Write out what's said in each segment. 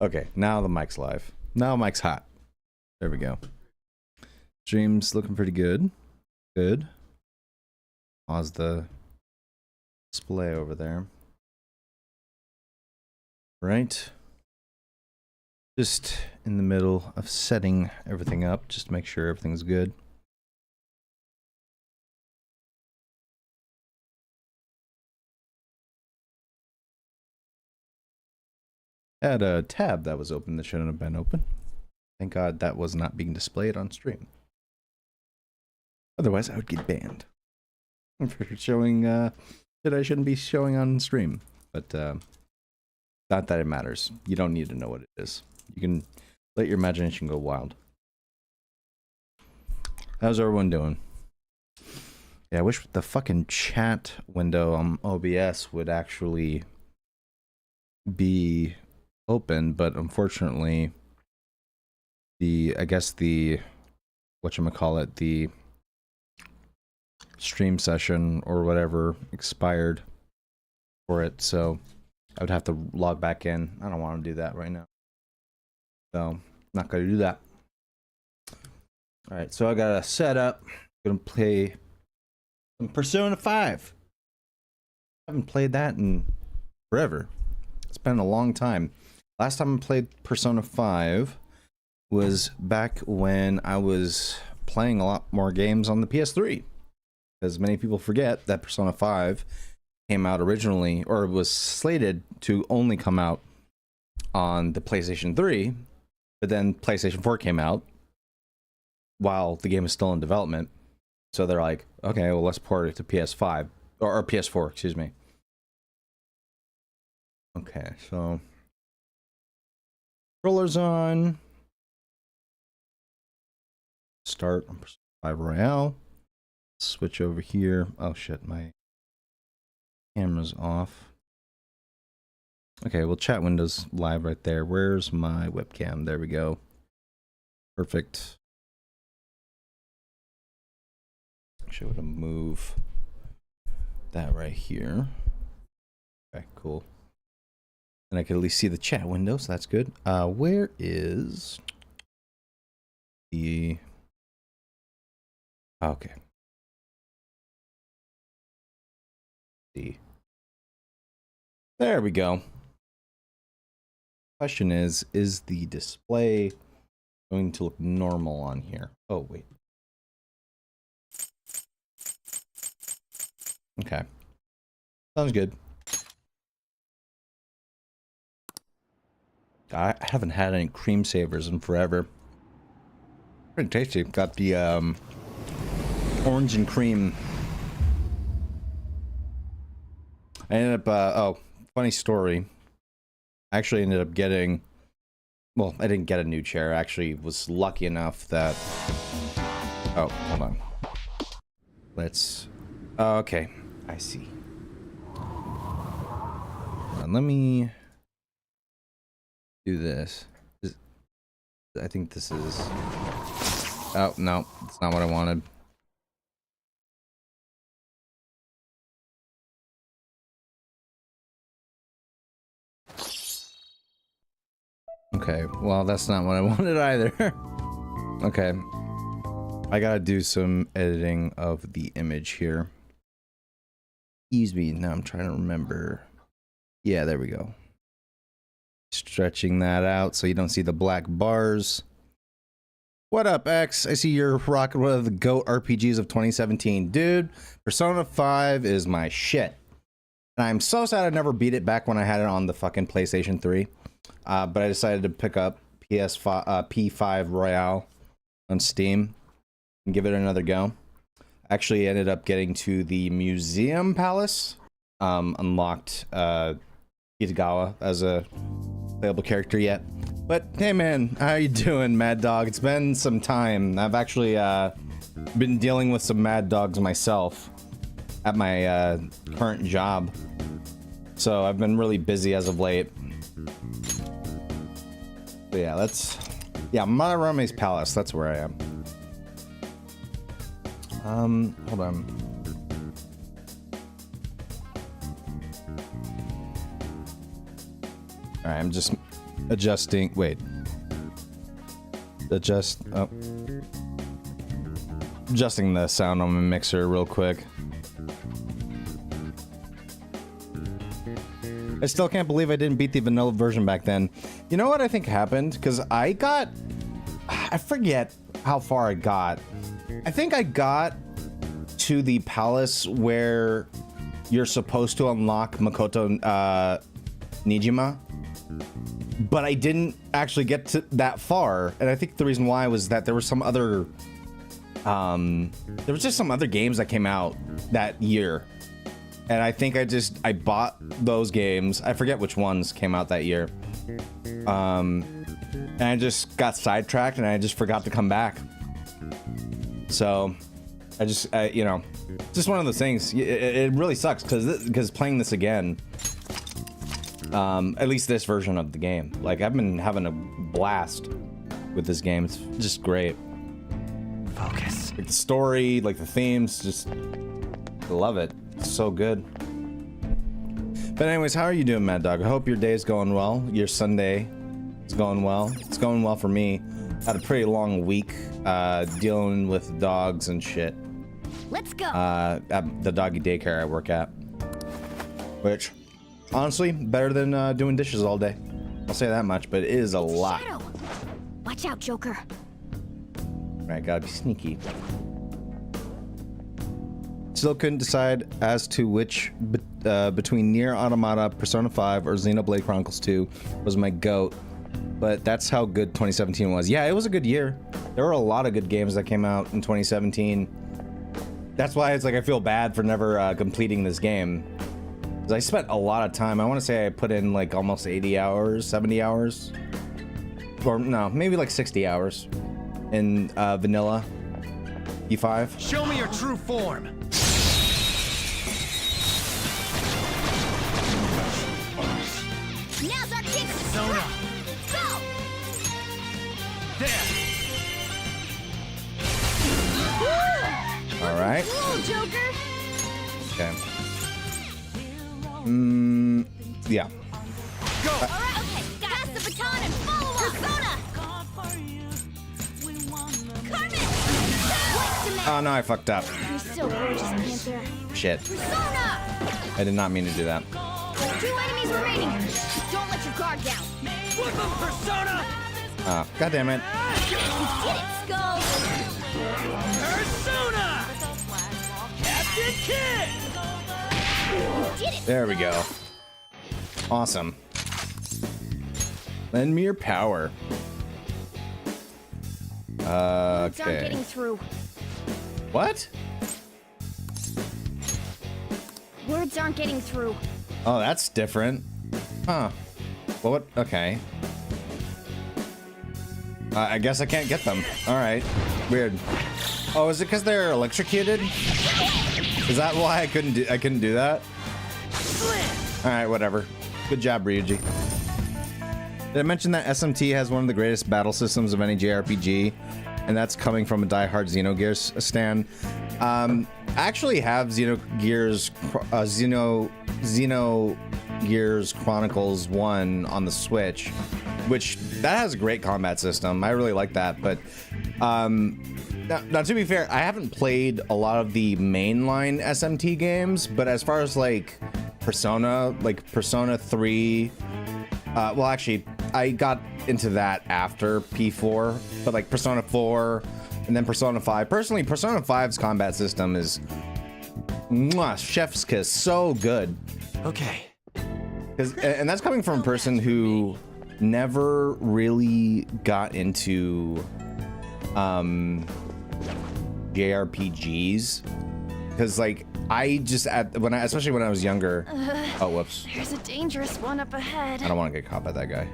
Okay, now the mic's live. Now mic's hot. There we go. Stream's looking pretty good. Good. Pause the display over there. Right. Just in the middle of setting everything up, just to make sure everything's good. Had a tab that was open that shouldn't have been open. Thank God that was not being displayed on stream. Otherwise, I would get banned for showing that I shouldn't be showing on stream. But not that it matters. You don't need to know what it is. You can let your imagination go wild. How's everyone doing? Yeah, I wish the fucking chat window on OBS would actually be open, but unfortunately I guess the whatchamacallit, the stream session or whatever expired for it, so I would have to log back in. I don't want to do that right now, so not gonna do that. All right, so I got a setup. Gonna play some Persona 5. I haven't played that in forever. It's been a long time. Last time I played Persona 5 was back when I was playing a lot more games on the PS3. As many people forget that Persona 5 came out originally, or was slated to only come out on the PlayStation 3, but then PlayStation 4 came out while the game was still in development. So they're like, okay, well, let's port it to PS5 or PS4, excuse me. Okay, so controllers on. Start on 5 Royale. Switch over here. Oh shit, my camera's off. Okay, well, chat window's live right there. Where's my webcam? There we go. Perfect. Actually, I'm gonna move that right here. Okay, cool. And I can at least see the chat window, so that's good. Where is the... Okay. See. There we go. Question is the display going to look normal on here? Oh, wait. Okay. Sounds good. I haven't had any cream savers in forever. Pretty tasty. Got the orange and cream. I ended up oh, funny story. I actually ended up getting, well, I didn't get a new chair. I actually was lucky enough that, oh, hold on. Let's, okay, I see. Let me do this. I think this is, oh, no, it's not what I wanted. Okay, well, that's not what I wanted either. Okay. I gotta do some editing of the image here. Excuse me, now I'm trying to remember. Yeah, there we go. Stretching that out so you don't see the black bars. What up, X? I see you're rocking one of the GOAT RPGs of 2017. Dude, Persona 5 is my shit. And I'm so sad I never beat it back when I had it on the fucking PlayStation 3. But I decided to pick up P5 Royale on Steam and give it another go. Actually ended up getting to the Museum Palace. Unlocked Kitagawa as a playable character yet. But hey man, how you doing, Mad Dog? It's been some time. I've actually been dealing with some mad dogs myself at my current job. So I've been really busy as of late. But yeah, Madarame's Palace, that's where I am. Hold on. Alright, I'm just adjusting, wait. Adjusting the sound on my mixer real quick. I still can't believe I didn't beat the vanilla version back then. You know what I think happened? Because I forget how far I got. I think I got to the palace where you're supposed to unlock Makoto Nijima, but I didn't actually get to that far. And I think the reason why was that there was some other, there was just some other games that came out that year. And I think I bought those games. I forget which ones came out that year. And I just got sidetracked and I just forgot to come back. So you know, just one of those things. It really sucks because playing this again, at least this version of the game, like I've been having a blast with this game. It's just great. Focus. Like the story, like the themes, just I love it. It's so good. But anyways, how are you doing, Mad Dog? I hope your day's going well. Your Sunday is going well. It's going well for me. Had a pretty long week dealing with dogs and shit. Let's go. At the doggy daycare I work at. Which, honestly, better than doing dishes all day. I'll say that much, but it is a lot. Shadow. Watch out, Joker. Right, gotta be sneaky. Still couldn't decide as to which between Nier Automata, Persona 5, or Xenoblade Chronicles 2 was my GOAT. But that's how good 2017 was. Yeah, it was a good year. There were a lot of good games that came out in 2017. That's why it's like I feel bad for never completing this game. Because I spent a lot of time. I want to say I put in like almost 80 hours, 70 hours. Or no, maybe like 60 hours in vanilla E5. Show me your true form. Now's our kick. Persona. Go. There. All right. Cool, Joker. Okay. Yeah. Go. All right, okay. Pass the baton and follow up. Persona. Carmen. Oh no, I fucked up. You're so gorgeous, Panther. Shit. Persona. I did not mean to do that. 2 enemies remaining. Don't let your guard down. Flip him, Persona. Oh, god damn it. You did it, Skull. Persona. Captain Kidd. You did it. There we go. Awesome. Lend me your power. Words aren't Okay. getting through. What? Words aren't getting through. Oh, that's different. Huh. Well, what? Okay. I guess I can't get them. All right. Weird. Oh, is it because they're electrocuted? Is that why I couldn't do that? All right, whatever. Good job, Ryuji. Did I mention that SMT has one of the greatest battle systems of any JRPG? And that's coming from a diehard Xenogears stan. I actually have Xenogears Chronicles 1 on the Switch, which that has a great combat system. I really like that, but now to be fair, I haven't played a lot of the mainline SMT games, but as far as like Persona 3, well, actually, I got into that after P4, but like Persona 4 and then Persona 5. Personally, Persona 5's combat system is mwah, chef's kiss, so good. Okay. And that's coming from a person who never really got into JRPGs, because like I just especially when I was younger. Oh, whoops. There's a dangerous one up ahead. I don't want to get caught by that guy.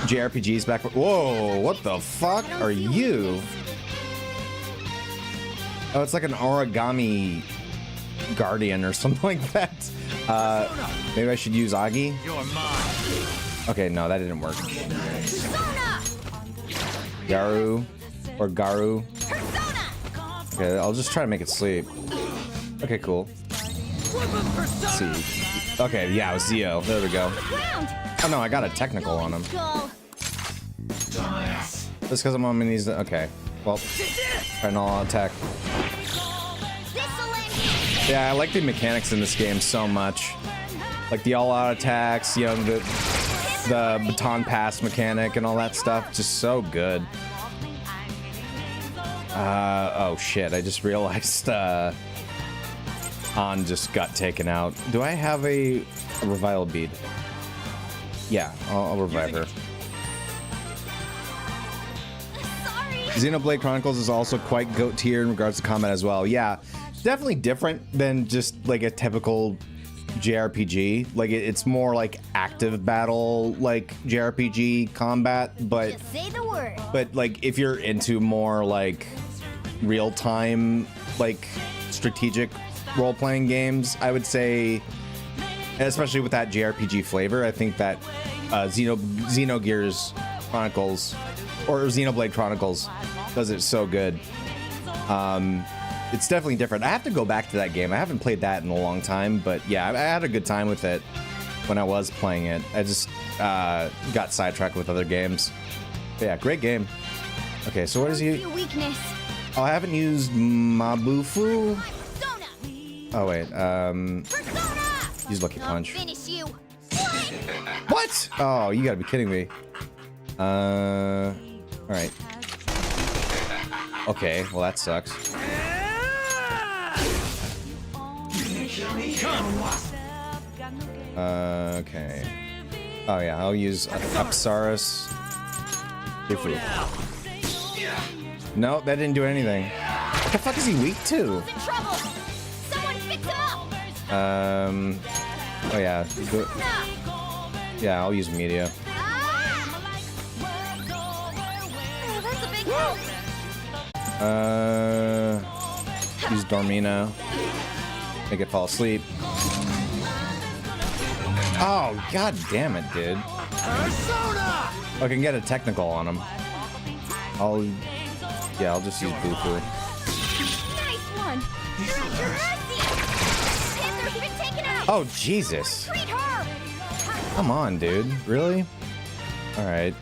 JRPGs back. Whoa, what the fuck are you? Oh, it's like an origami guardian or something like that. Maybe I should use Agi. You're mine. Okay, no, that didn't work. Persona! Garu or Garu. Persona! Okay, I'll just try to make it sleep. Okay, cool. Flip him, Persona. Let's see. Okay, yeah, it was Zio. There we go. Ground! Oh no, I got a technical on him. Skull! Just because I'm on minis. Okay, well, try an all attack. This'll end you! Yeah, I like the mechanics in this game so much. Like the all-out attacks, you know, the baton pass mechanic and all that stuff. Just so good. Oh shit, I just realized Han just got taken out. Do I have a revival bead? Yeah, I'll revive her. Sorry! Xenoblade Chronicles is also quite GOAT tier in regards to combat as well. Yeah, definitely different than just like a typical JRPG. Like it's more like active battle, like JRPG combat, but Just say the word. like if you're into more like real-time, like strategic role-playing games, I would say, especially with that JRPG flavor, I think that Xenogears Chronicles or Xenoblade Chronicles does it so good. It's definitely different. I have to go back to that game. I haven't played that in a long time, but yeah, I had a good time with it when I was playing it. I just got sidetracked with other games. But yeah, great game. Okay, so what is he? Your weakness. Oh, I haven't used Mabufu. Persona! Oh wait, Persona! use Lucky I'll Punch. finish you. What? Oh, you gotta be kidding me. All right. Okay, well that sucks. Okay. Oh yeah, I'll use Apsaris. No, that didn't do anything. What the fuck is he weak to? Who's in trouble? Someone fix him up! Oh yeah. Yeah, I'll use media. Ah! Oh, that's a big help. Use Dormina. Make it fall asleep. Oh, god damn it, dude. Persona! I can get a technical on him. I'll just use Bufu. Nice one! You're at your mercy! Panther's been taken out! Oh, Jesus. Treat her! Come on, dude. Really? Alright.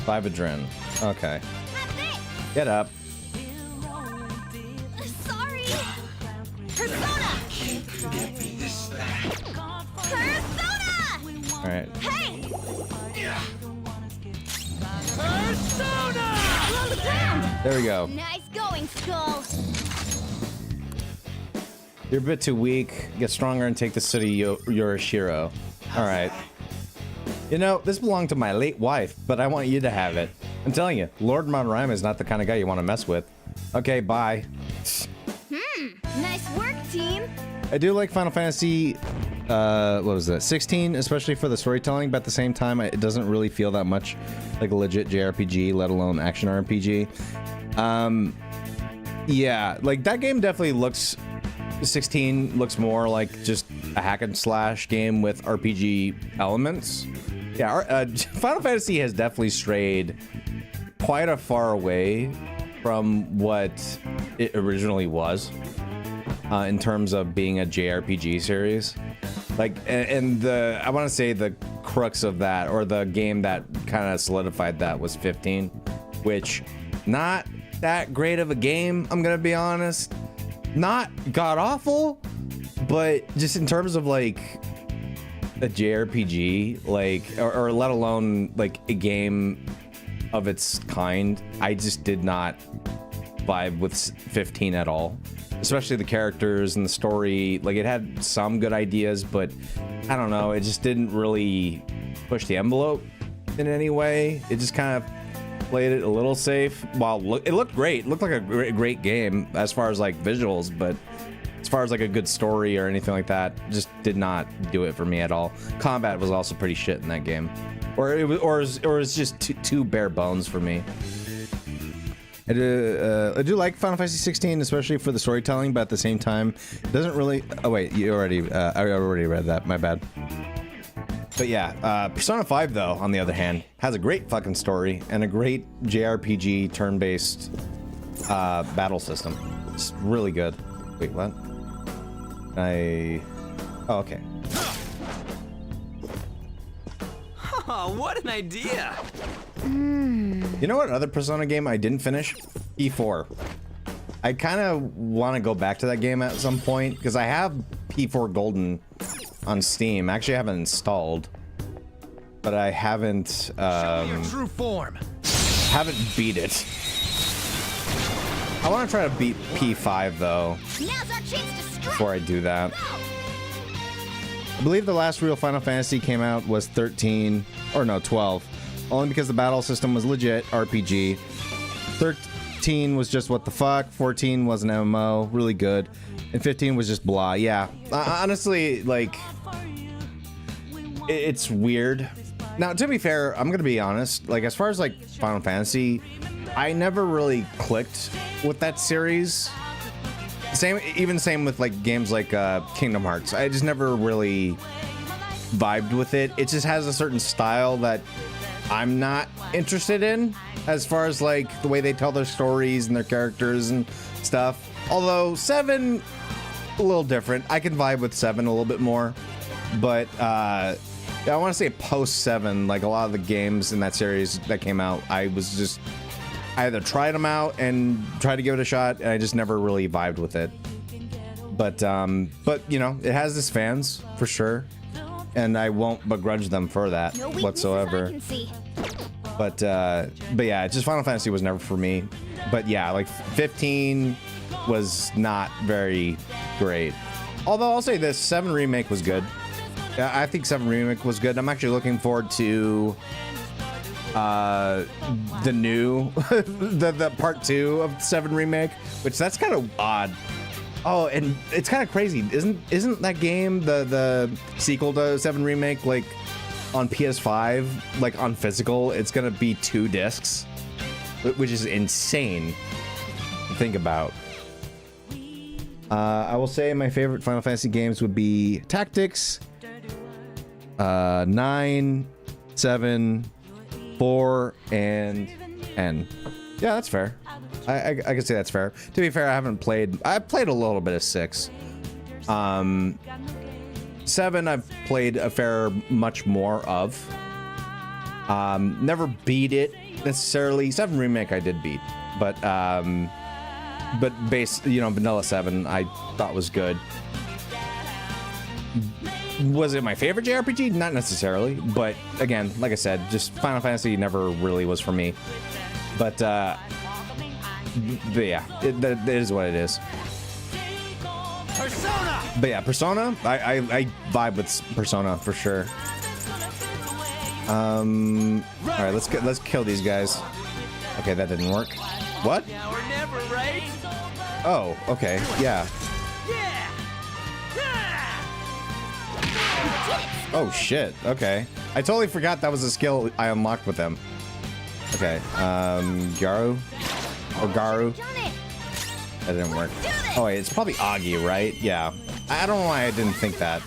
5 adren. Okay. That's it! Get up. Sorry! Persona! Persona! Alright. Hey! Persona! On the ground! There we go. Nice going, Skull! You're a bit too weak. Get stronger and take the city, Yorishiro. Alright. You know, this belonged to my late wife, but I want you to have it. I'm telling you, Lord Monrime is not the kind of guy you want to mess with. Okay, bye. Nice work, team! I do like Final Fantasy, what was that, 16, especially for the storytelling, but at the same time, it doesn't really feel that much like a legit JRPG, let alone action RPG. Yeah, like that game definitely looks, 16 looks more like just a hack and slash game with RPG elements. Yeah, Final Fantasy has definitely strayed quite a far away from what it originally was. In terms of being a JRPG series, like, and the, I want to say the crux of that, or the game that kind of solidified that, was 15, which not that great of a game, I'm gonna be honest. Not god awful, but just in terms of like a JRPG, like, or let alone like a game of its kind, I just did not vibe with 15 at all. Especially the characters and the story. Like, it had some good ideas, but I don't know, it just didn't really push the envelope in any way. It just kind of played it a little safe. While it looked great. It looked like a great game as far as like visuals, but as far as like a good story or anything like that, just did not do it for me at all. Combat was also pretty shit in that game, or it was just too bare bones for me. I do like Final Fantasy 16, especially for the storytelling, but at the same time, it doesn't really. Oh wait, you already. I already read that. My bad. But yeah, Persona 5 though, on the other hand, has a great fucking story and a great JRPG turn-based battle system. It's really good. Wait, what? Oh, okay. Oh, what an idea! You know what other Persona game I didn't finish? P4. I kind of want to go back to that game at some point, because I have P4 Golden on Steam. Actually, I haven't installed, but I haven't Your true form. haven't beat it. I want to try to beat P5 though Now's our chance to strike! before I do that. Go! I believe the last real Final Fantasy came out was 13, or no, 12. Only because the battle system was legit RPG. 13 was just what the fuck. 14 was an MMO, really good. And 15 was just blah. Yeah, honestly, like, it's weird. Now, to be fair, I'm gonna be honest. Like, as far as like Final Fantasy, I never really clicked with that series. Same with like games like Kingdom Hearts. I just never really vibed with it. It just has a certain style that I'm not interested in, as far as like the way they tell their stories and their characters and stuff. Although 7, a little different. I can vibe with 7 a little bit more, but I want to say post 7, like a lot of the games in that series that came out, I either tried them out and tried to give it a shot, and I just never really vibed with it. But you know, it has its fans for sure, and I won't begrudge them for that No weaknesses whatsoever. I can see. But yeah, just Final Fantasy was never for me. But yeah, like 15 was not very great. Although I'll say this, 7 Remake was good. Yeah, I think 7 Remake was good. I'm actually looking forward to the new the part 2 of 7 Remake, which that's kind of odd. Oh, and it's kind of crazy. Isn't that game the sequel to 7 Remake, like on PS5, like on physical, it's gonna be 2 discs, which is insane to think about. I will say my favorite Final Fantasy games would be Tactics, 9, 7, 4, and N. Yeah, that's fair. I can say that's fair. To be fair, I played a little bit of 6. 7 I've played a fair much more of. Never beat it necessarily. 7 Remake I did beat, but base, vanilla 7 I thought was good. Was it my favorite JRPG? Not necessarily, but again, like I said, just Final Fantasy never really was for me. But yeah, it is what it is. Persona! But yeah, Persona, I vibe with Persona for sure. All right, let's kill these guys. Okay, that didn't work. What? Now or never, right? Oh, okay, yeah. Yeah! Oh shit. Okay, I totally forgot that was a skill I unlocked with them. Okay, Garu or Garu. That didn't work. Oh wait, it's probably Augie, right? Yeah. I don't know why I didn't think that.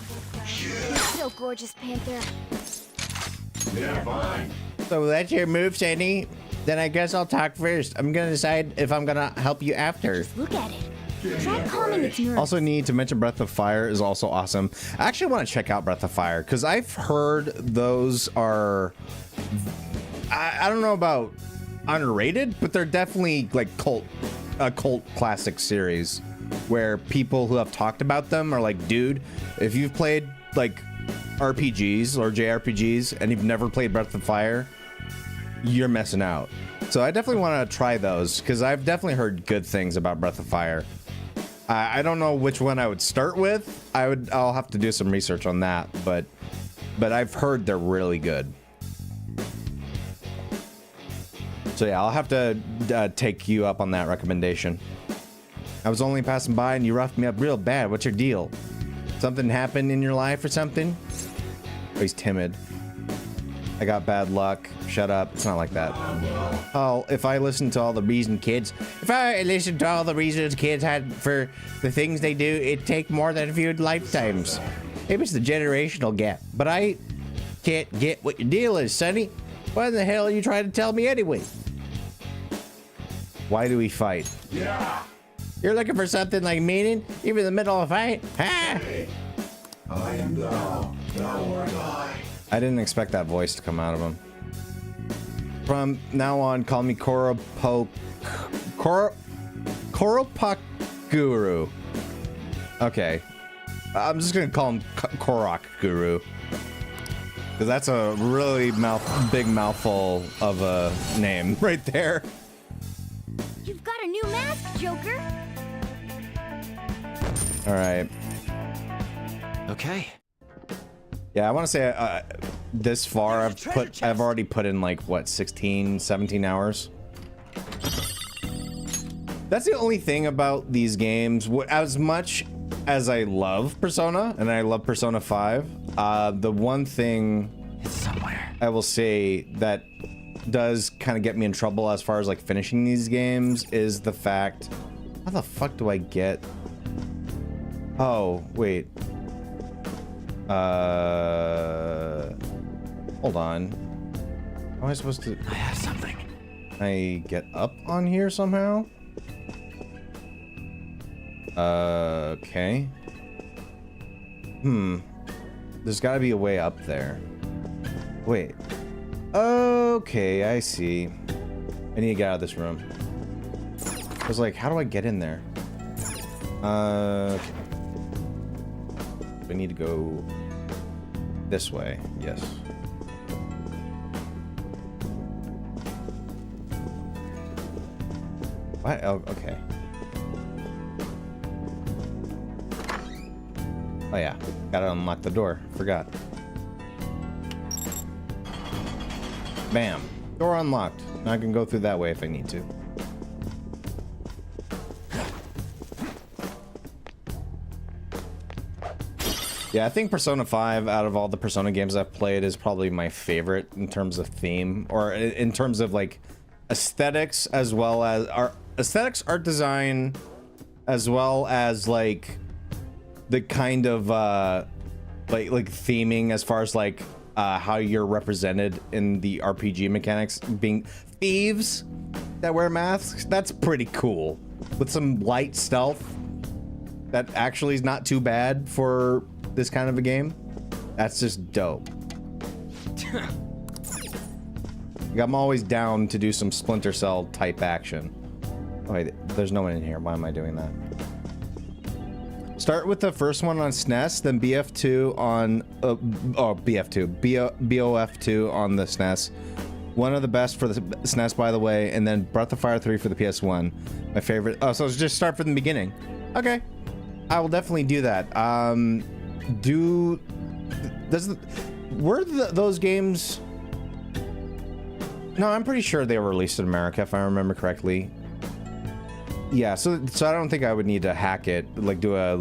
So gorgeous, Panther. Yeah, fine. So that's your move, Sandy. Then I guess I'll talk first. I'm gonna decide if I'm gonna help you after. Look at it. Try calming its nerves. Also need to mention Breath of Fire is also awesome. I actually want to check out Breath of Fire because I've heard those are, I don't know about underrated, but they're definitely like a cult classic series where people who have talked about them are like, dude, if you've played like RPGs or JRPGs and you've never played Breath of Fire, you're missing out. So I definitely want to try those because I've definitely heard good things about Breath of Fire. I don't know which one I would start with. I'll have to do some research on that, but I've heard they're really good. So yeah, I'll have to take you up on that recommendation. I was only passing by and you roughed me up real bad. What's your deal? Something happened in your life or something? Oh, he's timid. I got bad luck. Shut up. It's not like that. Oh, if I listened to all the reasons kids had for the things they do, it'd take more than a few lifetimes. Maybe it's the generational gap, but I can't get what your deal is, Sonny. What the hell are you trying to tell me anyway? Why do we fight? Yeah. You're looking for something like meaning, even in the middle of a fight? Ha! I am thou art I. I didn't expect that voice to come out of him. From now on, call me Koropakguru. Okay. I'm just gonna call him Korok Guru. Because that's a really big mouthful of a name right there. You've got a new mask, Joker. Alright. Okay. Yeah, I want to say this far I've already put in like what, 16, 17 hours. That's the only thing about these games. As much as I love Persona and I love Persona 5, the one thing It's somewhere. I will say that does kind of get me in trouble as far as like finishing these games is the fact, how the fuck do I get? Oh, wait. Hold on. How am I supposed to? I have something. Can I get up on here somehow? Okay. There's gotta be a way up there. Wait. Okay, I see. I need to get out of this room. I was like, how do I get in there? Okay. I need to go this way. Yes. What? Oh, okay. Oh yeah, gotta unlock the door. Forgot. Bam. Door unlocked. Now I can go through that way if I need to. Yeah, I think Persona 5 out of all the Persona games I've played is probably my favorite in terms of theme, or in terms of like aesthetics, as well as art design, as well as like the kind of like theming as far as like how you're represented in the RPG mechanics, being thieves that wear masks. That's pretty cool, with some light stealth that actually is not too bad for this kind of a game. That's just dope. I'm always down to do some Splinter Cell type action. Oh, wait, there's no one in here. Why am I doing that? Start with the first one on SNES, then BF2 on BOF2 on the SNES. One of the best for the SNES, by the way, and then Breath of Fire 3 for the PS1. My favorite. Oh, so just start from the beginning. Okay, I will definitely do that. Were those games? No, I'm pretty sure they were released in America, if I remember correctly. Yeah, so I don't think I would need to hack it, like do a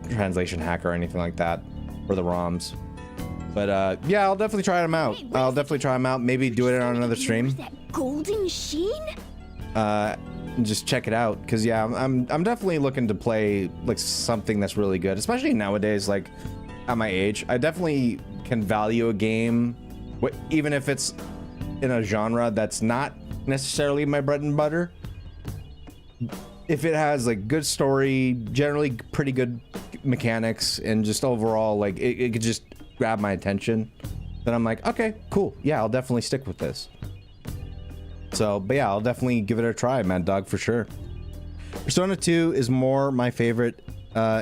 translation hack or anything like that for the ROMs. But yeah, I'll definitely try them out. Maybe do it on another stream. That golden sheen? Just check it out, because yeah, I'm definitely looking to play like something that's really good, especially nowadays. Like at my age, I definitely can value a game, even if it's in a genre that's not necessarily my bread and butter. If it has like good story, generally pretty good mechanics, and just overall like it could just grab my attention, then I'm like, okay, cool, yeah, I'll definitely stick with this. So, but yeah, I'll definitely give it a try, Mad Dog, for sure. Persona 2 is more my favorite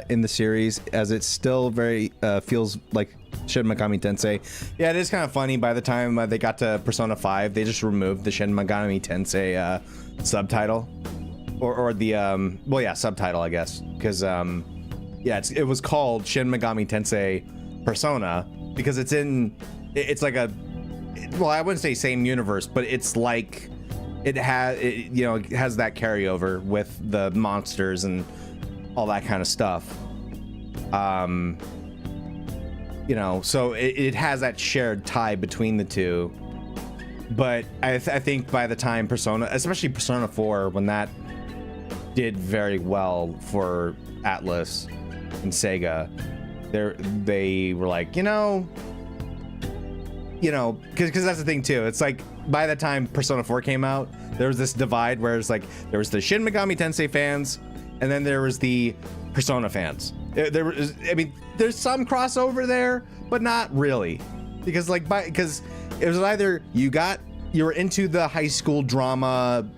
in the series, as it still very feels like Shin Megami Tensei. Yeah, it is kind of funny. By the time they got to Persona 5, they just removed the Shin Megami Tensei subtitle, or the well, yeah, subtitle, I guess, because yeah, it was called Shin Megami Tensei Persona because it's like a, well, I wouldn't say same universe, but it's like it has that carryover with the monsters and all that kind of stuff. So it has that shared tie between the two. But I think by the time Persona, especially Persona 4, when that did very well for Atlus and Sega, they were like, because that's the thing too. It's like by the time Persona 4 came out, there was this divide where it's like there was the Shin Megami Tensei fans, and then there was the Persona fans. There's some crossover there, but not really, because it was either you were into the high school drama,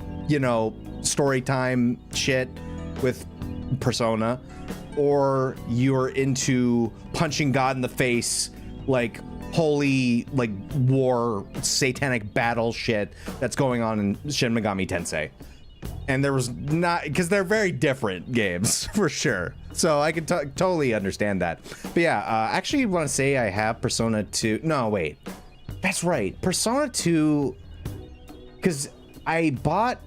story time shit with Persona, or you're into punching God in the face, like holy, like war, satanic battle shit that's going on in Shin Megami Tensei. And there was not, because they're very different games for sure. So I can totally understand that. But yeah, I actually want to say I have Persona 2. No, wait, that's right, Persona 2, because I bought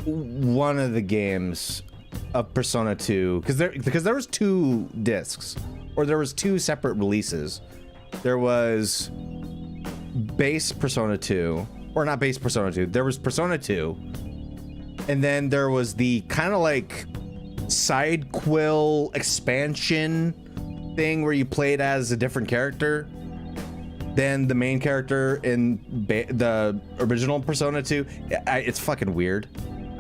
one of the games of Persona 2 because there was 2 discs, or there was 2 separate releases. There was base Persona 2, or not base Persona 2. There was Persona 2, and then there was the kind of like side quill expansion thing where you played as a different character than the main character in the original Persona 2. It's fucking weird.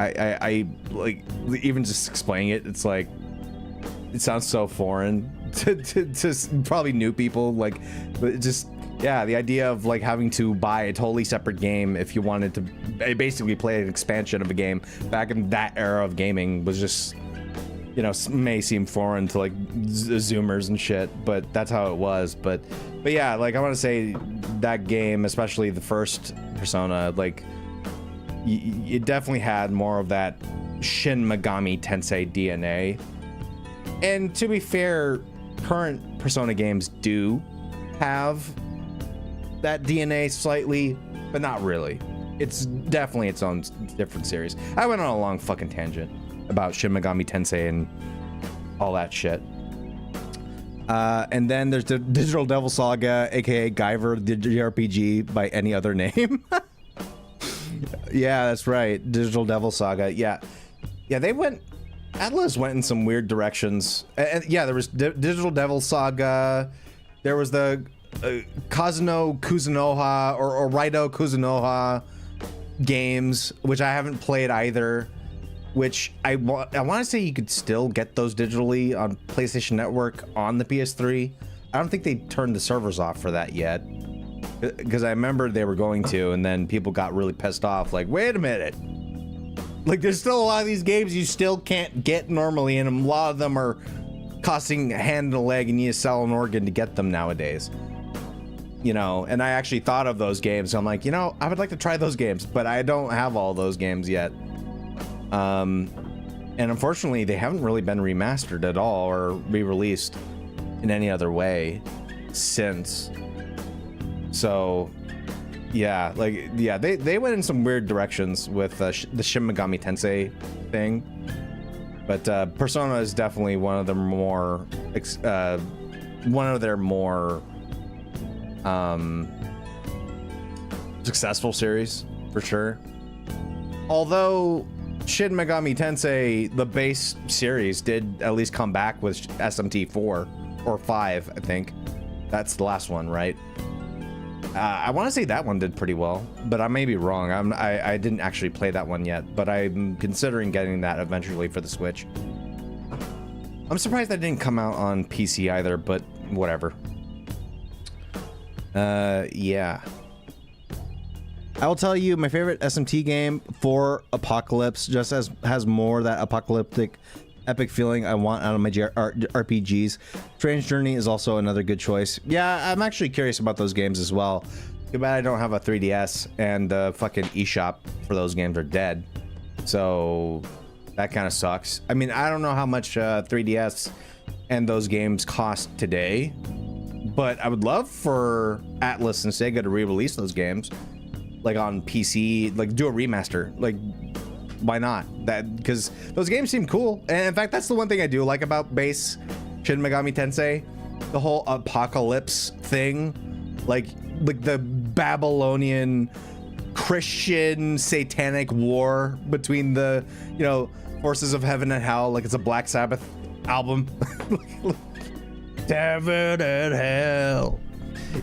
I like, even just explaining it, it's like, it sounds so foreign to probably new people, like, but it just, yeah, the idea of like having to buy a totally separate game if you wanted to basically play an expansion of a game back in that era of gaming was just, may seem foreign to like Zoomers and shit, but that's how it was. But yeah, like I want to say that game, especially the first Persona, like it definitely had more of that Shin Megami Tensei DNA. And to be fair, current Persona games do have that DNA slightly, but not really. It's definitely its own different series. I went on a long fucking tangent about Shin Megami Tensei and all that shit. And then there's the Digital Devil Saga, aka Guyver, the JRPG by any other name. Yeah, that's right. Digital Devil Saga. Yeah, they went. Atlus went in some weird directions. And yeah, there was Digital Devil Saga. There was the Kazuno Kuzunoha or Raido Kuzunoha games, which I haven't played either. Which I want to say you could still get those digitally on PlayStation Network on the PS3. I don't think they turned the servers off for that yet, because I remember they were going to, and then people got really pissed off. Like, wait a minute, like there's still a lot of these games you still can't get normally, and a lot of them are costing a hand and a leg, and you need to sell an organ to get them nowadays. You know, and I actually thought of those games. So I'm like, you know, I would like to try those games, but I don't have all those games yet. And unfortunately, they haven't really been remastered at all or re-released in any other way since. So, yeah, like, yeah, they went in some weird directions with the Shin Megami Tensei thing. But Persona is definitely one of their more successful series, for sure. Although Shin Megami Tensei, the base series, did at least come back with SMT 4 or 5, I think. That's the last one, right? I want to say that one did pretty well, but I may be wrong. I didn't actually play that one yet, but I'm considering getting that eventually for the Switch. I'm surprised that didn't come out on PC either, but whatever. Yeah. I will tell you, my favorite SMT game for Apocalypse just has more of that apocalyptic epic feeling I want out of my RPGs. Strange Journey is also another good choice. Yeah, I'm actually curious about those games as well. Too bad I don't have a 3DS, and the fucking eShop for those games are dead. So that kind of sucks. I mean, I don't know how much 3DS and those games cost today, but I would love for Atlus and Sega to re-release those games, like on PC, like do a remaster. Like, why not? That, because those games seem cool. And in fact, that's the one thing I do like about base Shin Megami Tensei, the whole apocalypse thing, like the Babylonian Christian satanic war between the, you know, forces of heaven and hell. Like it's a Black Sabbath album. Heaven and hell.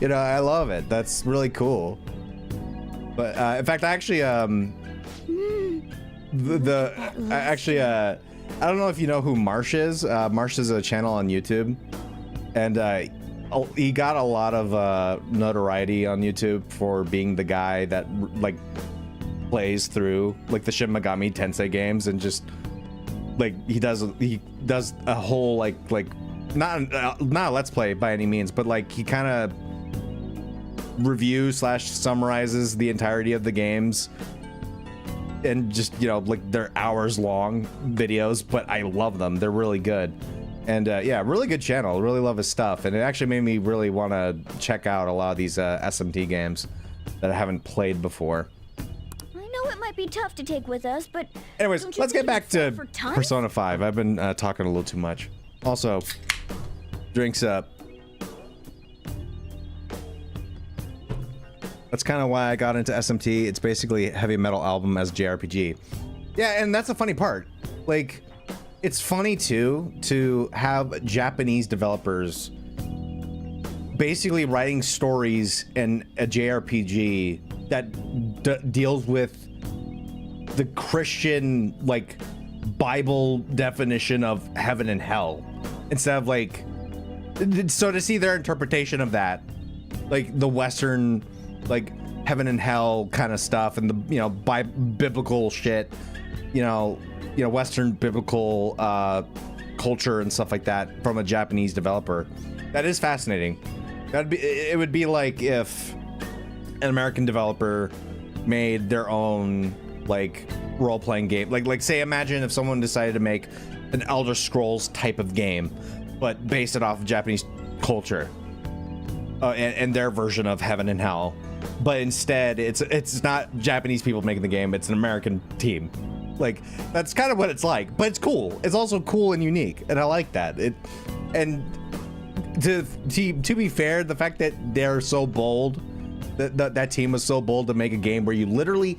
You know, I love it. That's really cool. But in fact, I actually I don't know if you know who Marsh is. Marsh is a channel on YouTube, and he got a lot of notoriety on YouTube for being the guy that like plays through like the Shin Megami Tensei games, and just like he does a whole like not a let's play by any means, but like he kind of reviews / summarizes the entirety of the games, and just, you know, like they're hours long videos, but I love them. They're really good. And yeah, really good channel. Really love his stuff, and it actually made me really want to check out a lot of these SMT games that I haven't played before. I know it might be tough to take with us, but anyways, don't you let's get think back it's to fun for time? Persona 5. I've been talking a little too much. Also, drinks up. That's kind of why I got into SMT. It's basically a heavy metal album as JRPG. Yeah, and that's the funny part. Like, it's funny too to have Japanese developers basically writing stories in a JRPG that deals with the Christian, like, Bible definition of heaven and hell, instead of like, so to see their interpretation of that, like the Western, like heaven and hell kind of stuff, and the, you know, biblical shit, you know, Western biblical culture and stuff like that from a Japanese developer. That is fascinating. It would be like if an American developer made their own like role-playing game, like say imagine if someone decided to make an Elder Scrolls type of game, but base it off of Japanese culture and their version of heaven and hell. But instead, it's not Japanese people making the game; it's an American team. Like, that's kind of what it's like, but it's cool. It's also cool and unique, and I like that. To be fair, the fact that they're so bold, that team was so bold to make a game where you literally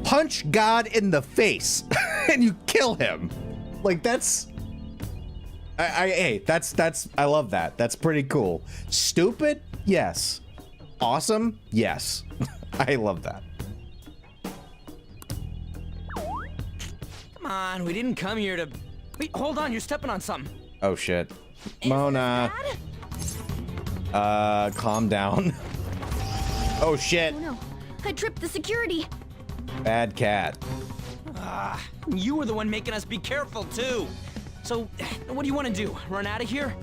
punch God in the face and you kill him. Like, that's I love that. That's pretty cool. Stupid? Yes. Awesome? Yes. I love that. Come on, we didn't come here to... Wait, hold on, you're stepping on something. Oh shit. Mona. Calm down. Oh shit. Oh no, I tripped the security. Bad cat. You were the one making us be careful, too. So, what do you want to do? Run out of here?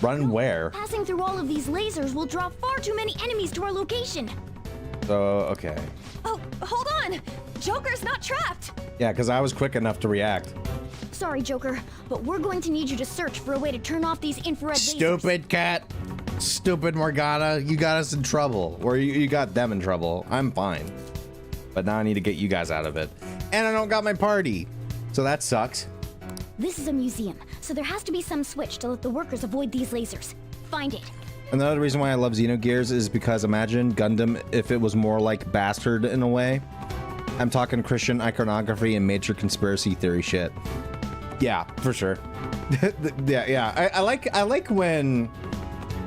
Run where? Passing through all of these lasers will draw far too many enemies to our location. So, okay. Oh, hold on! Joker's not trapped! Yeah, because I was quick enough to react. Sorry, Joker, but we're going to need you to search for a way to turn off these infrared lasers. Stupid cat. Stupid Morgana. You got us in trouble. Or you got them in trouble. I'm fine. But now I need to get you guys out of it. And I don't got my party. So that sucks. This is a museum, so there has to be some switch to let the workers avoid these lasers. Find it. Another reason why I love Xenogears is because imagine Gundam if it was more like Bastard in a way. I'm talking Christian iconography and major conspiracy theory shit. Yeah, for sure. yeah. I like when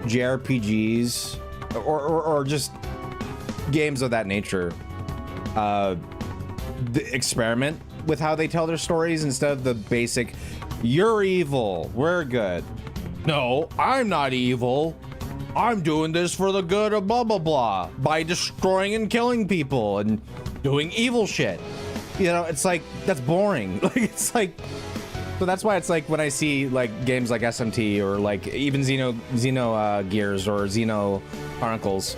JRPGs or just games of that nature experiment with how they tell their stories instead of the basic, you're evil, we're good. No, I'm not evil. I'm doing this for the good of blah, blah, blah, by destroying and killing people and doing evil shit. You know, it's like, that's boring. Like, it's like, so that's why it's like when I see like games like SMT or like even Xeno Gears or Xeno Chronicles,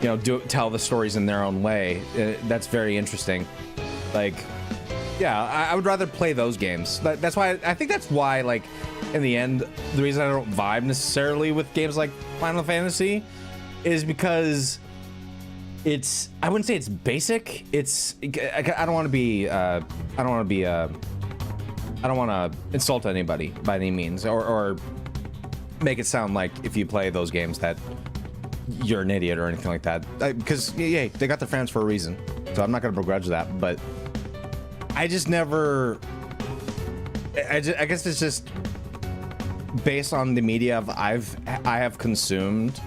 you know, tell the stories in their own way. That's very interesting. Like, yeah, I would rather play those games. That's why I think that's why, like, in the end, the reason I don't vibe necessarily with games like Final Fantasy is because it's, I wouldn't say it's basic. It's, I don't want to insult anybody by any means or make it sound like if you play those games that you're an idiot or anything like that. Because yeah, they got their fans for a reason. So I'm not going to begrudge that, but I just never, I guess it's just based on the media I have consumed.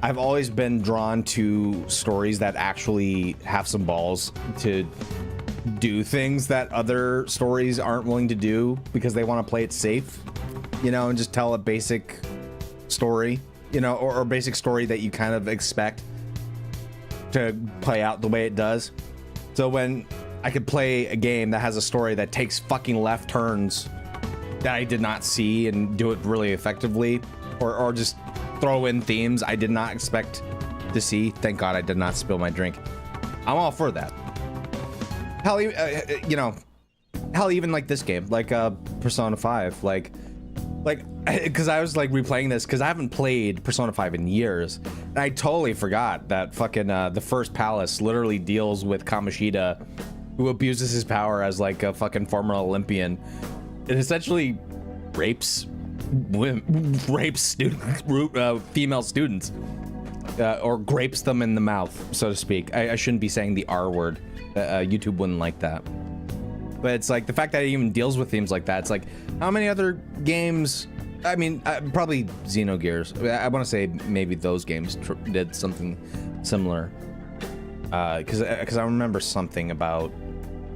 I've always been drawn to stories that actually have some balls to do things that other stories aren't willing to do because they want to play it safe, you know, and just tell a basic story, you know, or a basic story that you kind of expect to play out the way it does. So when I could play a game that has a story that takes fucking left turns that I did not see and do it really effectively, or just throw in themes I did not expect to see. Thank God I did not spill my drink. I'm all for that. Hell, you know, hell, even like this game, like Persona 5, like, because I was like replaying this because I haven't played Persona 5 in years, and I totally forgot that fucking the first palace literally deals with Kamoshida, who abuses his power as like a fucking former Olympian, and essentially rapes female students, or grapes them in the mouth, so to speak. I shouldn't be saying the R word. YouTube wouldn't like that. But it's like the fact that it even deals with themes like that. It's like, how many other games? I mean, probably Xenogears. I want to say maybe those games did something similar. Because I remember something about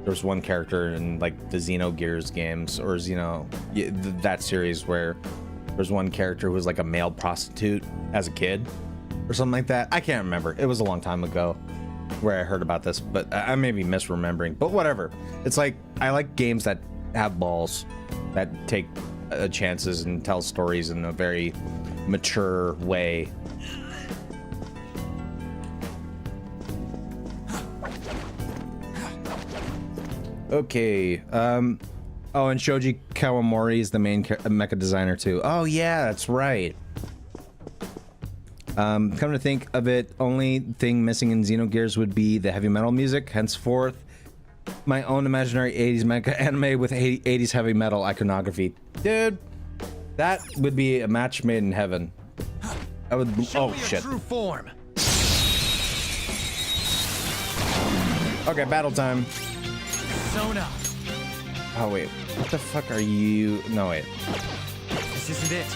there was one character in like the Xenogears games or that series where there's one character who was like a male prostitute as a kid or something like that. I can't remember. It was a long time ago where I heard about this, but I may be misremembering, but whatever. It's like, I like games that have balls, that take chances and tell stories in a very mature way. Okay, Oh, and Shoji Kawamori is the main mecha designer too. Oh yeah, that's right. Come to think of it, only thing missing in Xenogears would be the heavy metal music. Henceforth, my own imaginary 80s mecha anime with 80s heavy metal iconography. Dude, that would be a match made in heaven. That would. Show Oh me your shit. true form. Okay, battle time. Sona. Oh wait, what the fuck are you? No wait. This isn't it.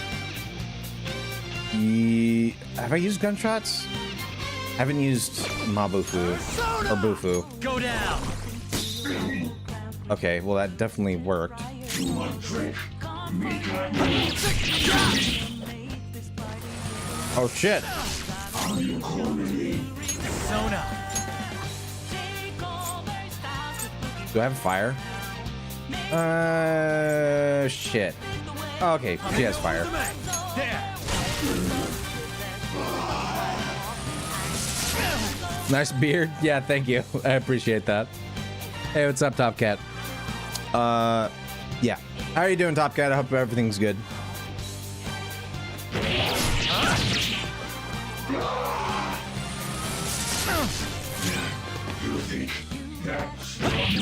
Have I used gunshots? I haven't used Mabufu or Bufu. Go down. Okay, well that definitely worked. Oh shit! Sona. Do I have fire? Shit. Oh, okay, she has fire. There. Nice beard. Yeah, thank you. I appreciate that. Hey, what's up, Top Cat? Yeah. How are you doing, Top Cat? I hope everything's good.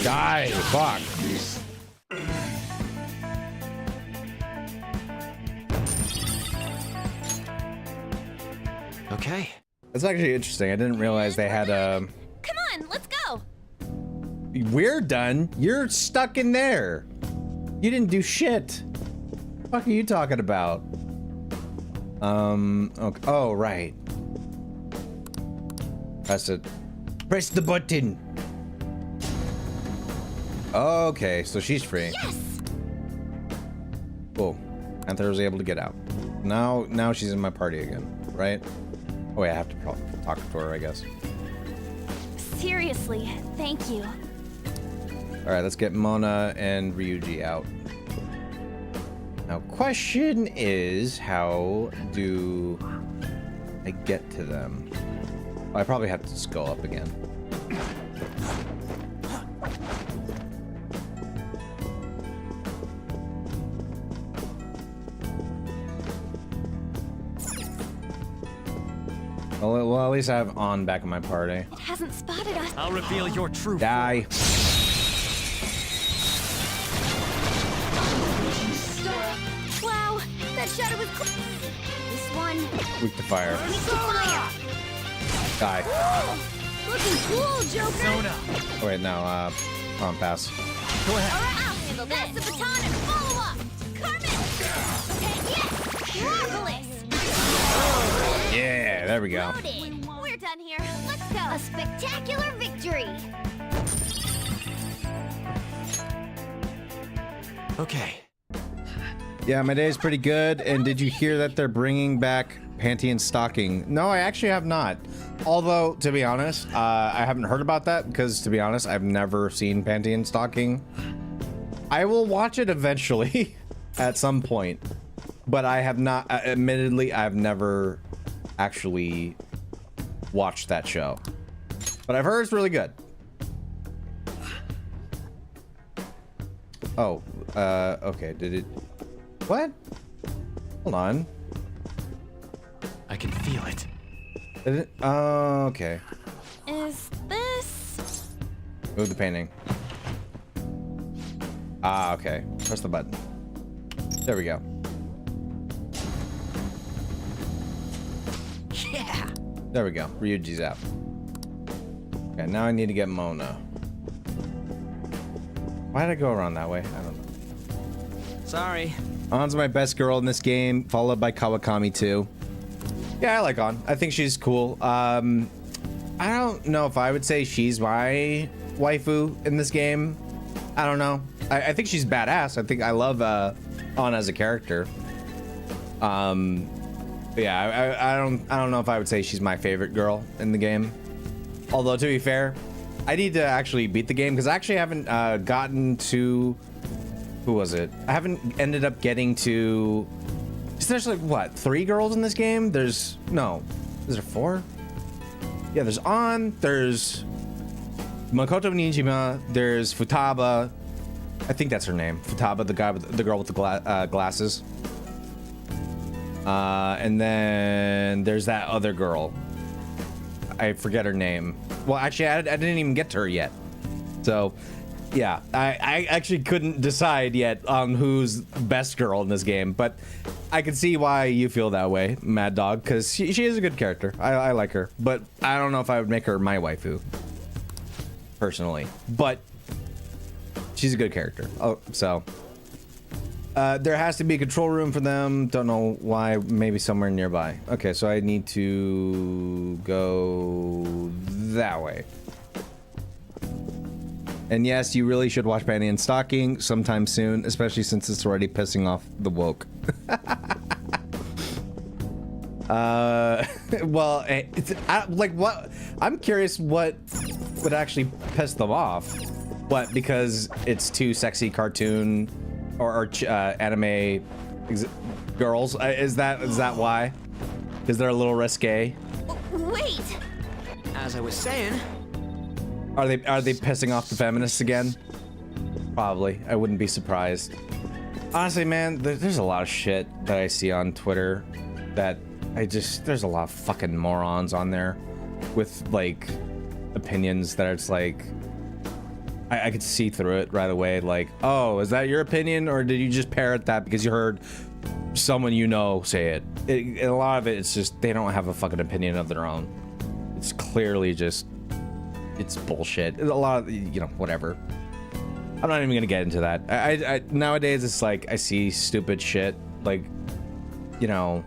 Die! Fuck! Okay. That's actually interesting. I didn't realize they had Come on, let's go. We're done. You're stuck in there. You didn't do shit. What are you talking about? Okay. Oh, right. Press it. Press the button. Okay, so she's free. Yes. Cool. Panther was able to get out. Now she's in my party again, right? Oh wait, I have to talk to her, I guess. Seriously, thank you. All right, let's get Mona and Ryuji out. Now, question is, how do I get to them? Oh, I probably have to just go up again. Well, at least I have On back in my party. It hasn't spotted us. I'll reveal your true Die. Wow, that shadow was close. This one. Weak to fire. Weak to fire. Die. Looking cool, Joker. Sona. Oh, wait, no, on pass. Go ahead. All right, I'll handle this. Pass the baton and follow up. Carmen. Okay, yes. Marvelous. Yeah, there we go. Loaded. We're done here. Let's go. A spectacular victory. Okay. Yeah, my day is pretty good. And did you hear that they're bringing back Panty and Stocking? No, I actually have not. Although, to be honest, I haven't heard about that because, to be honest, I've never seen Panty and Stocking. I will watch it eventually at some point, but I have not, admittedly, I've never actually watched that show. But I've heard it's really good. Oh, okay, did it... What? Hold on. I can feel it. Did it? Oh, okay. Is this? Move the painting. Ah, okay. Press the button. There we go. Yeah. There we go. Ryuji's out. Okay, now I need to get Mona. Why did I go around that way? I don't know. Sorry. On's my best girl in this game, followed by Kawakami too. Yeah, I like On. I think she's cool. I don't know if I would say she's my waifu in this game. I don't know. I think she's badass. I think I love On as a character. Yeah, I don't know if I would say she's my favorite girl in the game. Although, to be fair, I need to actually beat the game because I actually haven't gotten to... Who was it? I haven't ended up getting to... There's like, what, 3 girls in this game? There's... No. Is there 4? Yeah, there's On, there's Makoto Nijima, there's Futaba, I think that's her name. Futaba, the girl with the glasses. And then there's that other girl. I forget her name. Well, actually, I didn't even get to her yet. So, yeah, I actually couldn't decide yet on who's best girl in this game, but I can see why you feel that way, Mad Dog, because she is a good character. I like her, but I don't know if I would make her my waifu, personally. But she's a good character. Oh, so there has to be a control room for them. Don't know why. Maybe somewhere nearby. Okay, so I need to go that way. And yes, you really should watch Panty and Stocking sometime soon, especially since it's already pissing off the woke. Well, like what? I'm curious what would actually piss them off. What? Because it's too sexy cartoon or anime girls? Is that why? Because they're a little risque? Wait! As I was saying... Are they pissing off the feminists again? Probably. I wouldn't be surprised. Honestly, man, there's a lot of shit that I see on Twitter that there's a lot of fucking morons on there with like opinions that it's like I could see through it right away. Like, oh, is that your opinion, or did you just parrot that because you heard someone you know say it? A lot of it, it's just they don't have a fucking opinion of their own. It's clearly just it's bullshit. A lot of, you know, whatever. I'm not even gonna get into that. I nowadays it's like I see stupid shit like, you know,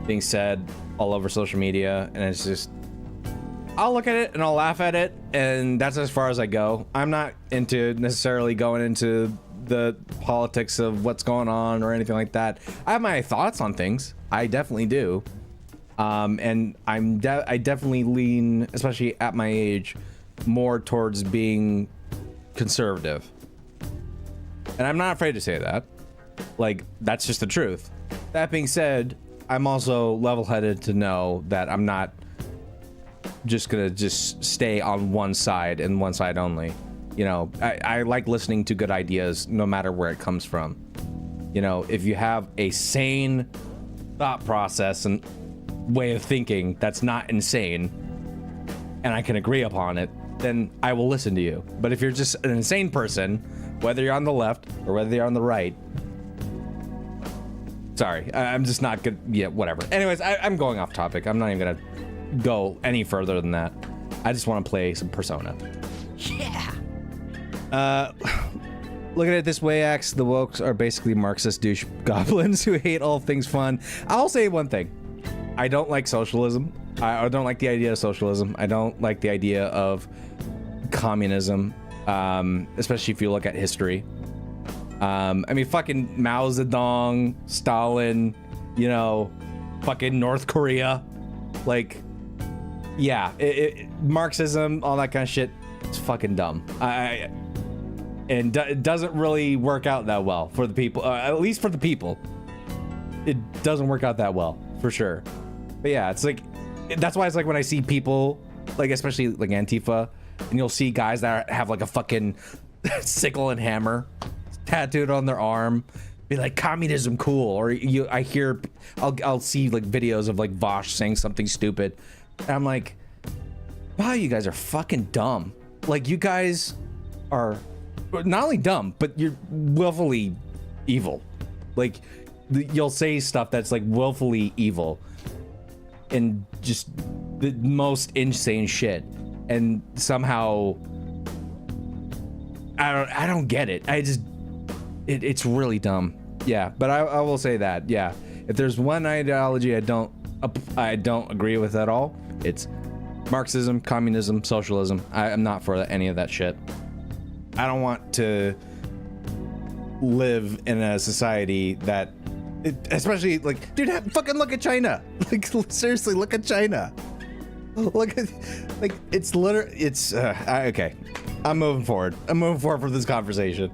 being said all over social media, and it's just I'll look at it and I'll laugh at it, and that's as far as I go. I'm not into necessarily going into the politics of what's going on or anything like that. I have my thoughts on things. I definitely do. And I definitely lean, especially at my age, more towards being conservative. And I'm not afraid to say that. Like, that's just the truth. That being said, I'm also level-headed to know that I'm not just gonna stay on one side and one side only. You know, I like listening to good ideas no matter where it comes from. You know, if you have a sane thought process and way of thinking that's not insane and I can agree upon it, then I will listen to you. But if you're just an insane person, whether you're on the left or whether you're on the right, sorry, I'm just not good. Yeah, whatever. Anyways, I'm going off topic. I'm not even gonna go any further than that. I just want to play some Persona. Yeah. Look at it this way, Axe. The wokes are basically Marxist douche goblins who hate all things fun. I'll say one thing. I don't like socialism. I don't like the idea of socialism. I don't like the idea of communism, especially if you look at history. I mean, fucking Mao Zedong, Stalin, you know, fucking North Korea. Like, yeah, Marxism, all that kind of shit, it's fucking dumb. And it doesn't really work out that well for the people, at least for the people. It doesn't work out that well, for sure. But yeah, it's like, that's why it's like when I see people, like especially like Antifa, and you'll see guys that have like a fucking sickle and hammer tattooed on their arm, be like, communism cool. Or I'll see like videos of like Vosh saying something stupid, and I'm like, wow, you guys are fucking dumb. Like, you guys are not only dumb, but you're willfully evil. Like, you'll say stuff that's like willfully evil and just the most insane shit, and somehow I don't get it. It's really dumb. Yeah, but I will say that, yeah, if there's one ideology I don't agree with at all, it's Marxism, communism, socialism. I'm not for any of that shit. I don't want to live in a society that, especially like, dude, fucking look at China. Like, seriously, look at China. Look at, like, it's literally, it's okay. I'm moving forward for this conversation.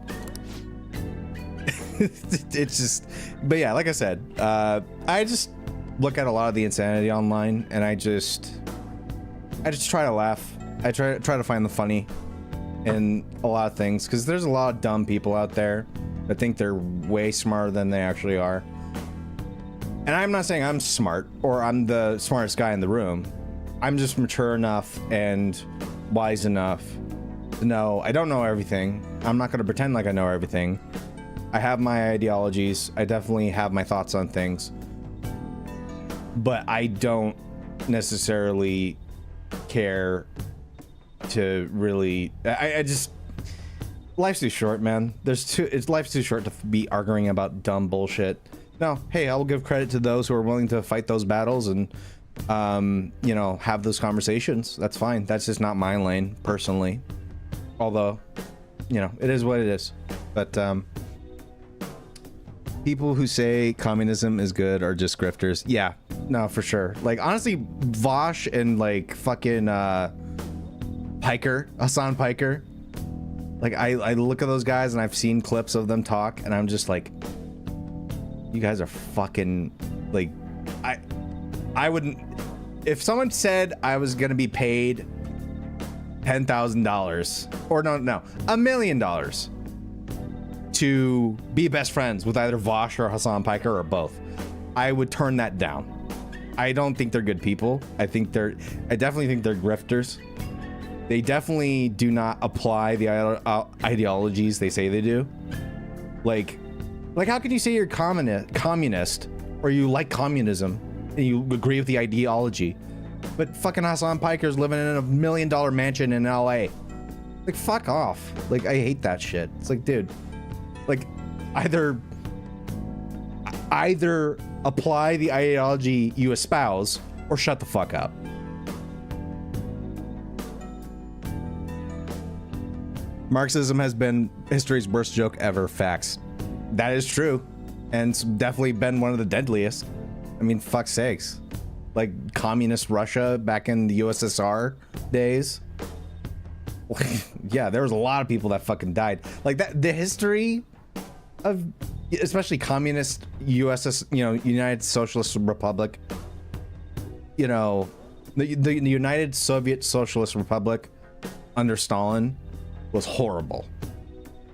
It's just, but yeah, like I said, I just look at a lot of the insanity online, and I just try to laugh. I try to find the funny in a lot of things, because there's a lot of dumb people out there that think they're way smarter than they actually are. And I'm not saying I'm smart or I'm the smartest guy in the room. I'm just mature enough and wise enough to know I don't know everything. I'm not going to pretend like I know everything. I have my ideologies. I definitely have my thoughts on things. But I don't necessarily care to really... I just... Life's too short, man. Life's too short to be arguing about dumb bullshit. No, hey, I'll give credit to those who are willing to fight those battles and, you know, have those conversations. That's fine. That's just not my lane, personally. Although, you know, it is what it is. But, people who say communism is good are just grifters. Yeah, no, for sure. Like, honestly, Vosh and, like, fucking, Hassan Piker. Like, I look at those guys and I've seen clips of them talk and I'm just like, you guys are fucking, like, I wouldn't, if someone said I was gonna be paid $10,000 or no, $1 million to be best friends with either Vosh or Hassan Piker or both, I would turn that down. I don't think they're good people. I definitely think they're grifters. They definitely do not apply the ideologies they say they do. Like how can you say you're communist or you like communism and you agree with the ideology, but fucking Hassan Piker's living in a $1 million mansion in LA? Like, fuck off. Like, I hate that shit. It's like, dude, like, either apply the ideology you espouse or shut the fuck up. Marxism has been history's worst joke ever. Facts. That is true. And it's definitely been one of the deadliest. I mean, fuck's sakes. Like, communist Russia back in the USSR days. Yeah, there was a lot of people that fucking died. Like, that, the history of, especially communist United Socialist Republic, you know, the United Soviet Socialist Republic under Stalin was horrible.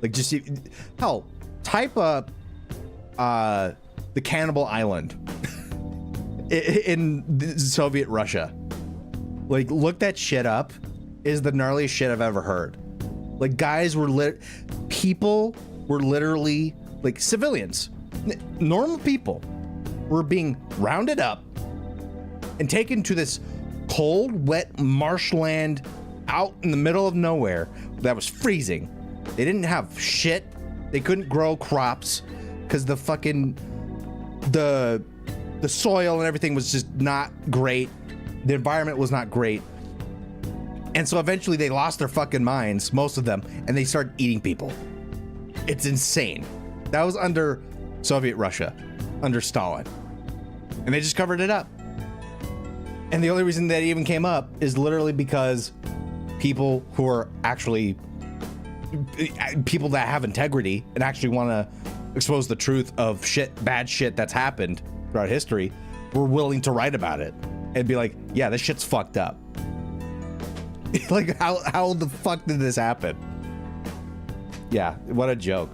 Like, just hell, type up the Cannibal Island in the Soviet Russia. Like, look that shit up. Is the gnarliest shit I've ever heard. Like, guys were people were literally, like, civilians, normal people were being rounded up and taken to this cold, wet marshland out in the middle of nowhere that was freezing. They didn't have shit. They couldn't grow crops because the fucking the soil and everything was just not great. The environment was not great. And so eventually they lost their fucking minds, most of them, and they started eating people. It's insane. That was under Soviet Russia, under Stalin. And they just covered it up. And the only reason that even came up is literally because people who are actually people that have integrity and actually want to expose the truth of bad shit that's happened throughout history were willing to write about it and be like, yeah, this shit's fucked up. Like, how the fuck did this happen? Yeah, what a joke.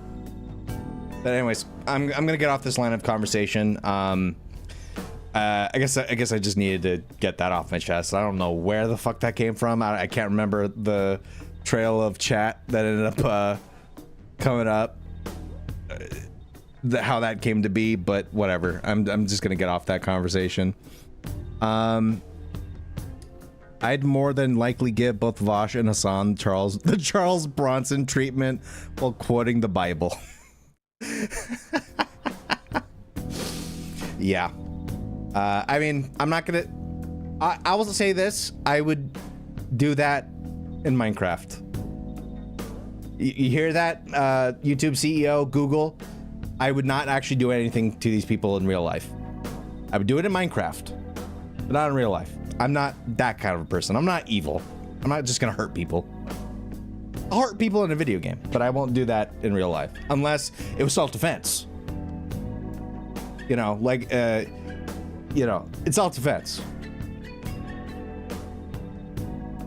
But anyways, I'm gonna get off this line of conversation. I guess I just needed to get that off my chest. I don't know where the fuck that came from. I can't remember the trail of chat that ended up coming up, how that came to be, but whatever. I'm just gonna get off that conversation. I'd more than likely give both Vosh and Hassan the Charles Bronson treatment while quoting the Bible. Yeah. I mean, I'm not gonna... I will say this. I would do that in Minecraft. You hear that, YouTube CEO, Google? I would not actually do anything to these people in real life. I would do it in Minecraft, but not in real life. I'm not that kind of a person. I'm not evil. I'm not just gonna hurt people. I'll hurt people in a video game, but I won't do that in real life. Unless it was self-defense. You know, like, you know, it's self-defense.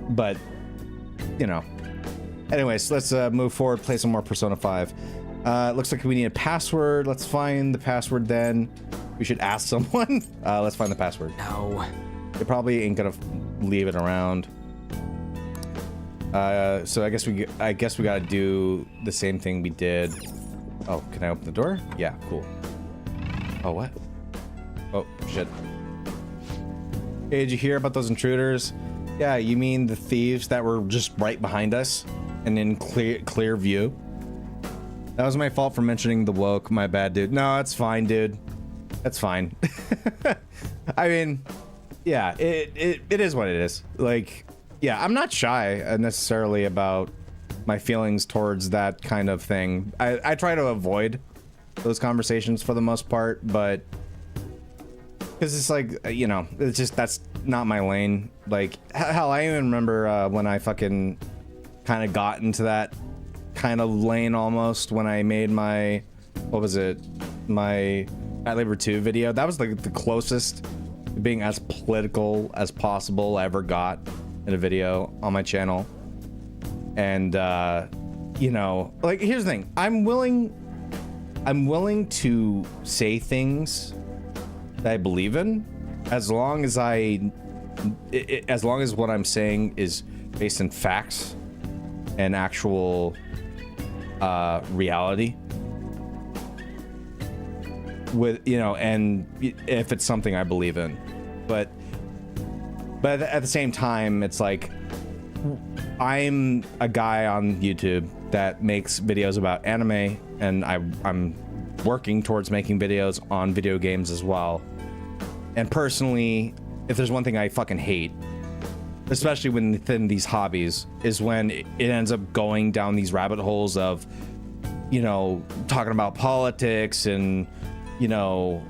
But, you know, Anyways, let's move forward, play some more Persona 5. Looks like we need a password. Let's find the password then. We should ask someone. Let's find the password. No. They probably ain't gonna leave it around. So I guess we gotta do the same thing we did. Oh, can I open the door? Yeah, cool. Oh, what? Oh, shit. Hey, did you hear about those intruders? Yeah, you mean the thieves that were just right behind us and in clear view? That was my fault for mentioning the woke. My bad, dude. No, it's fine, dude. That's fine. I mean, yeah, it is what it is. Like, yeah, I'm not shy necessarily about my feelings towards that kind of thing. I try to avoid those conversations for the most part, but because it's like, you know, it's just, that's not my lane. Like, hell, I even remember when I fucking kind of got into that kind of lane almost when I made my, what was it, my At Labor 2 video. That was like the closest to being as political as possible I ever got in a video on my channel. And you know, like, here's the thing, I'm willing to say things that I believe in, as long as what I'm saying is based in facts and actual reality, with, you know, and if it's something I believe in. But at the same time, it's like, I'm a guy on YouTube that makes videos about anime, and I'm working towards making videos on video games as well. And personally, if there's one thing I fucking hate, especially within these hobbies, is when it ends up going down these rabbit holes of, you know, talking about politics and, you know,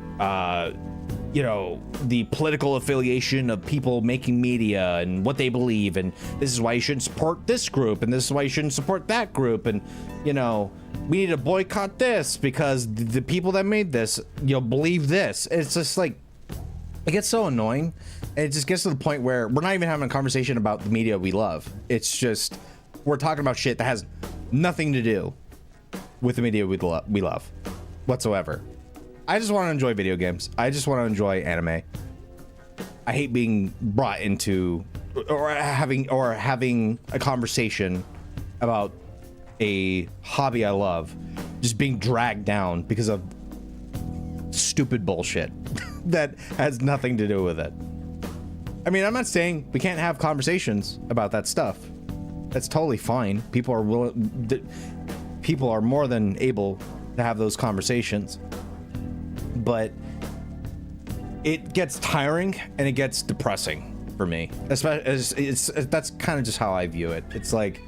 the political affiliation of people making media and what they believe, and this is why you shouldn't support this group, and this is why you shouldn't support that group, and, you know, we need to boycott this because the people that made this, you know, believe this. It's just like, it gets so annoying, and it just gets to the point where we're not even having a conversation about the media we love. It's just, we're talking about shit that has nothing to do with the media we love whatsoever. I just want to enjoy video games. I just want to enjoy anime. I hate being brought into or having a conversation about a hobby I love just being dragged down because of stupid bullshit that has nothing to do with it. I mean, I'm not saying we can't have conversations about that stuff. That's totally fine. People are more than able to have those conversations. But it gets tiring and it gets depressing for me. Especially, that's kind of just how I view it. It's like,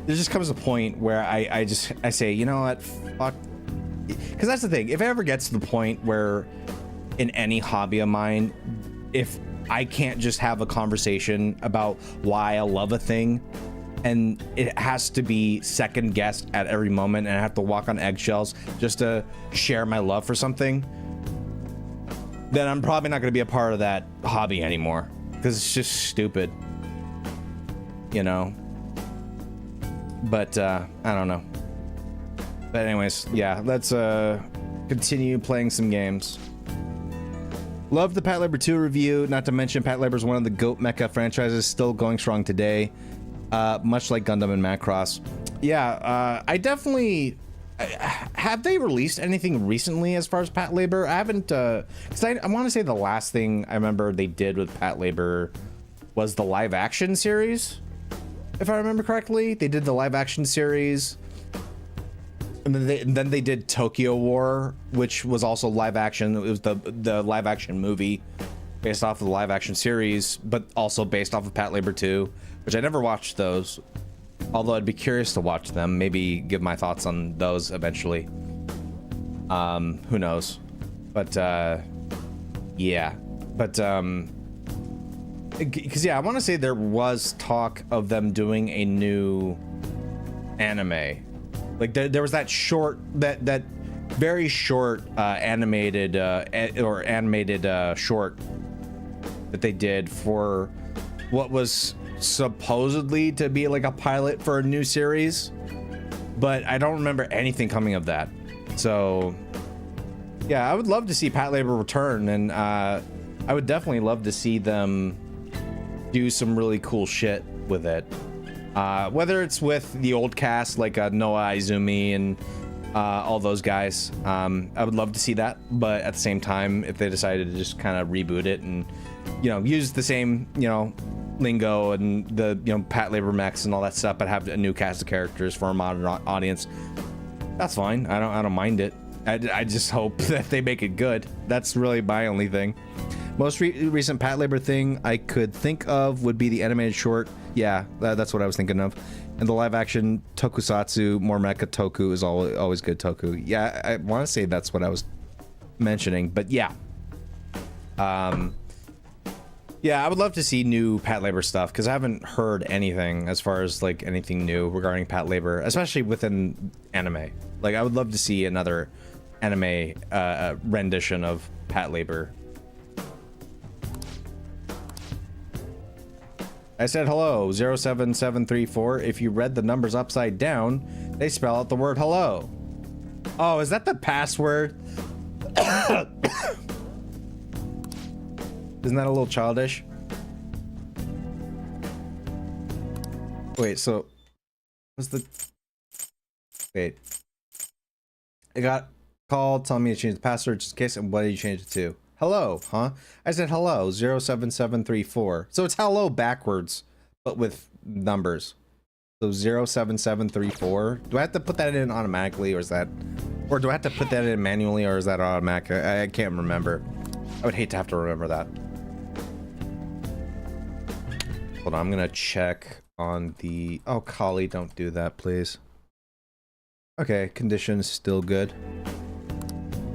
there just comes a point where I say, you know what, fuck. Because that's the thing. If it ever gets to the point where in any hobby of mine, if I can't just have a conversation about why I love a thing, and it has to be second guessed at every moment, and I have to walk on eggshells just to share my love for something, then I'm probably not going to be a part of that hobby anymore, because it's just stupid, you know. But I don't know. But anyways, yeah, let's continue playing some games. Love the Pat Labor 2 review. Not to mention, Pat Labor is one of the GOAT mecha franchises, still going strong today. Much like Gundam and Macross. Yeah, I definitely... have they released anything recently as far as Pat Labor? I haven't... because I want to say the last thing I remember they did with Pat Labor was the live action series. If I remember correctly, they did the live action series. And then they did Tokyo War, which was also live action. It was the live action movie based off of the live action series, but also based off of Pat Labor 2, which I never watched those. Although I'd be curious to watch them, maybe give my thoughts on those eventually. Who knows? But yeah. But because yeah, I want to say there was talk of them doing a new anime. Like there was that short, that very short animated short that they did for what was supposedly to be like a pilot for a new series, but I don't remember anything coming of that. So yeah, I would love to see Patlabor return, and I would definitely love to see them do some really cool shit with it. Whether it's with the old cast like Noah Izumi and all those guys, I would love to see that. But at the same time, if they decided to just kind of reboot it and, you know, use the same, you know, lingo and the, you know, Patlabor mechs and all that stuff, but have a new cast of characters for a modern audience, that's fine. I don't mind it. I just hope that they make it good. That's really my only thing. Most recent Patlabor thing I could think of would be the animated short. Yeah, that's what I was thinking of. And the live action tokusatsu, more mecha toku is always good toku. Yeah, I want to say that's what I was mentioning, but yeah. Yeah, I would love to see new Patlabor stuff, because I haven't heard anything as far as like anything new regarding Patlabor, especially within anime. Like, I would love to see another anime rendition of Patlabor. I said hello, 07734. If you read the numbers upside down, they spell out the word hello. Oh, is that the password? Isn't that a little childish? Wait, so what's the... Wait. I got called telling me to change the password just in case, and what did you change it to? Hello, huh? I said hello, 07734. So it's hello backwards, but with numbers. So 07734. Do I have to put that in automatically, or is that... Or do I have to put that in manually, or is that automatic? I can't remember. I would hate to have to remember that. Hold on, I'm gonna check on the... Oh, Kali, don't do that, please. Okay, condition's still good.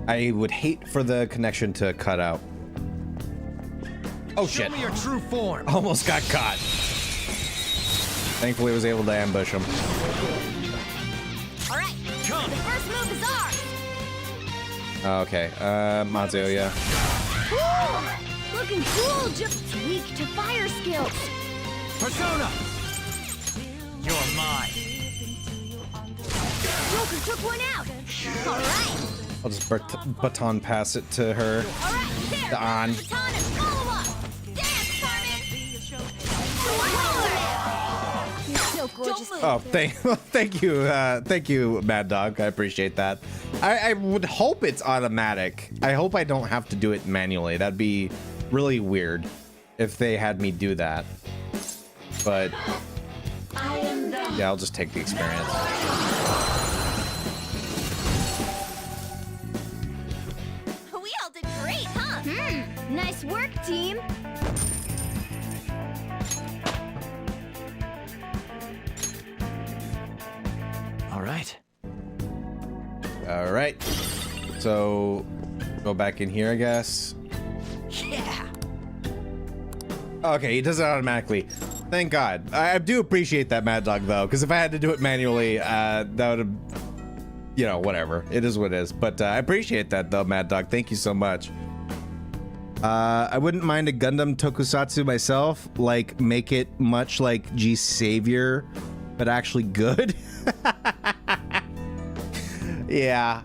I would hate for the connection to cut out. Oh shit. Show me your true form. Almost got caught. Thankfully I was able to ambush him. Alright, Come. the first move is ours! Okay, Mazuo, yeah. Cool! Looking cool, just weak to fire skills. Persona! You're mine. Joker took one out. Alright. I'll just baton pass it to her. Alright, there. On. Baton and follow up. Dance, Carmen. You're so gorgeous. Oh, thank you, Mad Dog. I appreciate that. I would hope it's automatic. I hope I don't have to do it manually. That'd be really weird if they had me do that. But yeah, I'll just take the experience. We all did great, huh? Nice work, team. All right. All right. So go back in here, I guess. Yeah. Okay, he does it automatically. Thank God. I do appreciate that, Mad Dog, though, because if I had to do it manually, that would have, you know, whatever. It is what it is. But I appreciate that, though, Mad Dog. Thank you so much. I wouldn't mind a Gundam tokusatsu myself. Like, make it much like G Savior, but actually good. Yeah.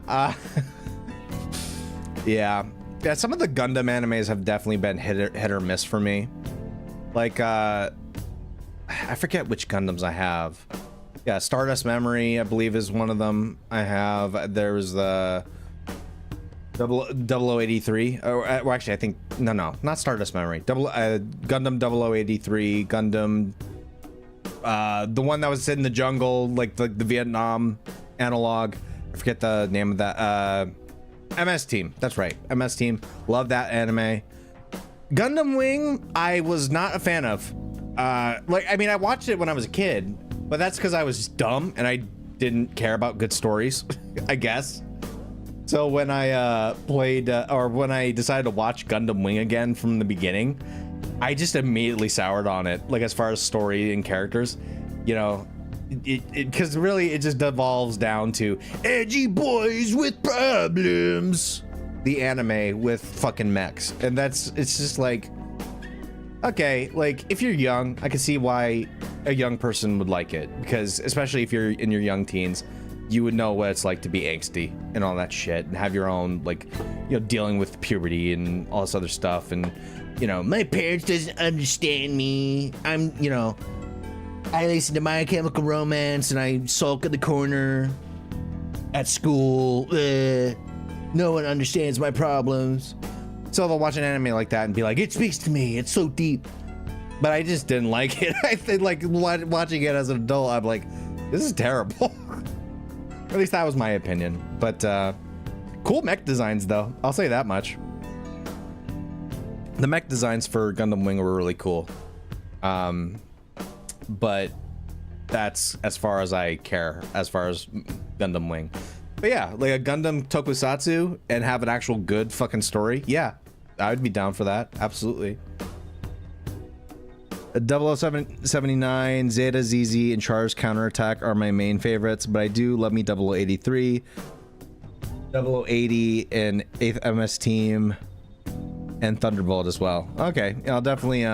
Yeah. Yeah, some of the Gundam animes have definitely been hit or miss for me. Like, I forget which Gundams I have. Yeah, Stardust Memory, I believe, is one of them I have. There's the 0083. Or well, actually, I think no, not Stardust Memory. Gundam 0083, Gundam. The one that was in the jungle, like the Vietnam analog. I forget the name of that. MS Team. That's right, MS Team. Love that anime. Gundam Wing, I was not a fan of. Like, I mean, I watched it when I was a kid, but that's because I was dumb and I didn't care about good stories, I guess. So when I when I decided to watch Gundam Wing again from the beginning, I just immediately soured on it. Like, as far as story and characters, you know, because really it just devolves down to edgy boys with problems. The anime with fucking mechs, and it's just like, okay, like if you're young, I can see why a young person would like it, because especially if you're in your young teens, you would know what it's like to be angsty and all that shit and have your own, like, you know, dealing with puberty and all this other stuff. And, you know, my parents doesn't understand me. I'm, you know, I listen to My Chemical Romance and I sulk in the corner at school. No one understands my problems. So they'll watch an anime like that and be like, it speaks to me. It's so deep. But I just didn't like it. I think, like, watching it as an adult, I'm like, this is terrible. At least that was my opinion. But cool mech designs, though. I'll say that much. The mech designs for Gundam Wing were really cool. But that's as far as I care, as far as Gundam Wing. But yeah, like a Gundam tokusatsu and have an actual good fucking story. Yeah, I would be down for that. Absolutely. 0079, Zeta, ZZ, and Char's Counterattack are my main favorites, but I do love me 0083, 0080, and 8th MS Team, and Thunderbolt as well. Okay, I'll definitely,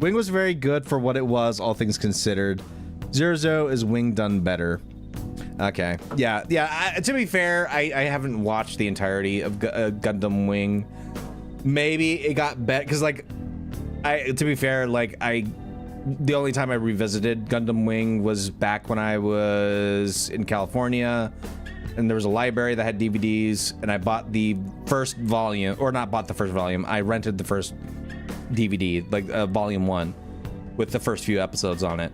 Wing was very good for what it was, all things considered. 00 is Wing done better. Okay, yeah, to be fair, I haven't watched the entirety of Gundam Wing. Maybe it got better, because, like, to be fair, like, the only time I revisited Gundam Wing was back when I was in California, and there was a library that had DVDs, and I bought the first volume, or not bought the first volume, I rented the first DVD, like volume 1, with the first few episodes on it.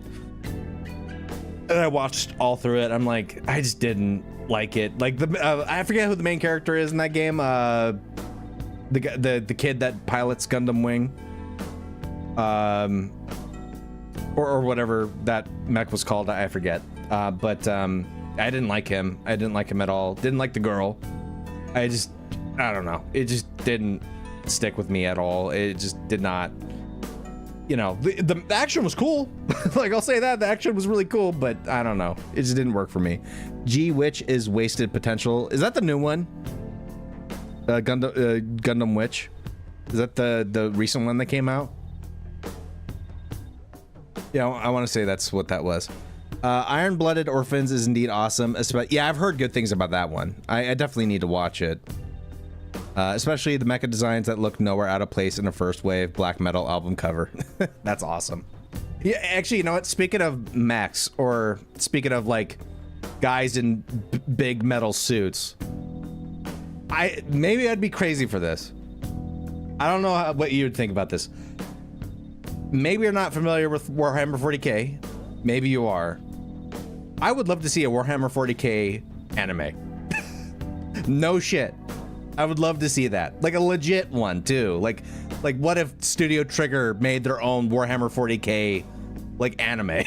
And I watched all through it. I'm like, I just didn't like it. Like, I forget who the main character is in that game. The kid that pilots Gundam Wing. Or whatever that mech was called, I forget. But I didn't like him. I didn't like him at all. Didn't like the girl. I don't know. It just didn't stick with me at all. It just did not. You know, the action was cool. Like, I'll say that the action was really cool, but I don't know. It just didn't work for me. G Witch is Wasted Potential. Is that the new one? Gundam Witch. Is that the recent one that came out? Yeah, I want to say that's what that was. Iron-Blooded Orphans is indeed awesome. Yeah, I've heard good things about that one. I definitely need to watch it. Especially the mecha designs that look nowhere out of place in a first wave black metal album cover. That's awesome. Yeah, actually, you know what? Speaking of mechs, or speaking of, like, guys in big metal suits, maybe I'd be crazy for this. I don't know what you would think about this. Maybe you're not familiar with Warhammer 40k. Maybe you are. I would love to see a Warhammer 40k anime. No shit. I would love to see that. Like a legit one too. Like what if Studio Trigger made their own Warhammer 40k like anime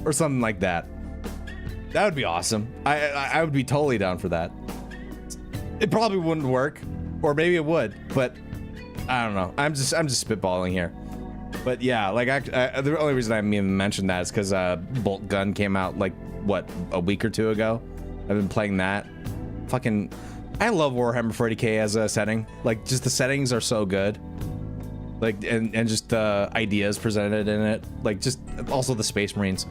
or something like that? That would be awesome. I would be totally down for that. It probably wouldn't work, or maybe it would, but I don't know. I'm just spitballing here. But yeah, like the only reason I even mentioned that is because Bolt Gun came out like what, a week or two ago. I've been playing that. Fucking, I love Warhammer 40k as a setting. Like, just the settings are so good. Like, and just the ideas presented in it. Like, just also the Space Marines,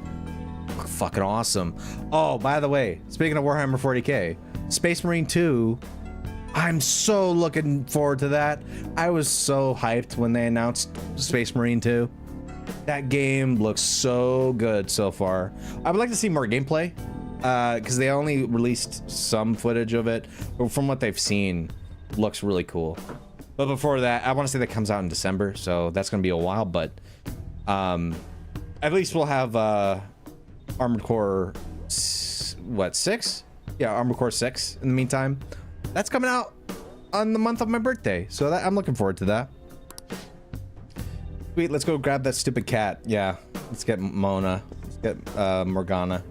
fucking awesome. Oh, by the way, speaking of Warhammer 40k, Space Marine 2. I'm so looking forward to that. I was so hyped when they announced Space Marine 2. That game looks so good so far. I would like to see more gameplay, because they only released some footage of it, but from what they've seen, looks really cool. But before that, I want to say that comes out in December, so that's going to be a while, but at least we'll have Armored Core, what, 6? Yeah, Armored Core 6 in the meantime. That's coming out on the month of my birthday, so I'm looking forward to that. Sweet, let's go grab that stupid cat. Yeah, let's get Mona. Let's get Morgana.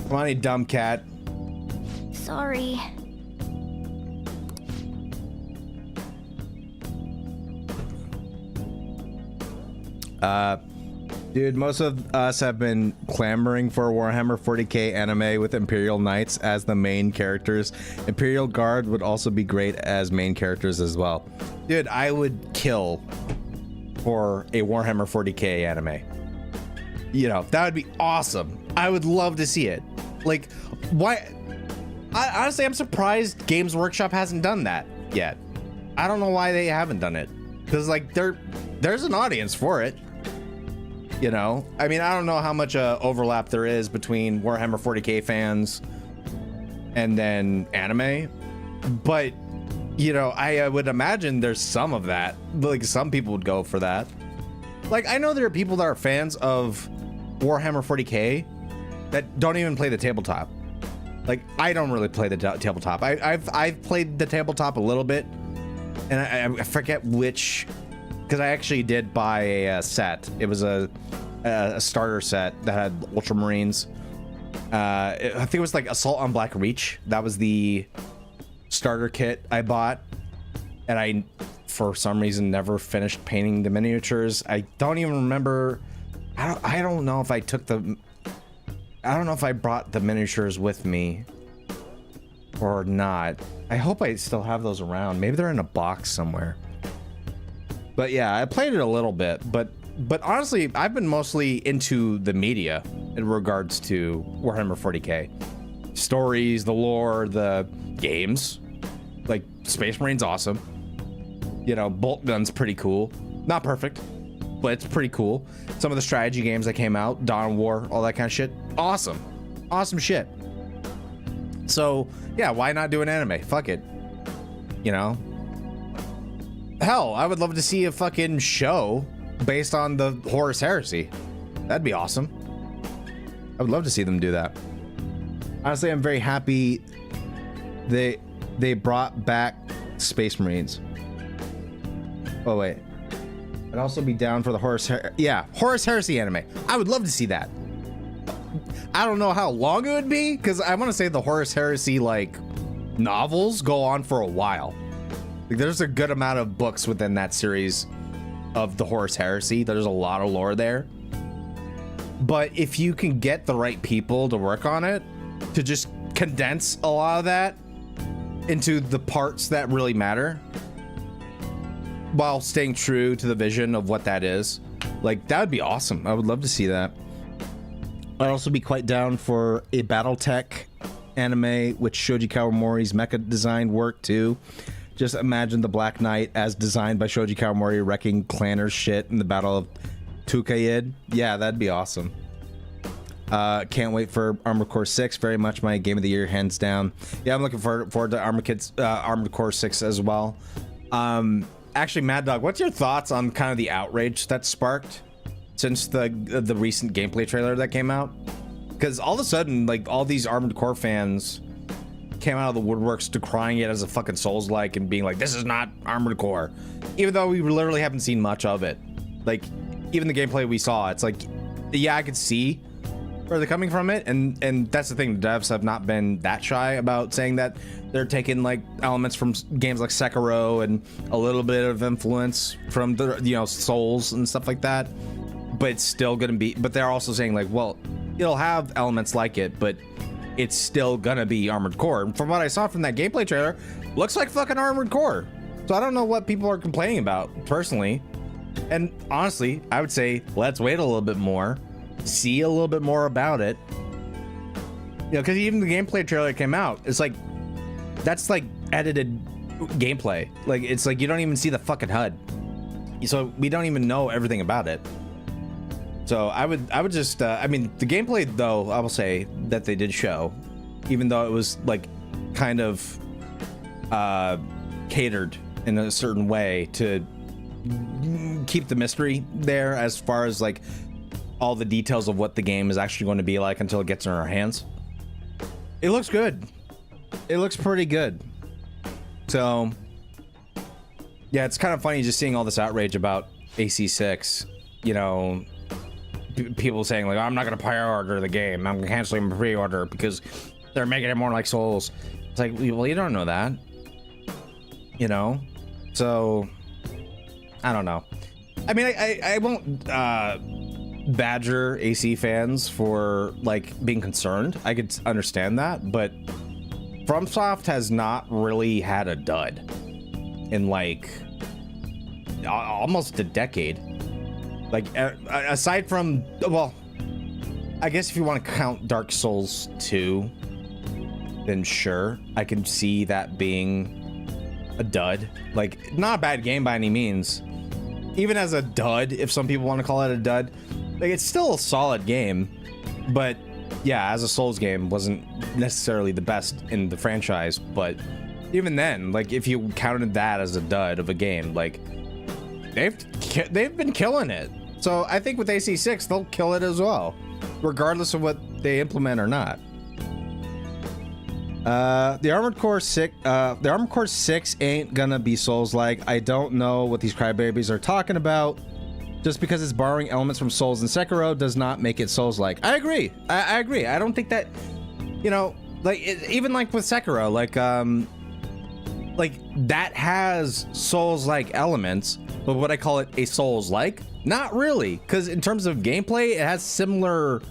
Come on, you dumb cat. Sorry. Dude, most of us have been clamoring for Warhammer 40k anime with Imperial Knights as the main characters. Imperial Guard would also be great as main characters as well. Dude, I would kill for a Warhammer 40k anime. You know, that would be awesome. I would love to see it. Like, why? Honestly, I'm surprised Games Workshop hasn't done that yet. I don't know why they haven't done it. Because, like, there's an audience for it. You know, I mean, I don't know how much overlap there is between Warhammer 40k fans and then anime, but you know, I would imagine there's some of that. Like, some people would go for that. Like, I know there are people that are fans of Warhammer 40k that don't even play the tabletop. Like, I don't really play the tabletop. I've played the tabletop a little bit, and I forget which. Because I actually did buy a set. It was a starter set that had Ultramarines. I think it was like Assault on Black Reach. That was the starter kit I bought. And I, for some reason, never finished painting the miniatures. I don't even remember. I don't know if I took the... I don't know if I brought the miniatures with me or not. I hope I still have those around. Maybe they're in a box somewhere. But yeah, I played it a little bit, but honestly, I've been mostly into the media in regards to Warhammer 40k. Stories, the lore, the games. Like, Space Marine's awesome. You know, Bolt Gun's pretty cool. Not perfect, but it's pretty cool. Some of the strategy games that came out, Dawn War, all that kind of shit. Awesome. Awesome shit. So, yeah, why not do an anime? Fuck it. You know? Hell, I would love to see a fucking show based on the Horus Heresy. That'd be awesome. I would love to see them do that. Honestly, I'm very happy they brought back Space Marines. Oh wait, I'd also be down for the Horus Heresy anime. I would love to see that. I don't know how long it would be, because I want to say the Horus Heresy like novels go on for a while. Like, there's a good amount of books within that series of the Horus Heresy. There's a lot of lore there. But if you can get the right people to work on it, to just condense a lot of that into the parts that really matter, while staying true to the vision of what that is, like, that would be awesome. I would love to see that. I'd also be quite down for a BattleTech anime with Shoji Kawamori's mecha design work too. Just imagine the Black Knight as designed by Shoji Kawamori wrecking Clanner's shit in the Battle of Tukayid. Yeah, that'd be awesome. Can't wait for Armored Core 6. Very much my game of the year, hands down. Yeah, I'm looking forward to Armored Core 6 as well. Actually, Mad Dog, what's your thoughts on kind of the outrage that sparked since the recent gameplay trailer that came out? Because all of a sudden, like, all these Armored Core fans came out of the woodworks decrying it as a fucking Souls-like and being like, this is not Armored Core, even though we literally haven't seen much of it. Like, even the gameplay we saw, it's like, yeah, I could see where they're coming from it, and that's the thing. The devs have not been that shy about saying that they're taking like elements from games like Sekiro and a little bit of influence from the, you know, Souls and stuff like that, but it's still gonna be, but they're also saying like, well, it'll have elements like it, but it's still gonna be Armored Core. And from what I saw from that gameplay trailer, looks like fucking Armored Core. So I don't know what people are complaining about personally. And honestly, I would say let's wait a little bit more, see a little bit more about it. You know, because even the gameplay trailer came out, it's like, that's like edited gameplay. Like, it's like you don't even see the fucking HUD, so we don't even know everything about it. So I would just I mean, the gameplay though, I will say that they did show, even though it was like kind of catered in a certain way to keep the mystery there as far as like all the details of what the game is actually going to be like until it gets in our hands. It looks good. It looks pretty good. So yeah, it's kind of funny just seeing all this outrage about AC6, you know, people saying like, I'm not gonna pre-order the game, I'm canceling my pre-order because they're making it more like Souls. It's like, well, you don't know that, you know. So I don't know. I mean, I won't badger AC fans for like being concerned. I could understand that, but FromSoft has not really had a dud in like almost a decade. Like aside from, well, I guess if you want to count Dark Souls 2, then sure, I can see that being a dud. Like, not a bad game by any means. Even as a dud, if some people want to call it a dud, like it's still a solid game. But yeah, as a Souls game, wasn't necessarily the best in the franchise. But even then, like if you counted that as a dud of a game, like they've been killing it. So I think with AC6, they'll kill it as well, regardless of what they implement or not. The Armored Core 6 ain't gonna be Souls-like. I don't know what these crybabies are talking about. Just because it's borrowing elements from Souls and Sekiro does not make it Souls-like. I agree. I agree. I don't think that, you know, like even like with Sekiro, like that has Souls-like elements, but would I call it a Souls-like? Not really, because in terms of gameplay, it has similar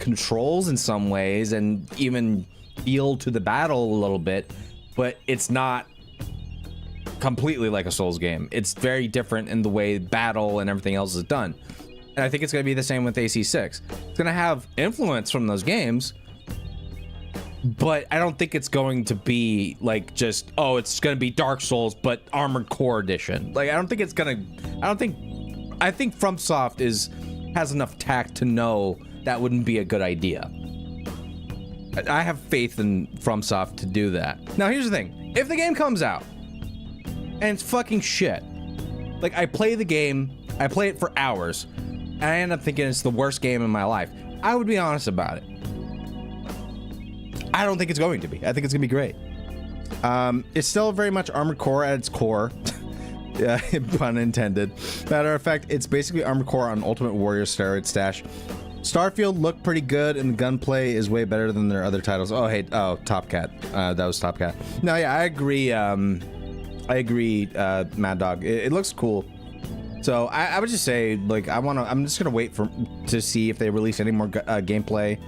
controls in some ways and even feel to the battle a little bit, but it's not completely like a Souls game. It's very different in the way battle and everything else is done. And I think it's going to be the same with AC6. It's going to have influence from those games, but I don't think it's going to be like just, oh, it's going to be Dark Souls, but Armored Core Edition. Like, I think FromSoft has enough tact to know that wouldn't be a good idea. I have faith in FromSoft to do that. Now, here's the thing. If the game comes out and it's fucking shit, like I play the game, I play it for hours, and I end up thinking it's the worst game in my life, I would be honest about it. I don't think it's going to be. I think it's gonna be great. It's still very much Armored Core at its core. Yeah, pun intended. Matter of fact, it's basically Armored Core on Ultimate Warrior steroid stash. Starfield looked pretty good, and the gunplay is way better than their other titles. Oh, hey, Top Cat. That was Top Cat. No, yeah, I agree. Mad Dog. It looks cool. So I would just say, like, I'm just gonna wait to see if they release any more gameplay,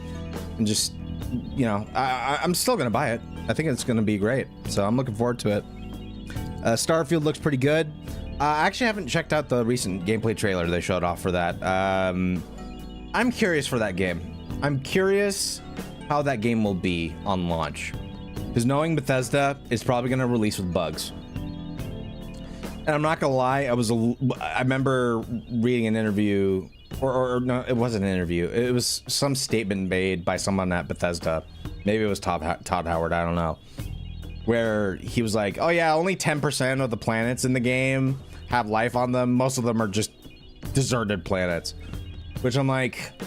and just, you know, I'm still gonna buy it. I think it's gonna be great. So I'm looking forward to it. Starfield looks pretty good. I actually haven't checked out the recent gameplay trailer they showed off for that. I'm curious for that game. I'm curious how that game will be on launch, because knowing Bethesda, it's probably going to release with bugs. And I'm not gonna lie, I remember reading an interview, or no, it wasn't an interview. It was some statement made by someone at Bethesda. Maybe it was Todd Howard, I don't know. Where he was like, oh yeah, only 10% of the planets in the game have life on them. Most of them are just deserted planets. Which I'm like,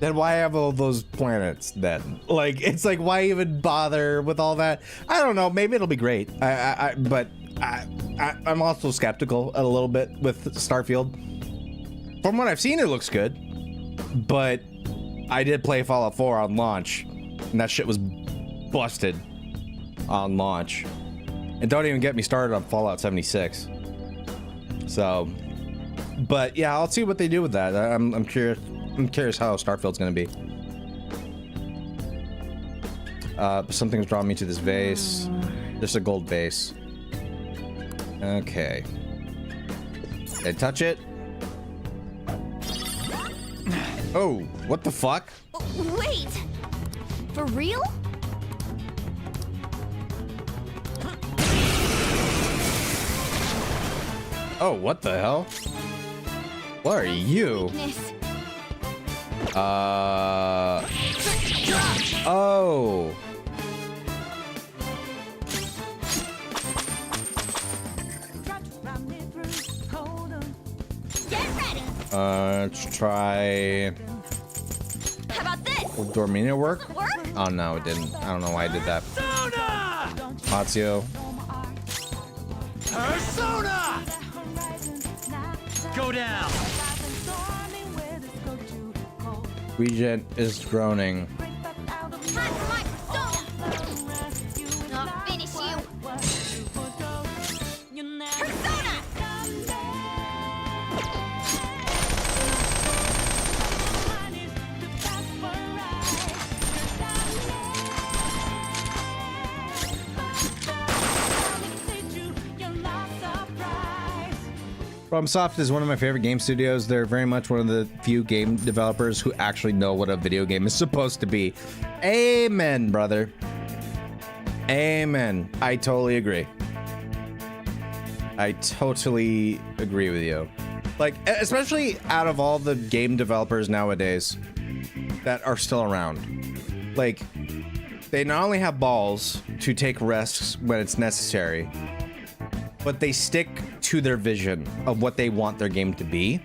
then why have all those planets then? Like, it's like, why even bother with all that? I don't know, maybe it'll be great. But I'm also skeptical a little bit with Starfield. From what I've seen, it looks good. But I did play Fallout 4 on launch, and that shit was busted on launch. And don't even get me started on Fallout 76. So, but yeah, I'll see what they do with that. I'm curious. I'm curious how Starfield's gonna be. Something's drawn me to this vase. There's a gold vase. Okay. Did I touch it? Oh, what the fuck? Wait! For real? Oh, what the hell? What are you? Weakness. Oh. Get ready. Let's try. How about this? Will Dormina work? Work? Oh no, it didn't. I don't know why I did that. Mazio. Persona! Go down. Regent is groaning. Time for my persona. I'll finish you. Persona! FromSoft is one of my favorite game studios. They're very much one of the few game developers who actually know what a video game is supposed to be. Amen, brother. Amen. I totally agree. I totally agree with you. Like, especially out of all the game developers nowadays that are still around. Like, they not only have balls to take risks when it's necessary, but they stick to their vision of what they want their game to be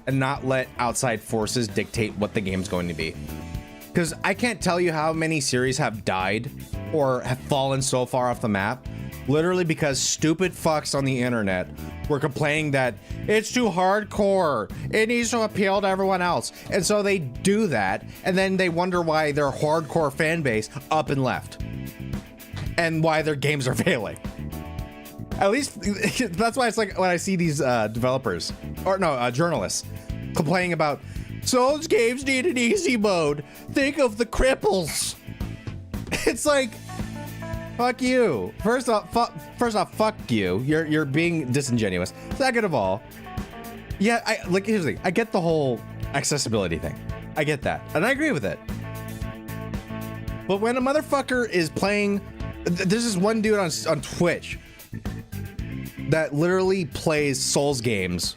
and not let outside forces dictate what the game's going to be. Because I can't tell you how many series have died or have fallen so far off the map, literally because stupid fucks on the internet were complaining that it's too hardcore, it needs to appeal to everyone else. And so they do that, and then they wonder why their hardcore fan base up and left. And why their games are failing. At least that's why it's like when I see these developers or no journalists complaining about Souls games need an easy mode. Think of the cripples. It's like, fuck you. First off, fuck you. You're being disingenuous. Second of all, yeah, here's the thing. I get the whole accessibility thing. I get that, and I agree with it. But when a motherfucker is playing, there's this one dude on Twitch that literally plays Souls games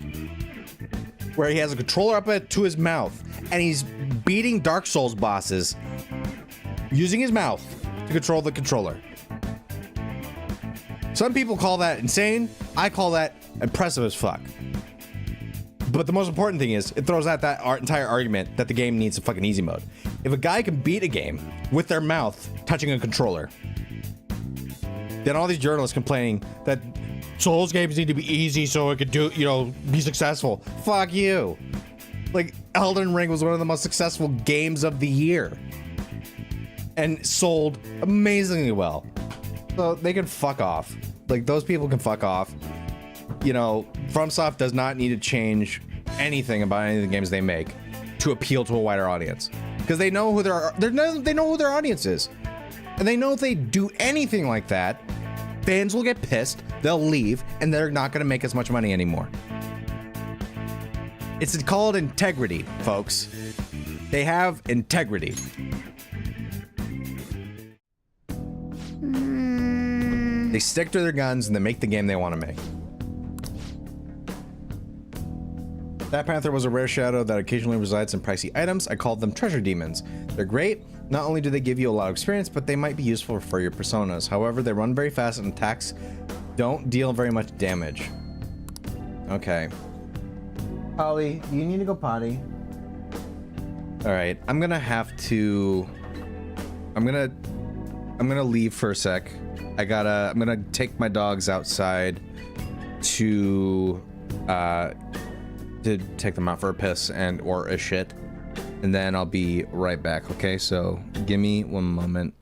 where he has a controller up to his mouth and he's beating Dark Souls bosses using his mouth to control the controller. Some people call that insane. I call that impressive as fuck. But the most important thing is it throws out that entire argument that the game needs a fucking easy mode. If a guy can beat a game with their mouth touching a controller, then all these journalists complaining that Souls games need to be easy so it could do, be successful. Fuck you. Like, Elden Ring was one of the most successful games of the year. And sold amazingly well. So they can fuck off. Like, those people can fuck off. FromSoft does not need to change anything about any of the games they make to appeal to a wider audience. Because they know who they know who their audience is. And they know if they do anything like that, fans will get pissed, they'll leave, and they're not going to make as much money anymore. It's called integrity, folks. They have integrity. They stick to their guns and they make the game they want to make. That Panther was a rare shadow that occasionally resides in pricey items. I called them treasure demons. They're great. Not only do they give you a lot of experience, but they might be useful for your personas. However, they run very fast and attacks don't deal very much damage. Okay. Polly, do you need to go potty? Alright, I'm gonna leave for a sec. I'm gonna take my dogs outside to take them out for a piss or a shit. And then I'll be right back, okay? So, give me one moment.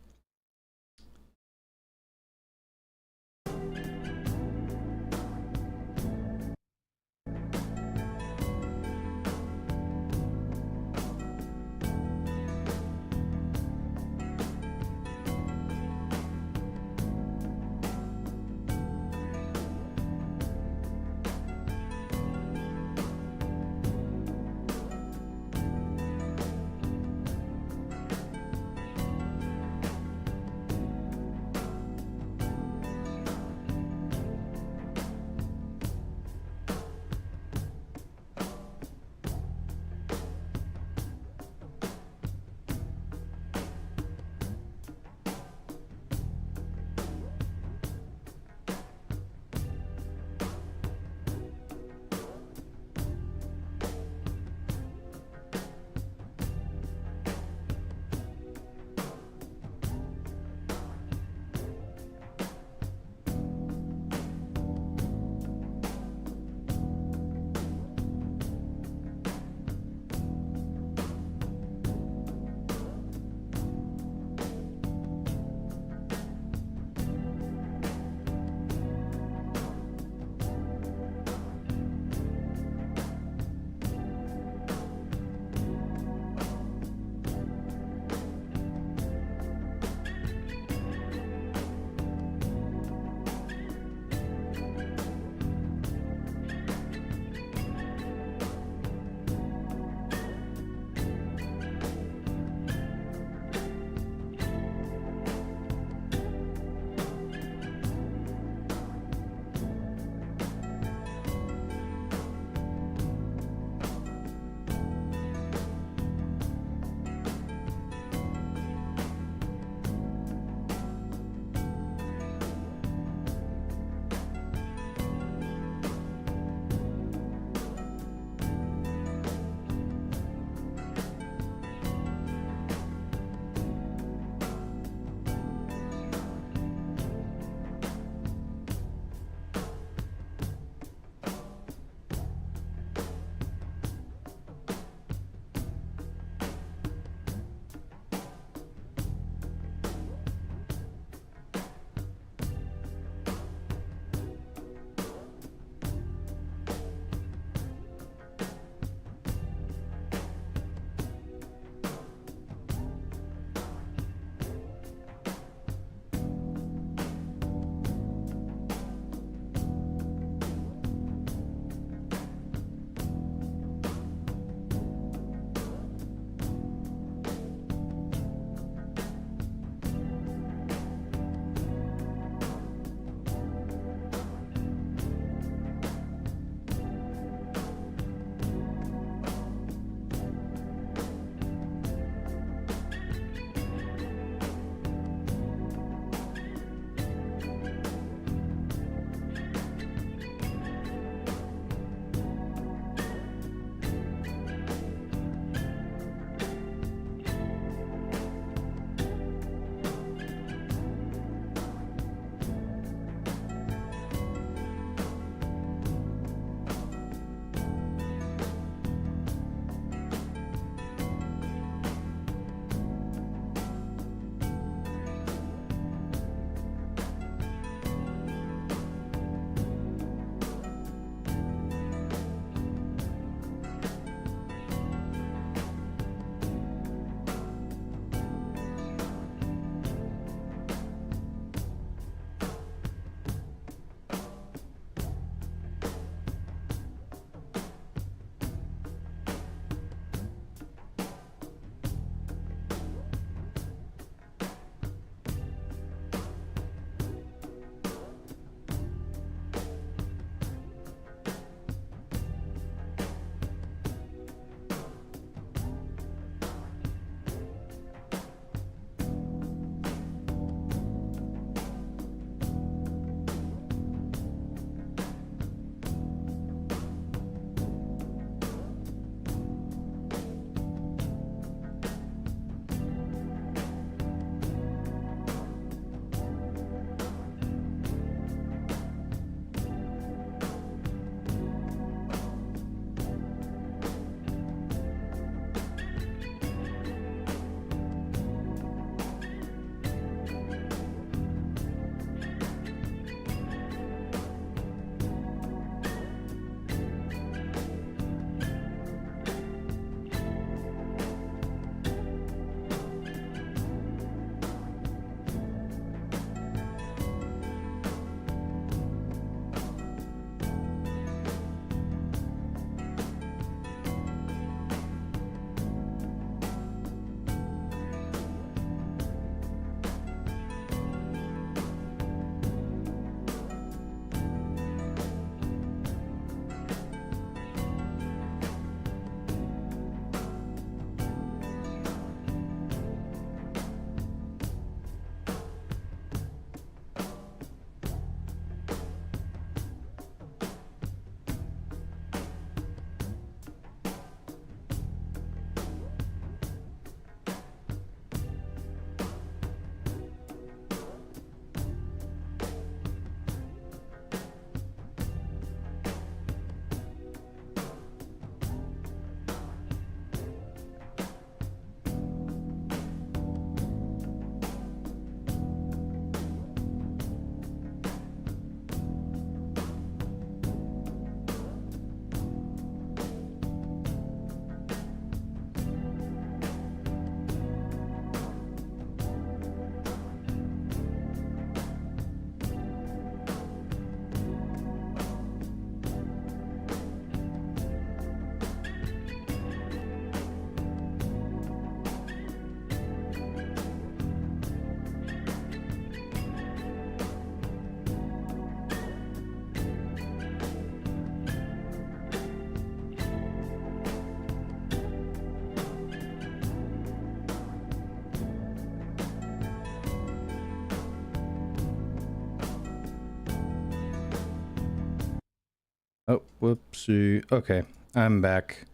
Whoopsie. Okay, I'm back.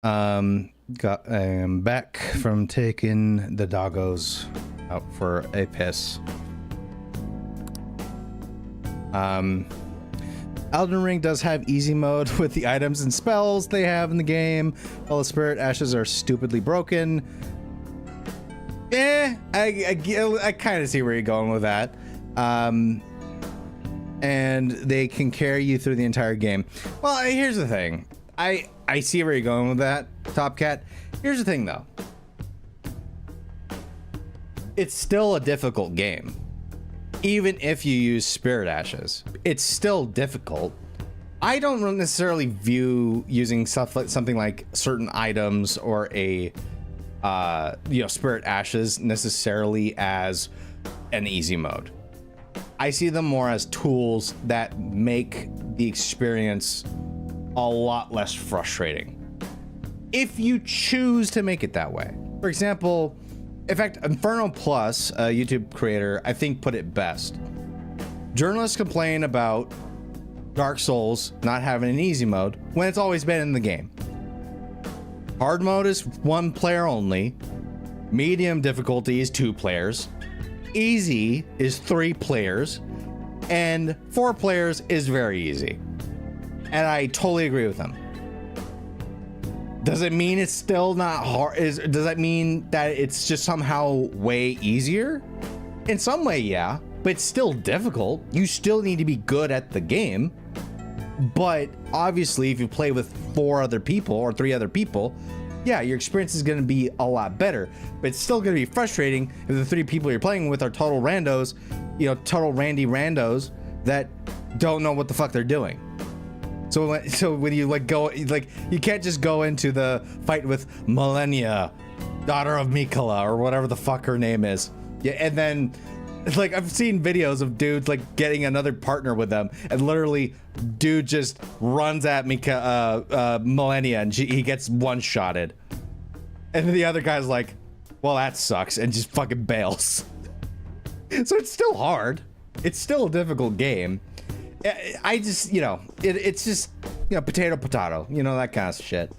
I am back from taking the doggos out for a piss. Elden Ring does have easy mode with the items and spells they have in the game. All the spirit ashes are stupidly broken. I kind of see where you're going with that. And they can carry you through the entire game. Well, here's the thing. I see where you're going with that, Top Cat. Here's the thing, though. It's still a difficult game. Even if you use spirit ashes, it's still difficult. I don't necessarily view using stuff like something like certain items or a spirit ashes necessarily as an easy mode. I see them more as tools that make the experience a lot less frustrating if you choose to make it that way. For example, in fact, Inferno Plus, a YouTube creator, I think put it best. Journalists complain about Dark Souls not having an easy mode when it's always been in the game. Hard mode is 1 player only. Medium difficulty is 2 players. Easy is 3 players. And 4 players is very easy. And I totally agree with them. Does it mean it's still not hard? Does that mean that it's just somehow way easier? In some way, yeah, but it's still difficult. You still need to be good at the game. But obviously, if you play with 4 other people or 3 other people, yeah, your experience is going to be a lot better. But it's still going to be frustrating if the 3 people you're playing with are total randos, total randy randos that don't know what the fuck they're doing. So when you you can't just go into the fight with Millennia, daughter of Mikola, or whatever the fuck her name is. Yeah, and then I've seen videos of dudes getting another partner with them, and literally dude just runs at Millennia and he gets one-shotted. And then the other guy's like, well, that sucks, and just fucking bails. So it's still hard. It's still a difficult game. I just, it's just, potato, that kind of shit.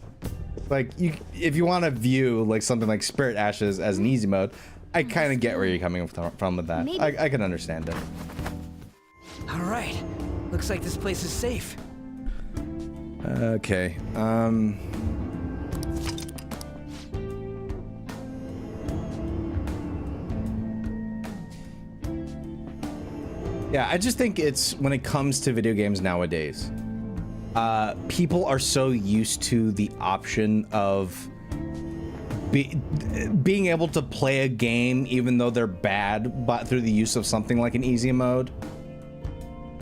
If you want to view something like Spirit Ashes as an easy mode, I kind of get where you're coming from with that. I can understand it. All right. Looks like this place is safe. Okay. Yeah, I just think it's when it comes to video games nowadays, people are so used to the option of being able to play a game even though they're bad, but through the use of something like an easy mode.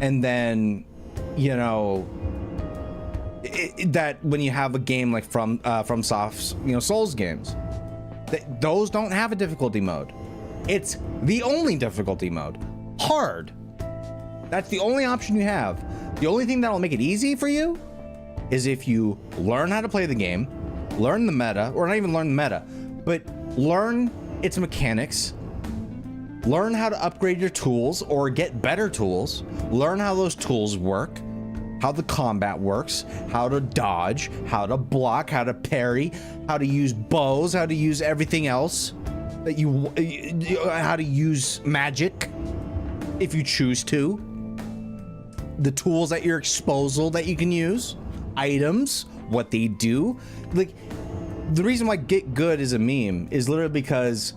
And then, that when you have a game like from Soft's, Souls games, those don't have a difficulty mode. It's the only difficulty mode, hard. That's the only option you have. The only thing that'll make it easy for you is if you learn how to play the game, learn the meta, or not even learn the meta, but learn its mechanics, learn how to upgrade your tools or get better tools, learn how those tools work, how the combat works, how to dodge, how to block, how to parry, how to use bows, how to use everything else that how to use magic if you choose to. The tools at your disposal that you can use, items, what they do. The reason why Get Good is a meme is literally because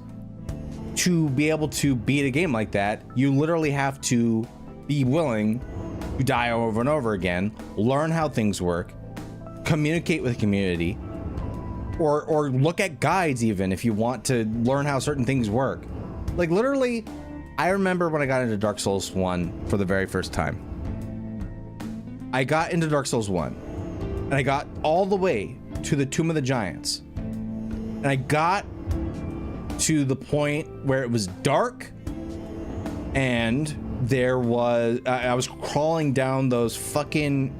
to be able to beat a game like that, you literally have to be willing to die over and over again, learn how things work, communicate with the community, or look at guides even if you want to learn how certain things work. Literally, I remember when I got into Dark Souls 1 for the very first time. I got into Dark Souls 1 and I got all the way to the Tomb of the Giants. And I got to the point where it was dark and there was I was crawling down those fucking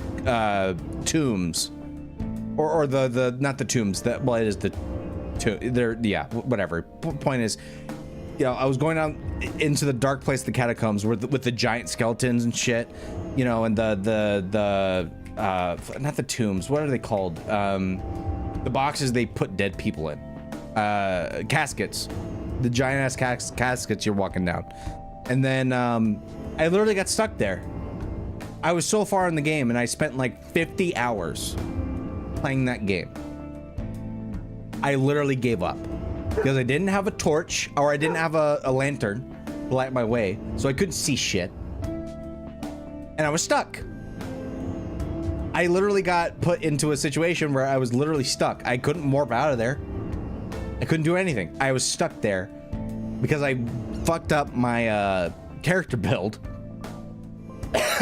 tombs or the not the tombs, that, well, it is the there, yeah, whatever. Point is, I was going down into the dark place, the catacombs, with the giant skeletons and shit, and the not the tombs. What are they called? The boxes they put dead people in. Caskets. The giant ass caskets you're walking down. And then I literally got stuck there. I was so far in the game and I spent like 50 hours playing that game. I literally gave up because I didn't have a torch, or I didn't have a lantern to light my way, so I couldn't see shit. And I was stuck. I literally got put into a situation where I was literally stuck. I couldn't warp out of there. I couldn't do anything. I was stuck there because I fucked up my character build.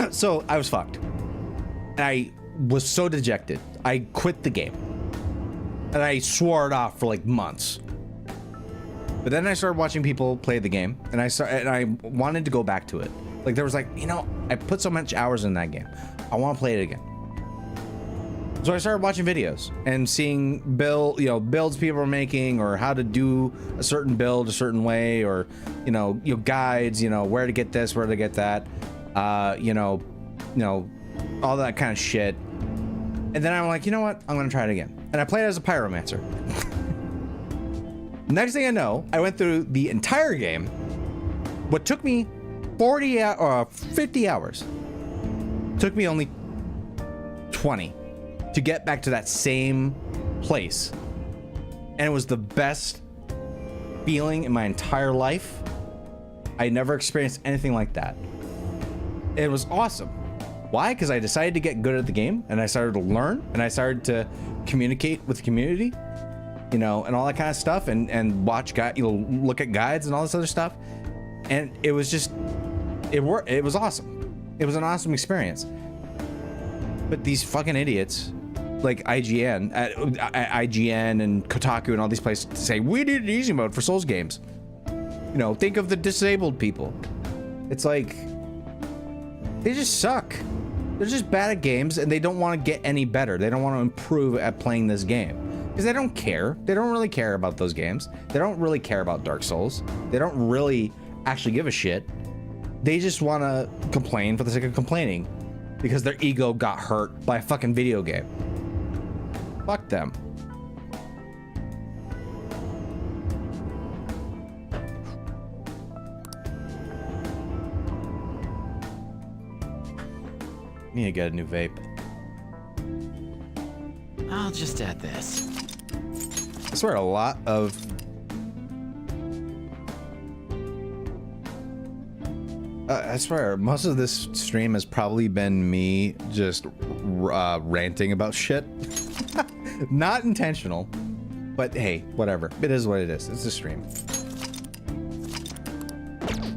So I was fucked. And I was so dejected. I quit the game. And I swore it off for like months. But then I started watching people play the game, and I wanted to go back to it. Like there was like, you know, I put so much hours in that game. I want to play it again. So I started watching videos and seeing builds people are making, or how to do a certain build a certain way, or guides, where to get this, where to get that, all that kind of shit. And then I'm like, you know what? I'm gonna try it again. And I played as a pyromancer. Next thing I know, I went through the entire game. What took me 50 hours took me only 20 to get back to that same place. And it was the best feeling in my entire life. I never experienced anything like that. It was awesome. Why? Because I decided to get good at the game, and I started to learn, and I started to communicate with the community, and all that kind of stuff, and watch look at guides and all this other stuff. And it was just, it worked. It was awesome. It was an awesome experience. But these fucking idiots, like IGN and Kotaku and all these places, say we need an easy mode for Souls games. Think of the disabled people. It's like they just suck. They're just bad at games, and they don't want to get any better. They don't want to improve at playing this game because they don't care. They don't really care about those games. They don't really care about Dark Souls. They don't really actually give a shit. They just want to complain for the sake of complaining because their ego got hurt by a fucking video game. Fuck them. Need to get a new vape. I'll just add this. I swear a lot of I swear most of this stream has probably been me just ranting about shit. Not intentional, but hey, whatever. It is what it is. It's a stream.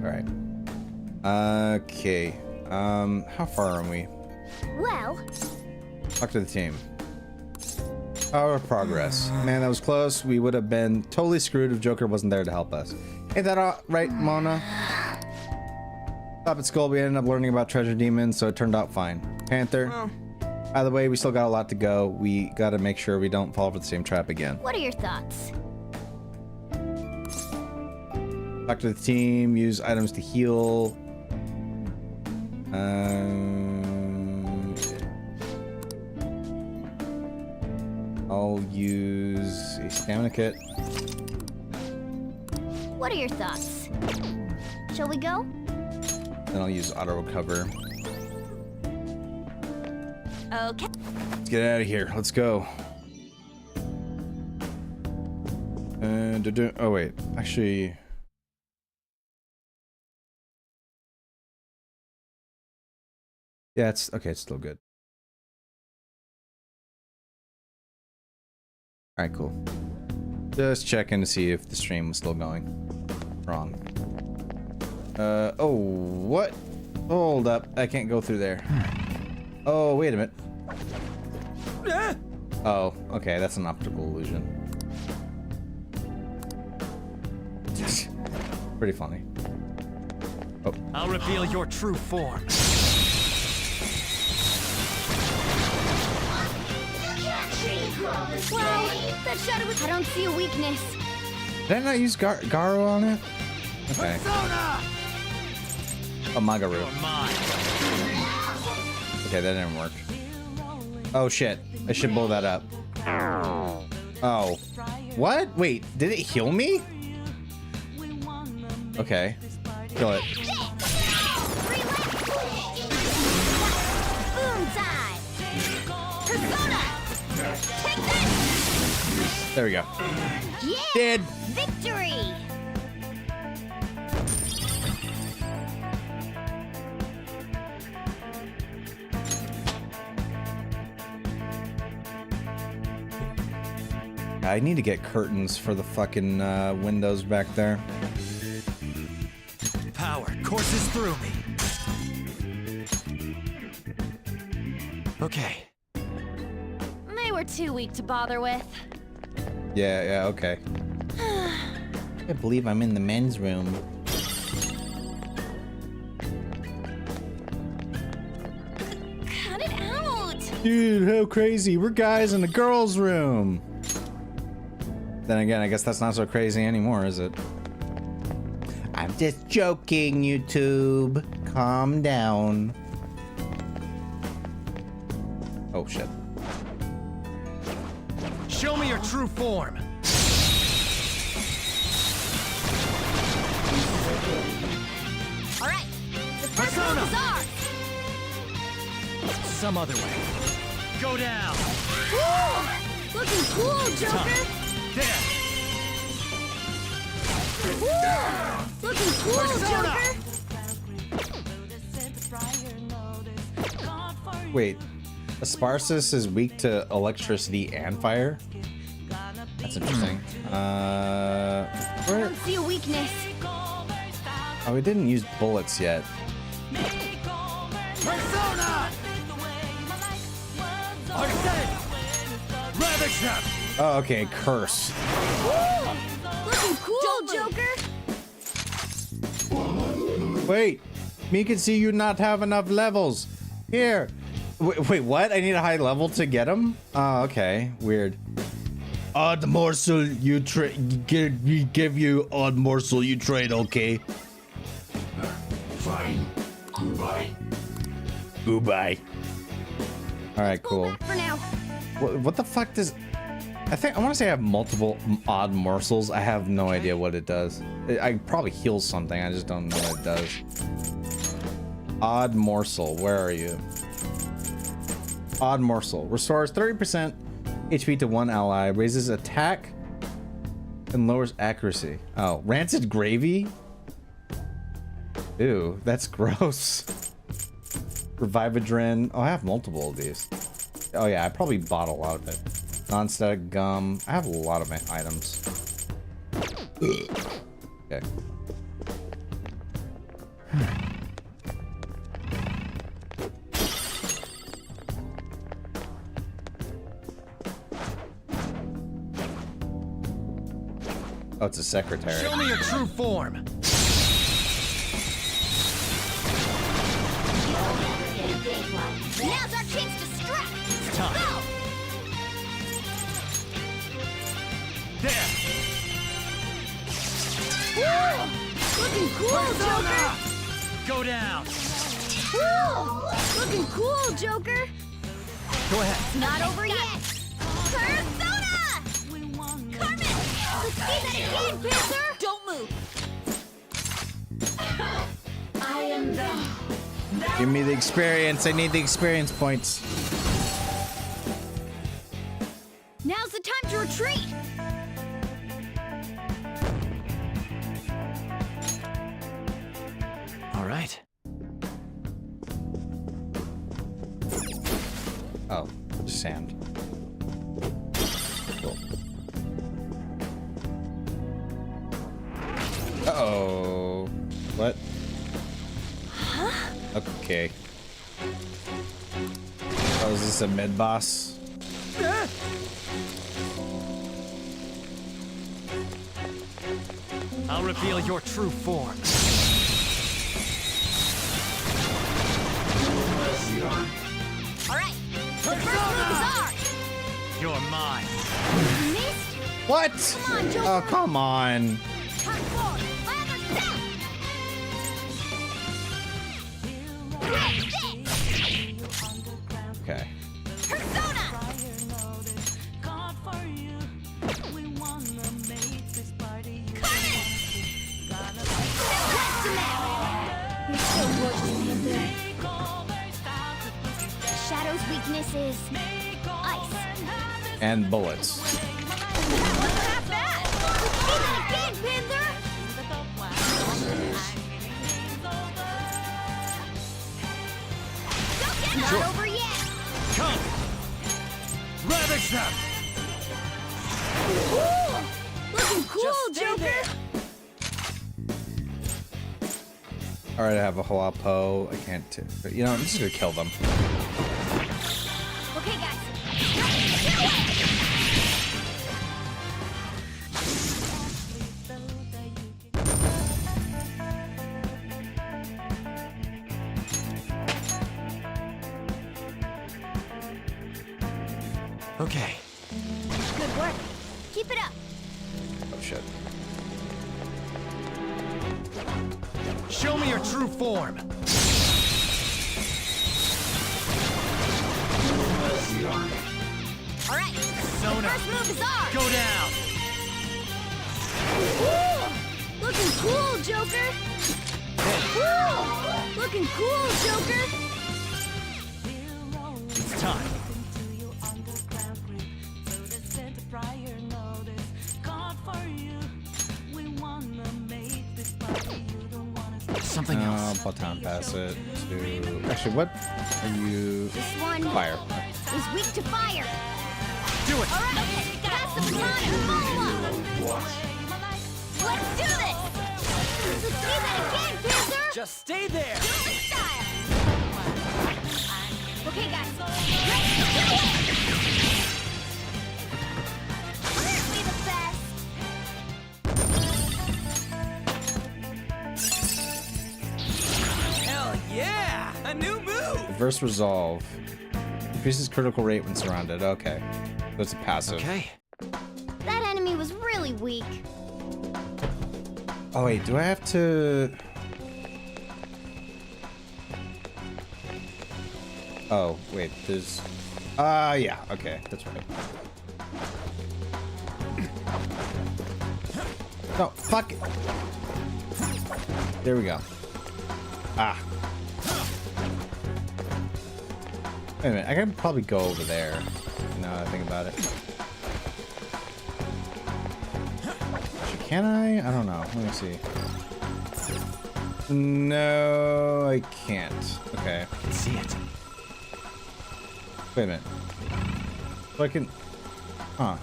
All right. Okay. How far are we? Well, Talk to the team. Our progress. Man, that was close. We would have been totally screwed if Joker wasn't there to help us. Ain't that all right, Mona? Stop at school, we ended up learning about treasure demons, so it turned out fine. Panther. By the way, we still got a lot to go. We gotta make sure we don't fall for the same trap again. what are your thoughts? Talk to the team. Use items to heal. I'll use a stamina kit. What are your thoughts? Shall we go? Then I'll use auto recover. Okay. Let's get out of here. Let's go. Oh wait, actually. Yeah, it's okay. It's still good. All right, cool. Just checking to see if the stream was still going. Wrong. Oh, what? Hold up. I can't go through there. Oh, wait a minute. Oh, okay. That's an optical illusion. Pretty funny. Oh. I'll reveal your true form. Wow, that shadow was... I don't see a weakness. Did I not use Garo on it? Okay. Oh, Magaru. Mine. Okay, that didn't work. Oh shit. I should blow that up. Oh. What? Wait, did it heal me? Okay. Kill it. Boom time. Persona. Take this. There we go. Yeah. Dead. Victory. I need to get curtains for the fucking windows back there. Power courses through me. Okay. They were too weak to bother with. Yeah, okay. I believe I'm in the men's room. Cut it out. Dude, how crazy. We're guys in the girls' room. Then again, I guess that's not so crazy anymore, is it? I'm just joking, YouTube. Calm down. Oh, shit. Show me your true form. All right. The first Persona. move is ours. Some other way. Go down. Woo! Looking cool, Joker. There. Woo! Looking cool, Persona. Joker. Wait. Asparsis is weak to electricity and fire? That's interesting. I Where? don't see a weakness. Oh, we didn't use bullets yet. Persona. Axecept. Ravage them. Oh, okay. Curse. Woo! Looking cool, Joker. Wait. Me can see you not have enough levels. Here. Wait, what? I need a high level to get him? Oh, okay. Weird. Odd morsel you trade. Give you odd morsel you trade, okay? Fine. Goodbye. Goodbye. Alright, cool. For now. What the fuck does... I want to say I have multiple odd morsels. I have no idea what it does. I probably heal something. I just don't know what it does. Odd morsel. Where are you? Odd morsel. Restores 30% HP to one ally. Raises attack and lowers accuracy. Oh, rancid gravy? Ew, that's gross. Revivadrin. Oh, I have multiple of these. Oh yeah, I probably bought a lot of it. Non-static gum. I have a lot of my items. Okay. Oh, it's a secretary. Show me your true form. Now's our chance to strike. It's time. Go! There. Woo! Looking cool, Joker. Go down. Woo! Looking cool, Joker. Go ahead. Not over yet. Persona! Carmen! Let's see that again, Panther! Don't move. I am the... Give me the experience. I need the experience points. Now's the time to retreat. All right. Oh, sand. Cool. Uh-oh. What? Huh? Okay. Oh, is this a mid-boss? I'll reveal your true form. All right. The first move is ours. You're mine. Missed. What? Come on, Joker. Oh, come on. Hot forward. Lather down. Great. Okay. Persona! Joe's weakness is ice. And bullets. That wasn't half bad. See that again, Panther. Don't get not over yet. Come! Ravish them! Ooh, looking cool, Just stay Joker. there. Alright, I have a Huapo. I can't. You know, I'm just gonna kill them. Okay, guys. Let's do it. Okay. Good work. Keep it up. Oh shit. Show me your true form. All right. Sona. The first move is ours. Go down. Ooh, looking cool, Joker. Ooh, looking cool, Joker. It's time. Something else. Baton pass it to. Actually, what are you? This one Fire. is weak to fire. Do it. All right, okay, pass the baton and follow up. Let's do this. Let's see that again, Panther. Just stay there. Do it with style. Okay, guys, let's do it. Aren't we the best? Hell yeah! A new move. Reverse resolve. Increases critical rate when surrounded. Okay. So it's a passive. Okay. That enemy was really weak. Oh wait, do I have to? Oh wait, there's. Yeah. Okay, that's right. No, fuck it. There we go. Ah. Wait a minute, I can probably go over there. Now that I think about it. Actually, can I? I don't know. Let me see. No, I can't. Okay. I can see it. Wait a minute. So I can. Huh.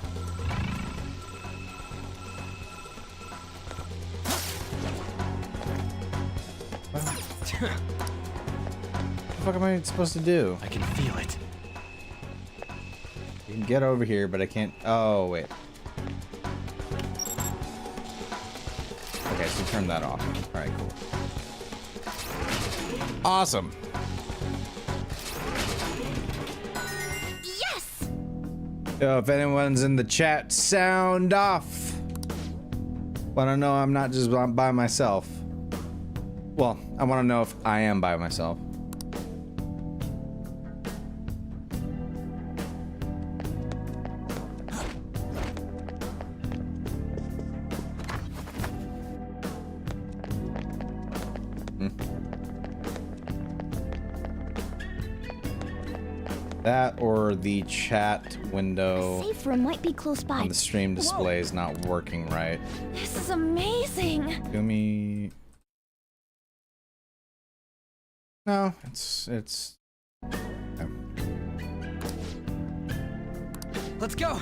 What the fuck am I supposed to do? I can feel it. I can get over here, but I can't. Oh, wait. Okay, so turn that off. Alright, cool. Awesome. Yes! So if anyone's in the chat, sound off. Want to know I'm not just by myself. Well, I want to know if I am by myself. That or the chat window Safe room might be close by. on the stream display is not working right. This is amazing. Gumi. No, it's. No. Let's go.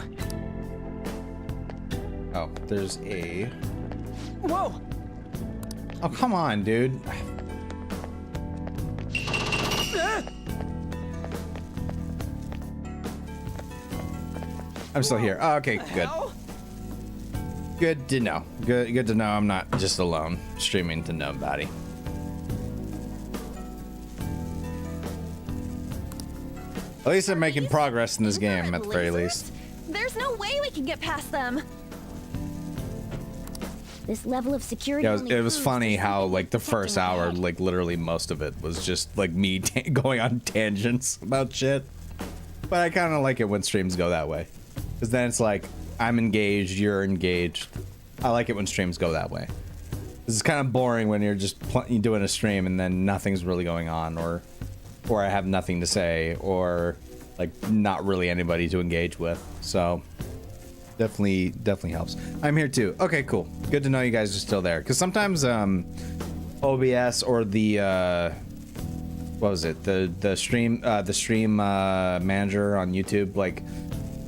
Oh, there's a. Whoa. Oh, come on, dude. I'm still here. Oh, okay, good. Hell? Good to know. Good to know I'm not just alone streaming to nobody. At least I'm making progress in this game, at the very least. There's no way we can get past them. This level of security. Yeah, only it was proves funny there's how, something like, the protecting first our hour, head. like, literally most of it was just, like, me going on tangents about shit. But I kind of like it when streams go that way. Because then it's like, I'm engaged, you're engaged. I like it when streams go that way. This is kind of boring when you're just doing a stream and then nothing's really going on, or or I have nothing to say, or like not really anybody to engage with. So definitely helps. I'm here too. Okay, cool. Good to know you guys are still there, because sometimes OBS or the what was it, the stream manager on YouTube, like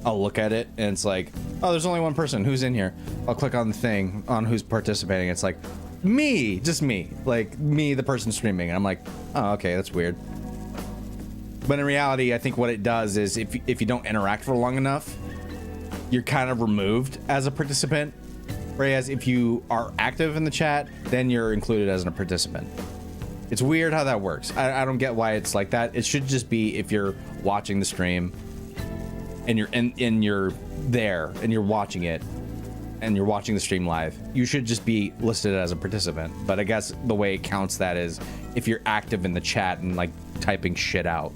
I'll look at it and it's like, oh, there's only one person who's in here. I'll click on the thing on who's participating. It's like me, just me, like me, the person streaming, and I'm like, oh, okay, that's weird. But in reality, I think what it does is if you don't interact for long enough, you're kind of removed as a participant. Whereas if you are active in the chat, then you're included as a participant. It's weird how that works. I don't get why it's like that. It should just be if you're watching the stream and you're there and you're watching it and you're watching the stream live, you should just be listed as a participant. But I guess the way it counts that is if you're active in the chat and like typing shit out,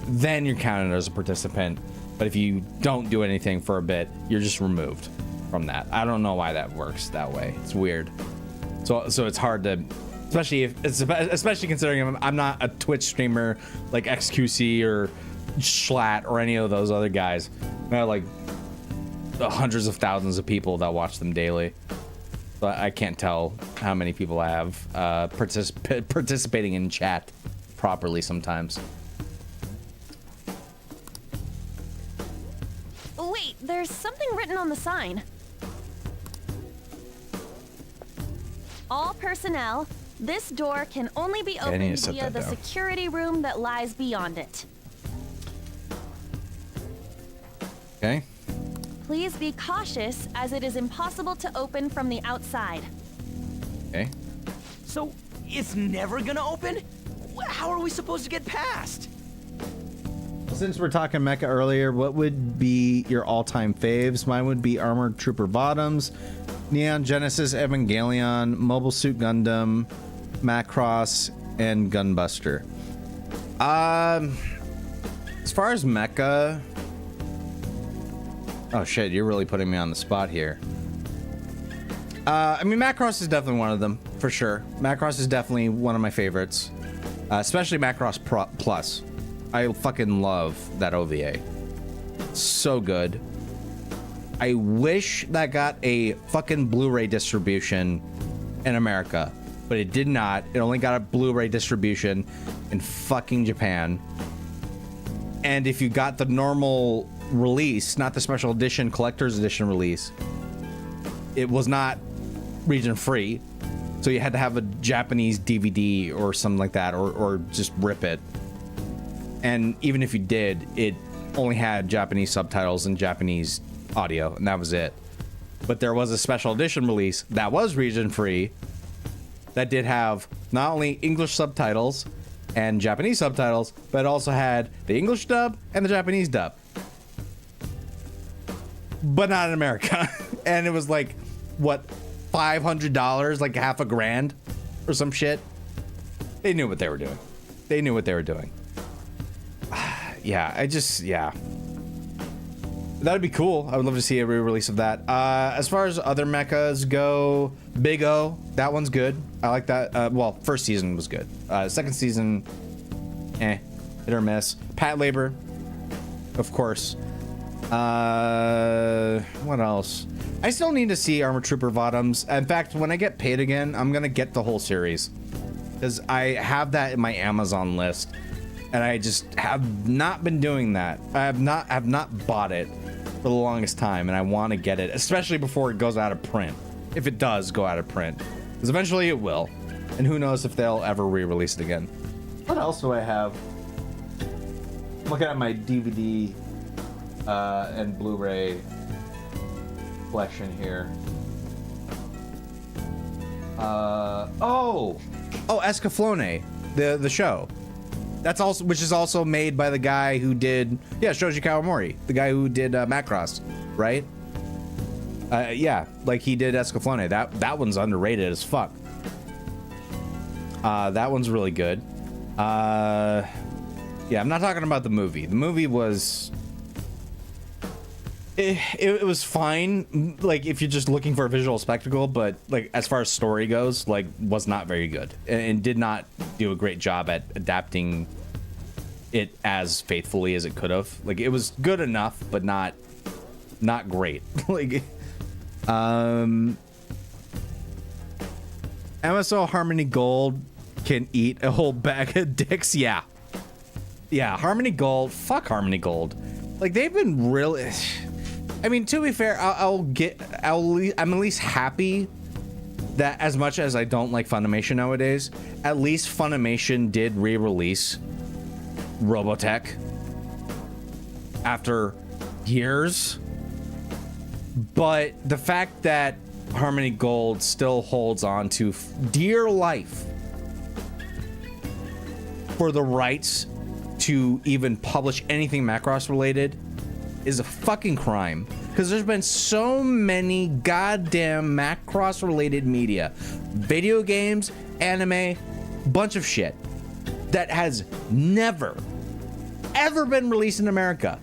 then you're counted as a participant. But if you don't do anything for a bit, you're just removed from that. I don't know why that works that way. It's weird. So it's hard to, especially considering I'm not a Twitch streamer like XQC or Schlatt or any of those other guys. I have like hundreds of thousands of people that watch them daily. But I can't tell how many people I have participating in chat properly sometimes. Wait, there's something written on the sign. All personnel, this door can only be I need opened to set via that the down. security room that lies beyond it. Okay. Please be cautious, as it is impossible to open from the outside. Okay. So it's never gonna open? How are we supposed to get past? Since we're talking mecha earlier, what would be your all-time faves? Mine would be Armored Trooper Bottoms, Neon Genesis Evangelion, Mobile Suit Gundam, Macross, and Gunbuster. As far as mecha, oh shit, you're really putting me on the spot here. I mean, Macross is definitely one of them, for sure. Macross is definitely one of my favorites, especially Macross Plus. I fucking love that OVA. So good. I wish that got a fucking Blu-ray distribution in America, but it did not. It only got a Blu-ray distribution in fucking Japan. And if you got the normal release, not the special edition, collector's edition release, it was not region free. So you had to have a Japanese DVD or something like that, or just rip it. And even if you did, it only had Japanese subtitles and Japanese audio, and that was it. But there was a special edition release that was region free that did have not only English subtitles and Japanese subtitles, but it also had the English dub and the Japanese dub. But not in America. And it was like, what, $500, like half a grand or some shit? They knew what they were doing. They knew what they were doing. Yeah, yeah. That'd be cool. I would love to see a re-release of that. As far as other mechas go, Big O, that one's good. I like that. Well, first season was good. Second season, hit or miss. Pat Labor, of course. What else? I still need to see Armored Trooper Bottoms. In fact, when I get paid again, I'm gonna get the whole series, because I have that in my Amazon list. And I just have not been doing that. I have not bought it for the longest time, and I want to get it, especially before it goes out of print. If it does go out of print, because eventually it will, and who knows if they'll ever re-release it again. What else do I have? Looking at my DVD and Blu-ray collection here. Escaflowne, the show. That's also, which is also made by the guy who did, Shoji Kawamori, the guy who did Macross, right? Yeah, like he did Escaflowne. That one's underrated as fuck. That one's really good. Yeah, I'm not talking about the movie. The movie was, it was fine, like if you're just looking for a visual spectacle, but like as far as story goes, like was not very good, and did not do a great job at adapting it as faithfully as it could have. Like, it was good enough, but not great. Like, MSO Harmony Gold can eat a whole bag of dicks. Yeah, Harmony Gold, fuck Harmony Gold. Like, they've been really, I mean, to be fair, I'm at least happy that, as much as I don't like Funimation nowadays, at least Funimation did re-release Robotech after years. But the fact that Harmony Gold still holds on to dear life for the rights to even publish anything Macross related is a fucking crime. Because there's been so many goddamn Macross related media, video games, anime, bunch of shit that has never, ever been released in America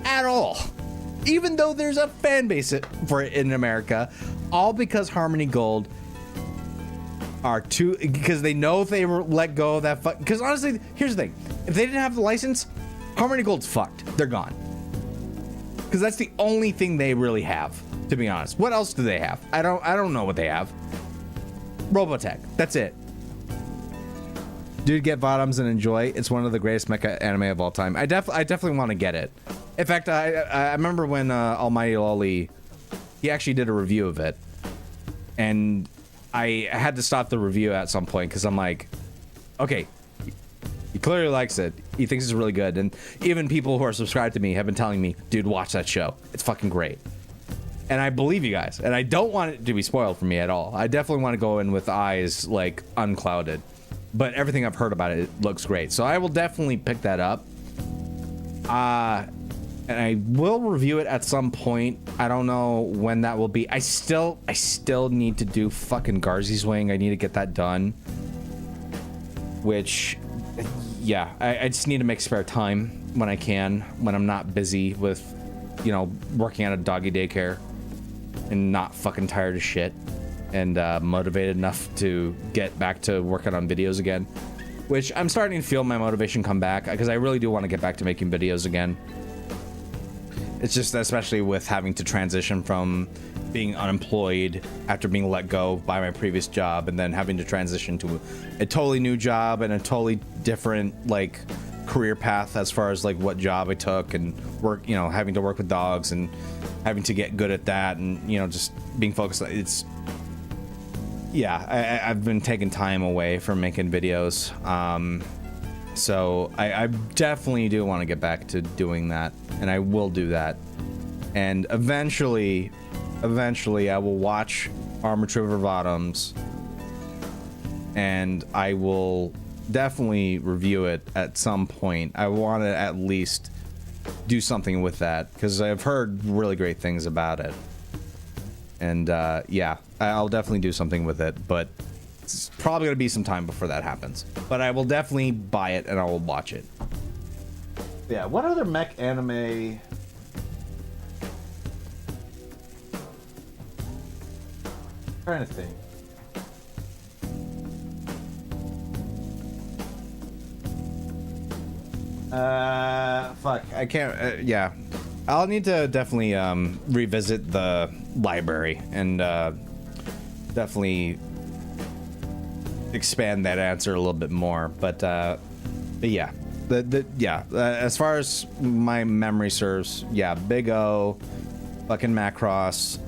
at all. Even though there's a fan base for it in America, all because Harmony Gold are too, because they know if they were let go of that, because honestly, here's the thing: if they didn't have the license, Harmony Gold's fucked. They're gone. Because that's the only thing they really have, to be honest. What else do they have? I don't know what they have. Robotech. That's it. Dude, get Bottoms and enjoy. It's one of the greatest mecha anime of all time. I definitely want to get it. In fact, I remember when Almighty Lolly, he actually did a review of it, and I had to stop the review at some point because I'm like, okay, he clearly likes it. He thinks it's really good, and even people who are subscribed to me have been telling me, dude, watch that show. It's fucking great. And I believe you guys, and I don't want it to be spoiled for me at all. I definitely want to go in with eyes like unclouded, but everything I've heard about it looks great, so I will definitely pick that up. And I will review it at some point. I don't know when that will be. I still need to do fucking Garzy's Wing. I need to get that done. Which, yeah, I just need to make spare time when I can, when I'm not busy with, you know, working at a doggy daycare and not fucking tired of shit and motivated enough to get back to working on videos again. Which I'm starting to feel my motivation come back, because I really do want to get back to making videos again. It's just, especially with having to transition from being unemployed after being let go by my previous job, and then having to transition to a totally new job and a totally different, like, career path as far as, like, what job I took, and work, you know, having to work with dogs and having to get good at that, and, you know, just being focused. It's, yeah, I've been taking time away from making videos. So I definitely do want to get back to doing that, and I will do that. And eventually I will watch Armored River Bottoms, and I will definitely review it at some point. I want to at least do something with that, because I've heard really great things about it. And yeah, I'll definitely do something with it, but it's probably going to be some time before that happens. But I will definitely buy it and I will watch it. Yeah, what other mech anime? I'm trying to think. Fuck, I can't, yeah. I'll need to definitely revisit the library and definitely expand that answer a little bit more, but yeah, as far as my memory serves, yeah, Big O, fucking Macross,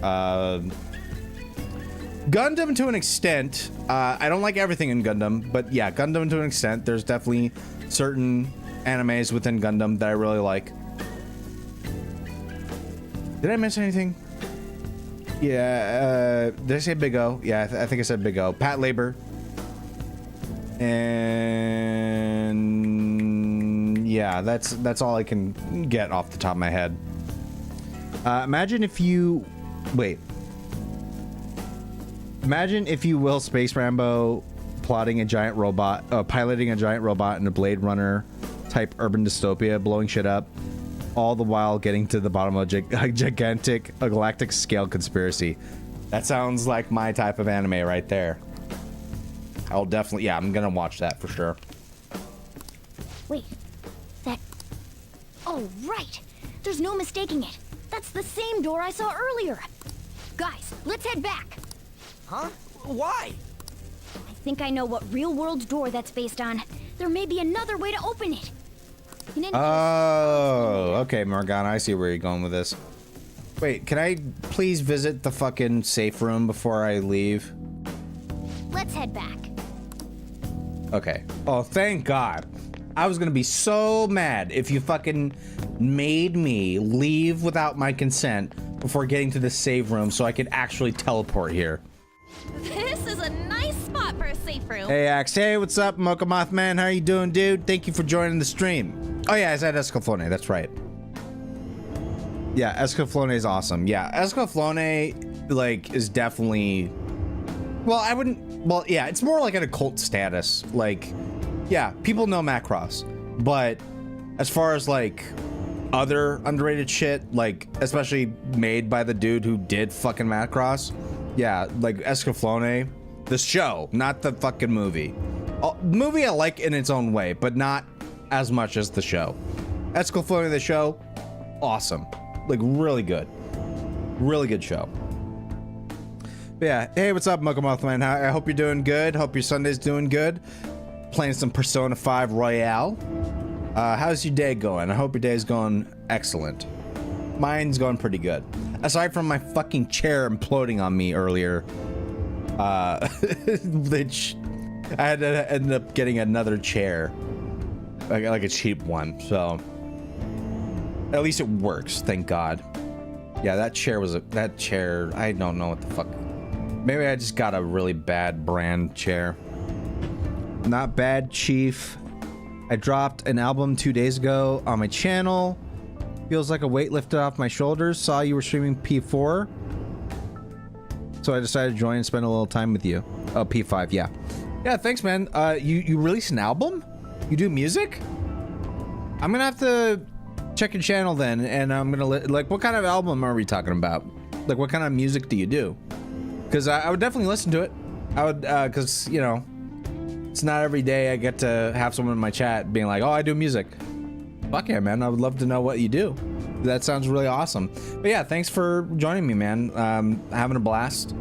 Gundam to an extent. I don't like everything in Gundam, but yeah, Gundam to an extent. There's definitely certain animes within Gundam that I really like. Did I miss anything? Yeah, did I say Big O? Yeah, I think I said Big O. Pat Labor. And yeah, that's all I can get off the top of my head. Imagine if you will, Space Rambo piloting a giant robot in a Blade Runner type urban dystopia, blowing shit up, all the while getting to the bottom of a gigantic galactic scale conspiracy. That sounds like my type of anime right there. I'll definitely, yeah, I'm gonna watch that for sure. Wait, that... Oh, right! There's no mistaking it. That's the same door I saw earlier. Guys, let's head back. Huh? Why? I think I know what real-world door that's based on. There may be another way to open it. In any Oh, okay, Morgana, I see where you're going with this. Wait, can I please visit the fucking safe room before I leave? Let's head back. Okay. Oh, thank God. I was gonna be so mad if you fucking made me leave without my consent before getting to the save room so I could actually teleport here. This is a nice spot for a safe room. Hey, Axe. Hey, what's up, Mocha Mothman? How you doing, dude? Thank you for joining the stream. Oh, yeah, I said Escaflowne. That's right. Yeah, Escaflowne is awesome. Yeah, Escaflowne, like, is definitely... Well, I wouldn't... Well, yeah, it's more like an occult status. Like, yeah, people know Macross. But as far as, like, other underrated shit, like, especially made by the dude who did fucking Macross, yeah, like, Escaflowne, the show, not the fucking movie. The movie I like in its own way, but not as much as the show. Escaflowne, the show, awesome. Like, really good. Really good show. But yeah, hey, what's up, Mocha Mothman? I hope you're doing good. Hope your Sunday's doing good. Playing some Persona 5 Royale. How's your day going? I hope your day's going excellent. Mine's going pretty good. Aside from my fucking chair imploding on me earlier, which I had to end up getting another chair, like a cheap one. So at least it works, thank God. Yeah, that chair was that chair. I don't know what the fuck. Maybe I just got a really bad brand chair. Not bad, Chief. I dropped an album 2 days ago on my channel. Feels like a weight lifted off my shoulders. Saw you were streaming P4. So I decided to join and spend a little time with you. Oh, P5, yeah. Yeah, thanks, man. You released an album? You do music? I'm gonna have to check your channel then, and I'm gonna like, what kind of album are we talking about? Like, what kind of music do you do? Because I would definitely listen to it. I would, because, you know, it's not every day I get to have someone in my chat being like, oh, I do music. Fuck yeah, man. I would love to know what you do. That sounds really awesome. But yeah, thanks for joining me, man. Having a blast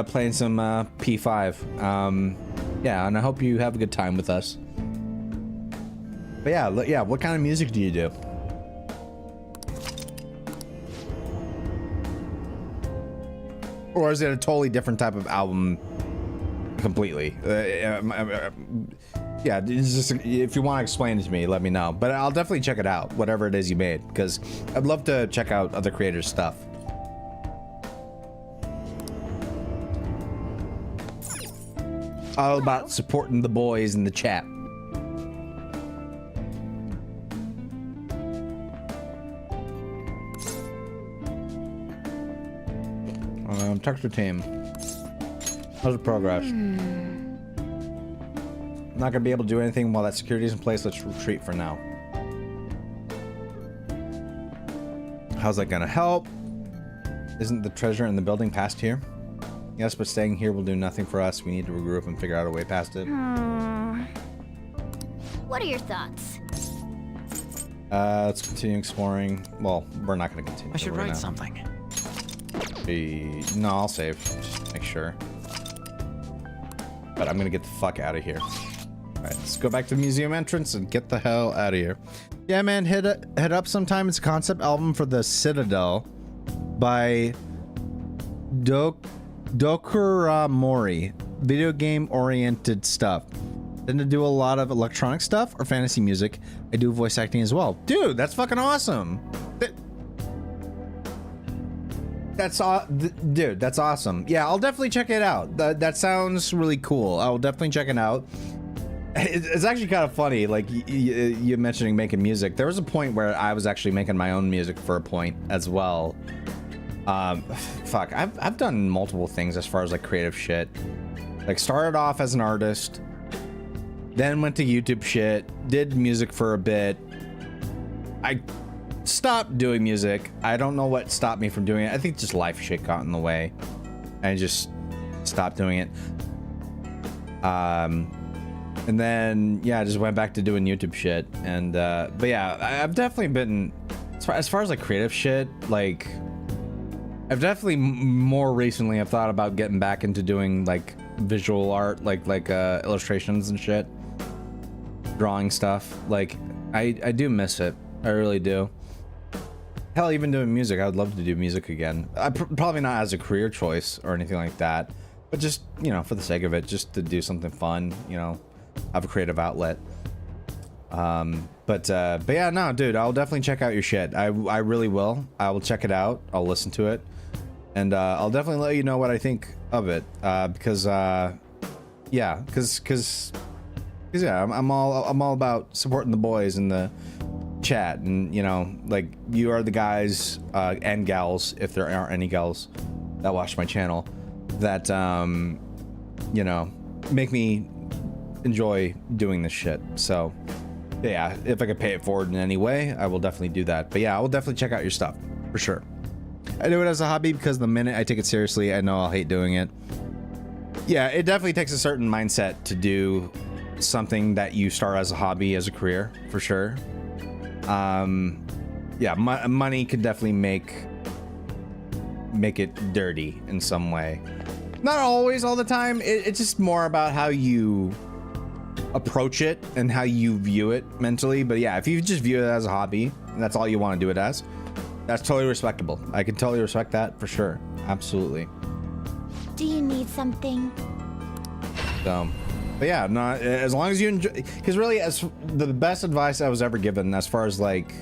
playing some P5. Yeah, and I hope you have a good time with us. But yeah, what kind of music do you do? Or is it a totally different type of album completely? Yeah, it's just, if you want to explain it to me, let me know. But I'll definitely check it out, whatever it is you made, because I'd love to check out other creators' stuff. All about supporting the boys in the chat. Texture team. How's the progress? Not gonna be able to do anything while that security is in place. Let's retreat for now. How's that gonna help? Isn't the treasure in the building past here? Yes, but staying here will do nothing for us. We need to regroup and figure out a way past it. What are your thoughts? Let's continue exploring. Well, we're not gonna continue. I should write something. No, I'll save. Just make sure. But I'm gonna get the fuck out of here. Alright, let's go back to the museum entrance and get the hell out of here. Yeah, man, head up sometime. It's a concept album for the Citadel by Dokuramori. Video game oriented stuff. Then to do a lot of electronic stuff or fantasy music. I do voice acting as well. Dude, that's fucking awesome. Dude, that's awesome. Yeah, I'll definitely check it out. That sounds really cool. I will definitely check it out. It's actually kind of funny, like you mentioning making music. There was a point where I was actually making my own music for a point as well. Fuck, I've done multiple things as far as like creative shit. Like started off as an artist, then went to YouTube shit, did music for a bit. I stopped doing music. I don't know what stopped me from doing it. I think just life shit got in the way. I just stopped doing it. And then yeah, I just went back to doing YouTube shit. And but yeah, I've definitely been as far as like creative shit, like I've definitely more recently I've thought about getting back into doing like visual art, like illustrations and shit, drawing stuff. Like I do miss it. I really do. Hell, even doing music, I would love to do music again. Probably not as a career choice or anything like that, but just, you know, for the sake of it, just to do something fun, you know, have a creative outlet. But yeah, no, dude, I'll definitely check out your shit. I really will. I will check it out. I'll listen to it, and I'll definitely let you know what I think of it. Because yeah, because yeah, I'm all about supporting the boys in the chat, and you know, like, you are the guys and gals, if there aren't any gals that watch my channel, that you know, make me enjoy doing this shit. So yeah, if I could pay it forward in any way, I will definitely do that. But yeah, I will definitely check out your stuff for sure. I do it as a hobby because the minute I take it seriously, I know I'll hate doing it. Yeah, it definitely takes a certain mindset to do something that you start as a hobby, as a career, for sure. Yeah, money could definitely make it dirty in some way. Not always, all the time. It's just more about how you approach it and how you view it mentally. But yeah, if you just view it as a hobby and that's all you want to do it as, that's totally respectable. I can totally respect that for sure. Absolutely. Do you need something? So, but yeah, no, as long as you enjoy, because really, as the best advice I was ever given as far as like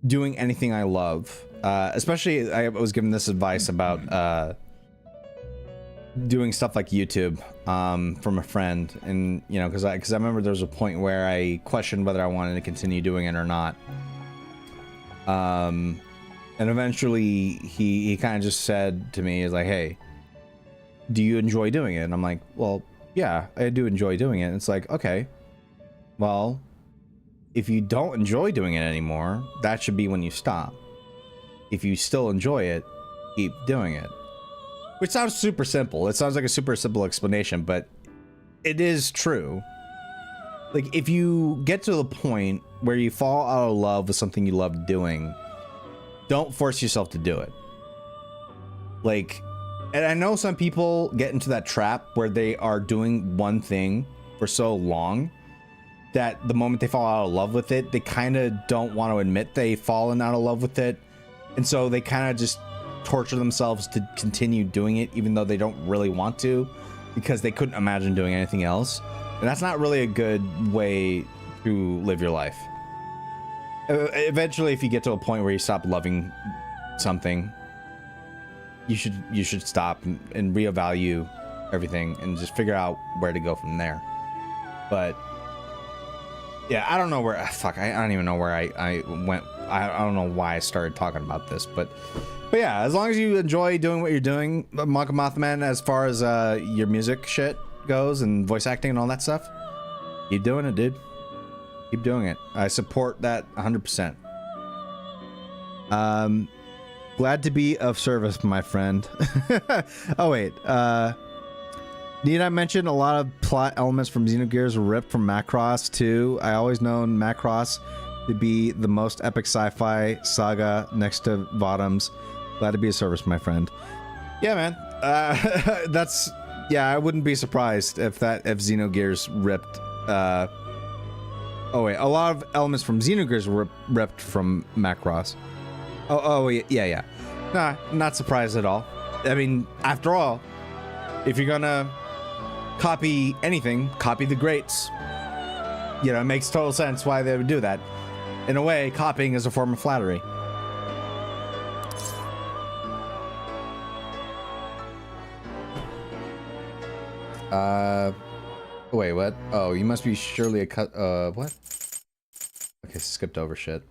doing anything I love, especially I was given this advice about doing stuff like YouTube from a friend, and you know, because I remember there was a point where I questioned whether I wanted to continue doing it or not, and eventually he kind of just said to me, "Is like, hey, do you enjoy doing it?" And I'm like, well, yeah, I do enjoy doing it. And it's like, okay, well, if you don't enjoy doing it anymore, that should be when you stop. If you still enjoy it, keep doing it. Which sounds super simple. It sounds like a super simple explanation, but it is true. Like, if you get to the point where you fall out of love with something you love doing, don't force yourself to do it. Like, and I know some people get into that trap where they are doing one thing for so long that the moment they fall out of love with it, they kind of don't want to admit they've fallen out of love with it. And so they kind of just torture themselves to continue doing it, even though they don't really want to, because they couldn't imagine doing anything else. And that's not really a good way to live your life. Eventually, if you get to a point where you stop loving something, you should stop and reevaluate everything and just figure out where to go from there. But yeah, I don't know where, fuck, I don't even know where I went. I don't know why I started talking about this, but yeah, as long as you enjoy doing what you're doing, Monka Mothman, as far as your music shit goes and voice acting and all that stuff, keep doing it, dude. Keep doing it. I support that 100%. Glad to be of service, my friend. Oh, wait. Need I mention a lot of plot elements from Xenogears were ripped from Macross, too? I always known Macross to be the most epic sci-fi saga next to Bottoms. Glad to be of service, my friend. Yeah, man. That's... Yeah, I wouldn't be surprised if Xenogears ripped... Oh, wait. A lot of elements from Xenogears were ripped from Macross. Oh, yeah. Nah, not surprised at all. I mean, after all, if you're gonna copy anything, copy the greats. You know, it makes total sense why they would do that. In a way, copying is a form of flattery. Wait, what? Oh, you must be surely a cut. What? Okay, skipped over shit.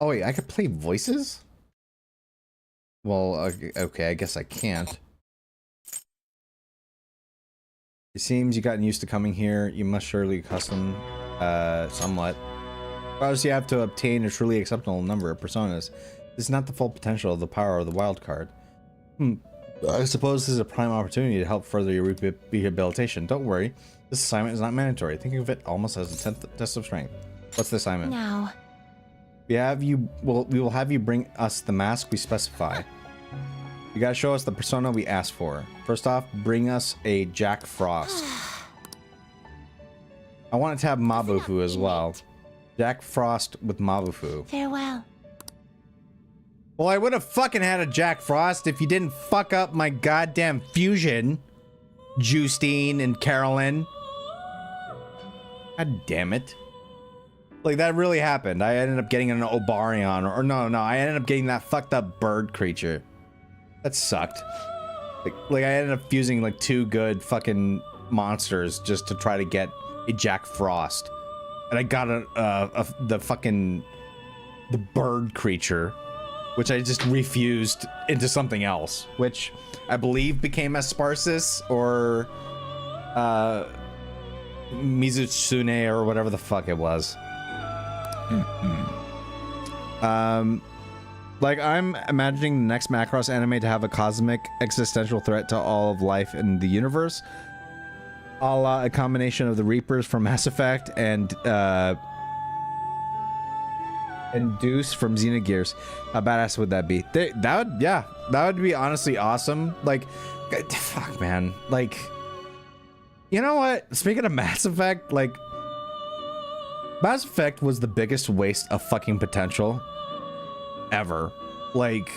Oh wait, I could play voices? Well, okay, I guess I can't. It seems you gotten used to coming here. You must surely custom, somewhat. Obviously, you have to obtain a truly acceptable number of personas. This is not the full potential of the power of the wild card. I suppose this is a prime opportunity to help further your rehabilitation. Don't worry, this assignment is not mandatory. Think of it almost as a test of strength. What's the assignment? Now. We will have you bring us the mask we specify. You gotta show us the persona we asked for. First off, bring us a Jack Frost. I want it to have Mabufu as well. Jack Frost with Mabufu. Farewell. Well, I would have fucking had a Jack Frost if you didn't fuck up my goddamn fusion, Justine and Carolyn. God damn it. Like, that really happened. I ended up getting an Obarion, or no, I ended up getting that fucked up bird creature. That sucked. Like I ended up fusing like 2 good fucking monsters just to try to get a Jack Frost. And I got the bird creature, which I just refused into something else, which I believe became Asparsis or Mizutsune or whatever the fuck it was. Like, I'm imagining the next Macross anime to have a cosmic existential threat to all of life in the universe, a la a combination of the Reapers from Mass Effect and Deuce from Xenogears. How badass would that be? That would be honestly awesome. Like, fuck, man. Like, you know what? Speaking of Mass Effect, like, Mass Effect was the biggest waste of fucking potential ever. Like,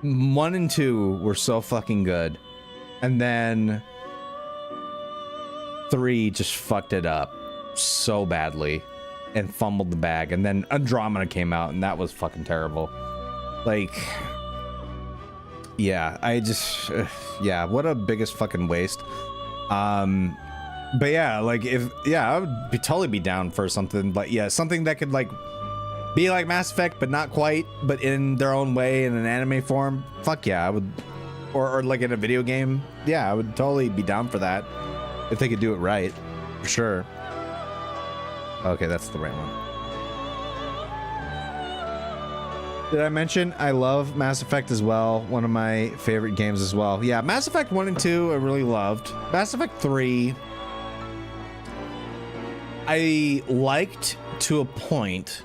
1 and 2 were so fucking good, and then 3 just fucked it up so badly and fumbled the bag, and then Andromeda came out and that was fucking terrible. Like, yeah, I just yeah, what a biggest fucking waste. But yeah, like, I would totally be down for something, but yeah, something that could like be like Mass Effect, but not quite, but in their own way, in an anime form. Fuck yeah, I would. Or like in a video game. Yeah, I would totally be down for that if they could do it right, for sure. Okay, that's the right one. Did I mention I love Mass Effect as well? One of my favorite games as well. Yeah, Mass Effect 1 and 2 I really loved. Mass Effect 3 I liked to a point.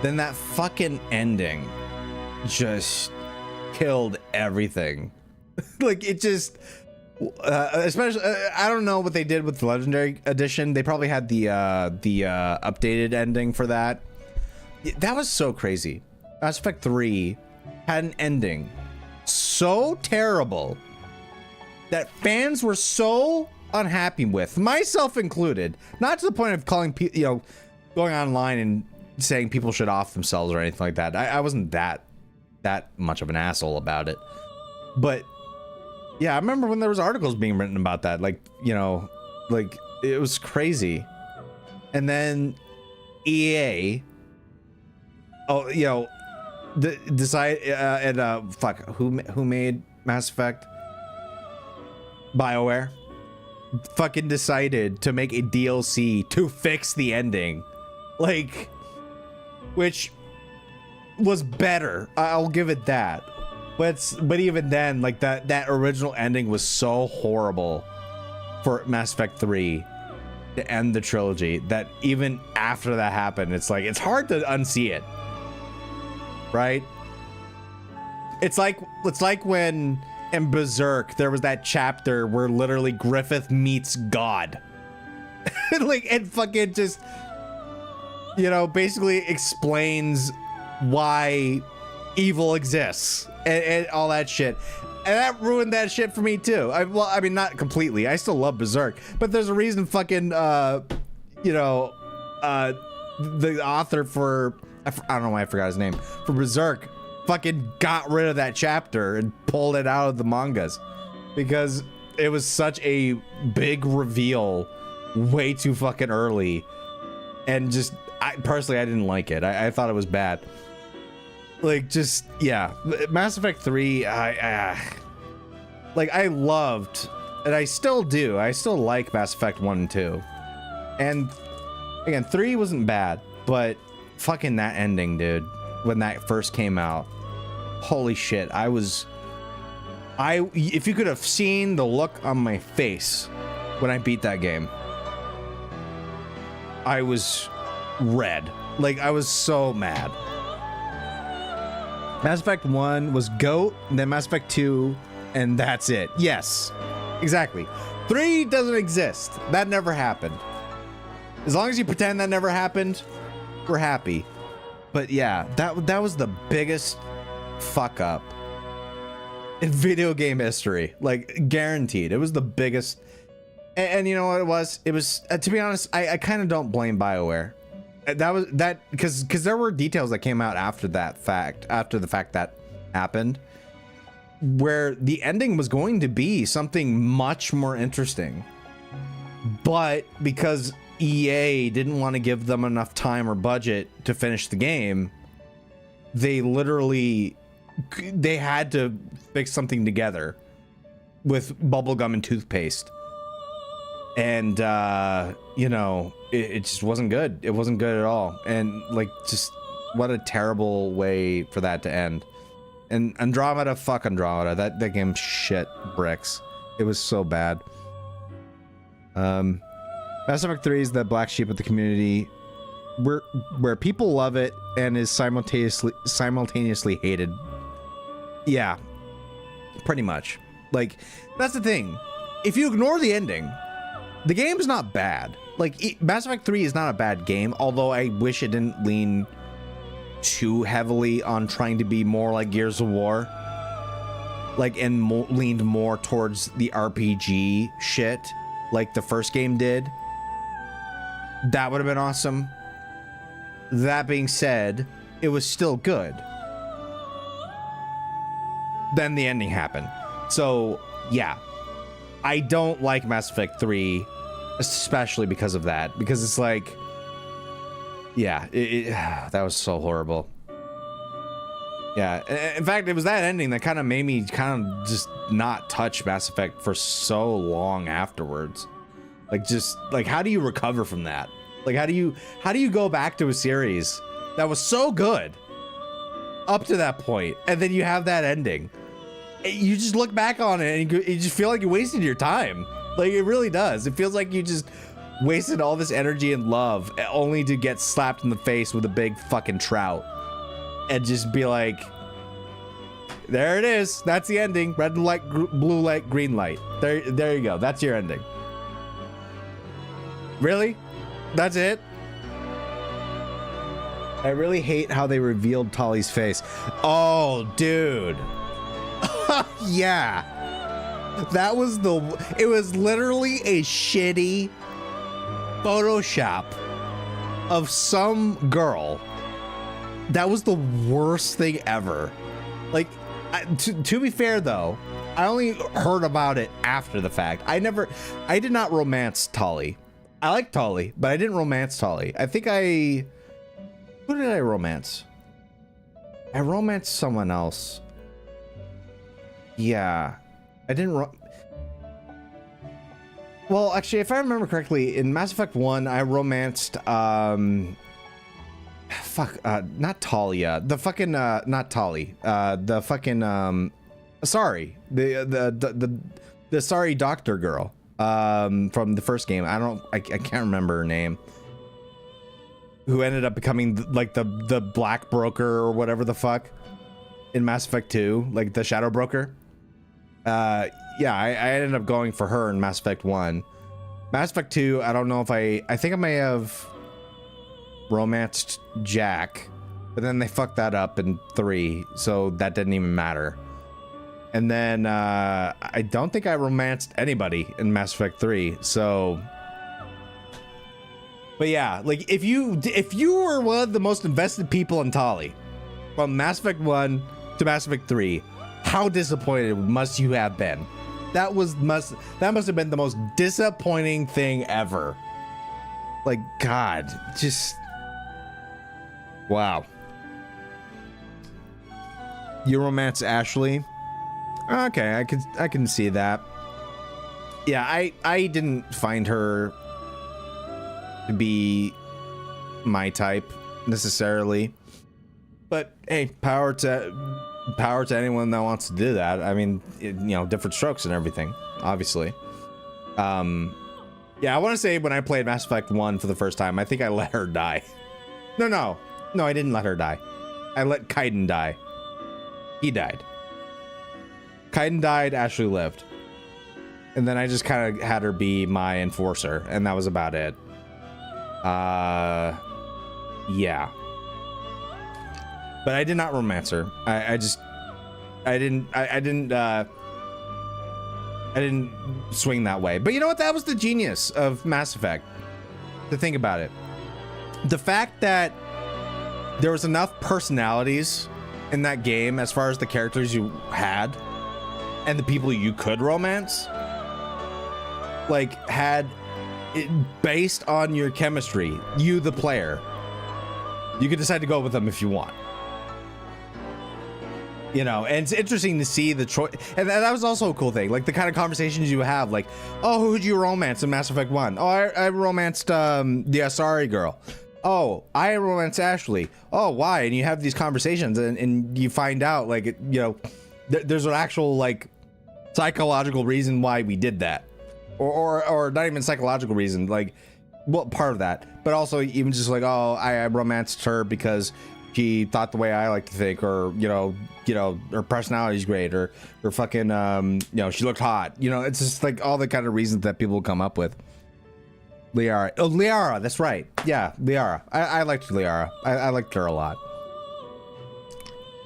Then that fucking ending just killed everything. Like, it just especially I don't know what they did with the Legendary Edition. They probably had the updated ending for that. That was so crazy. Mass Effect 3 had an ending so terrible that fans were so unhappy with, myself included. Not to the point of calling people, you know, going online and saying people should off themselves or anything like that. I wasn't that much of an asshole about it. But yeah, I remember when there was articles being written about that, like, you know, like, it was crazy. And then EA, oh, you know, fuck, who made Mass Effect? BioWare fucking decided to make a DLC to fix the ending, like, which was better. I'll give it that. But even then, like, that original ending was so horrible for Mass Effect 3 to end the trilogy that even after that happened, it's like, it's hard to unsee it. Right? It's like when in Berserk there was that chapter where literally Griffith meets God. Like, and fucking just, you know, basically explains why evil exists and all that shit. And that ruined that shit for me too. I mean, not completely. I still love Berserk, but there's a reason fucking you know, the author for, I don't know why I forgot his name, for Berserk fucking got rid of that chapter and pulled it out of the mangas because it was such a big reveal way too fucking early. And just, personally, I didn't like it. I thought it was bad. Like, just, yeah. Mass Effect 3, like, I loved, and I still do, I still like Mass Effect 1 and 2. And, again, 3 wasn't bad, but fucking that ending, dude, when that first came out, holy shit, I was If you could have seen the look on my face when I beat that game, I was red. Like, I was so mad. Mass Effect 1 was GOAT, and then Mass Effect 2, and that's it. Yes, exactly. 3 doesn't exist. That never happened. As long as you pretend that never happened, we're happy. But yeah, that was the biggest fuck up in video game history. Like, guaranteed. It was the biggest. And you know what it was? It was, to be honest, I kind of don't blame BioWare. Because there were details that came out after the fact that happened, where the ending was going to be something much more interesting, but because EA didn't want to give them enough time or budget to finish the game, they had to fix something together with bubblegum and toothpaste. And you know, it just wasn't good. It wasn't good at all. And like, just what a terrible way for that to end. And Andromeda, fuck Andromeda. That game shit bricks. It was so bad. Mass Effect 3 is the black sheep of the community, where people love it and is simultaneously hated. Yeah, pretty much. Like, that's the thing. If you ignore the ending, the game is not bad. Like, Mass Effect 3 is not a bad game, although I wish it didn't lean too heavily on trying to be more like Gears of War. Like, and leaned more towards the RPG shit, like the first game did. That would have been awesome. That being said, it was still good. Then the ending happened. So, yeah. I don't like Mass Effect 3, especially because of that. Because it's like, yeah, that was so horrible. Yeah, in fact, it was that ending that kind of made me kind of just not touch Mass Effect for so long afterwards. Like, just like, how do you recover from that? Like, how do you go back to a series that was so good up to that point, and then you have that ending? You just look back on it and you just feel like you wasted your time. Like, it really does. It feels like you just wasted all this energy and love only to get slapped in the face with a big fucking trout and just be like, there it is. That's the ending. Red light, blue light, green light. There you go. That's your ending. Really? That's it? I really hate how they revealed Tali's face. Oh, dude. Yeah. That was it was literally a shitty Photoshop of some girl. That was the worst thing ever. Like, to be fair though, I only heard about it after the fact. I did not romance Tali. I like Tali, but I didn't romance Tali. I think who did I romance? I romanced someone else. Yeah, I didn't well, actually, if I remember correctly, in Mass Effect 1, I romanced, not Talia, the fucking, not Tali, the fucking, sorry, the sorry doctor girl, from the first game. I can't remember her name. Who ended up becoming like the black broker or whatever the fuck in Mass Effect 2, like the shadow broker. Yeah, I ended up going for her in Mass Effect 1. Mass Effect 2, I don't know if I think I may have romanced Jack, but then they fucked that up in 3, so that didn't even matter. And then I don't think I romanced anybody in Mass Effect 3, so. But yeah, like, if you were one of the most invested people in Tali from Mass Effect 1 to Mass Effect 3, how disappointed must you have been? That must have been the most disappointing thing ever. Like, God, just wow. You romance Ashley? Okay, I can see that. Yeah, I didn't find her to be my type necessarily, but hey, power to power to anyone that wants to do that. I mean, you know, different strokes and everything, obviously. Yeah, I want to say when I played Mass Effect 1 for the first time, I think I let her die. No, I didn't let her die. I let Kaiden die. He died. Kaiden died, Ashley lived. And then I just kind of had her be my enforcer, and that was about it. Yeah. But I did not romance her. I didn't swing that way. But you know what? That was the genius of Mass Effect. To think about it. The fact that there was enough personalities in that game as far as the characters you had and the people you could romance, like, had it based on your chemistry, you the player, you could decide to go with them if you want. You know, and it's interesting to see the choice, and that was also a cool thing, like the kind of conversations you have, like, oh, who'd you romance in Mass Effect 1? Oh, I romanced the Asari girl. Oh, I romanced Ashley. Oh, why? And you have these conversations, and you find out, like, you know, there's an actual, like, psychological reason why we did that, or not even psychological reason, like, well, part of that, but also even just like, oh, I romanced her because she thought the way I like to think, or you know, her personality's great, or fucking, you know, she looked hot. You know, it's just like all the kind of reasons that people come up with. Liara. Oh, Liara, that's right. Yeah, Liara. I liked Liara. I liked her a lot.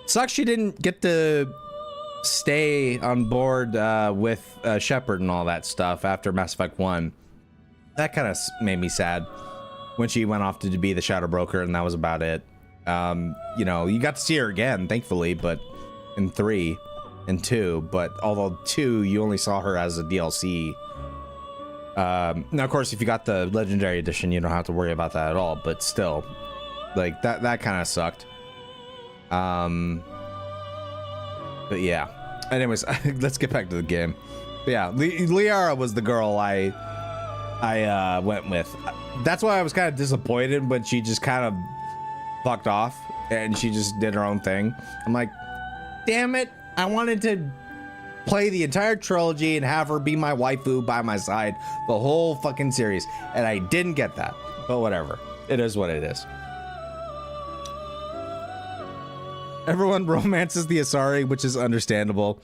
Sucks she didn't get to stay on board with Shepard and all that stuff after Mass Effect 1. That kind of made me sad when she went off to be the Shadow Broker, and that was about it. You know, you got to see her again, thankfully, but in 3 and 2, but although 2, you only saw her as a DLC. Now, of course, if you got the Legendary Edition, you don't have to worry about that at all, but still, like, that kind of sucked. But yeah, anyways, let's get back to the game. But yeah, Liara was the girl I went with. That's why I was kind of disappointed when she just kind of fucked off and she just did her own thing. I'm like, damn it, I wanted to play the entire trilogy and have her be my waifu by my side the whole fucking series, and I didn't get that. But whatever, it is what it is. Everyone romances the Asari, which is understandable.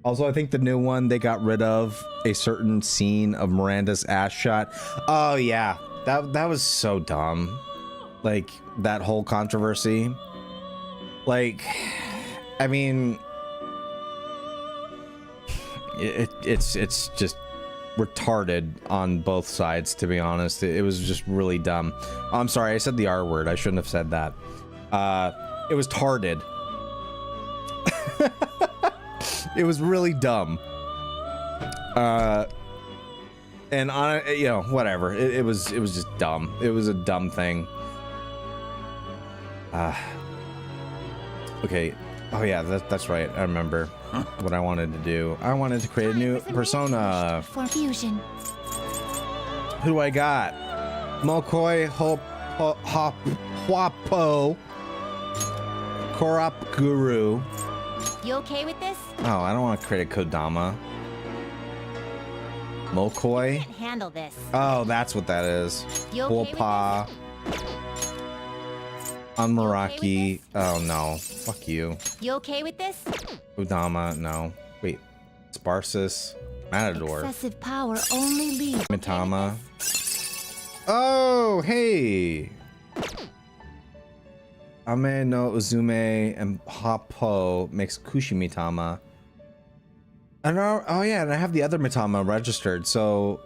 Also, I think the new one, they got rid of a certain scene of Miranda's ass shot. Oh yeah, that was so dumb. Like, that whole controversy. Like, I mean, it's just retarded on both sides, to be honest. It was just really dumb. Oh, I'm sorry, I said the R word. I shouldn't have said that. It was tarded. It was really dumb. And on, you know, whatever. It was just dumb. It was a dumb thing. Okay. Oh yeah, that's right. I remember what I wanted to do. I wanted to create a new persona. For fusion. Who do I got? Mokoi Huapo Korop Guru. You okay with this? Oh, I don't want to create a Kodama. Mokoi? Can't handle this. Oh, that's what that is. You okay Huapa. Anmaraki. Oh no. Fuck you. You okay with this? Kodama, no. Wait. Sparsus. Matador. Excessive power only leads. Mitama. Oh, hey. Ame no Uzume and Hapo makes Kushimitama. I know. Oh yeah, and I have the other Mitama registered. So,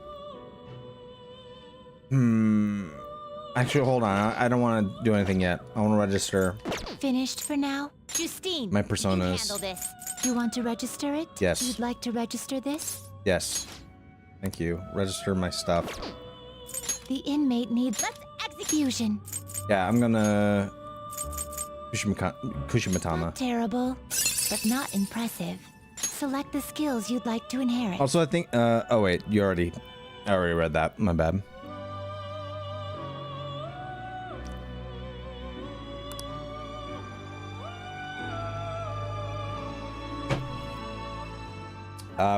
actually, hold on. I don't want to do anything yet. I want to register Finished for now? Justine, my you personas. handle this. You want to register it? Yes. You'd like to register this? Yes. Thank you. Register my stuff. The inmate needs execution. Yeah, I'm gonna Kushimitama. Not terrible, but not impressive. Select the skills you'd like to inherit. Also, I think. Oh wait, I already read that. My bad.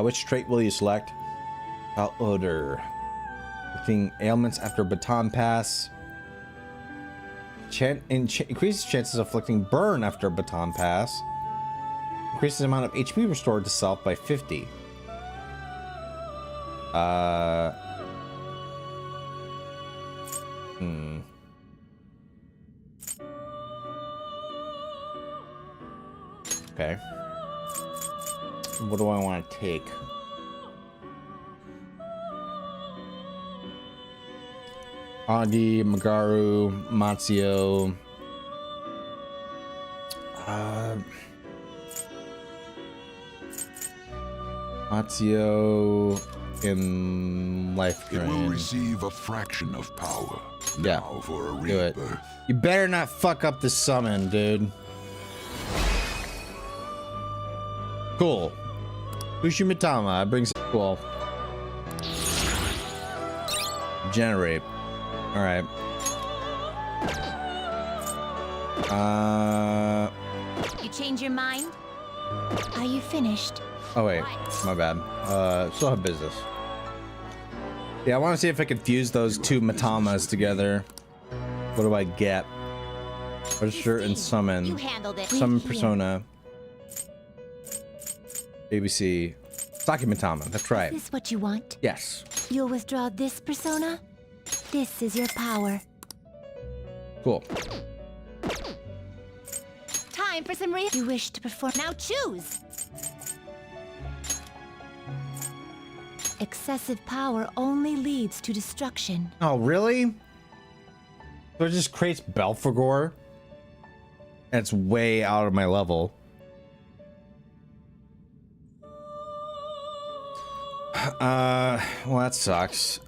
Which trait will you select? Outloader. Inflicting ailments after baton pass. Increases chances of inflicting burn after baton pass. Increases the amount of HP restored to self by 50. Okay. What do I want to take? Adi, Magaru, Matsuo. Matsuo in life It will drain. receive a fraction of power. Yeah, Now for a do it. rebirth. You better not fuck up the summon, dude. Cool. Ushimitama brings cool. Generate. All right. You change your mind? Are you finished? Oh wait, my bad. Still have business. Yeah, I want to see if I can fuse those two Matamas together. What do I get? Register and You summon. handled it. Summon Here. persona. ABC. Saki Matama. That's right. Is this what you want? Yes. You'll withdraw this persona? This is your power. Cool. Time for some You wish to perform. Now choose! Excessive power only leads to destruction. Oh, really? So it just creates Belphegor? And it's way out of my level. Well, that sucks.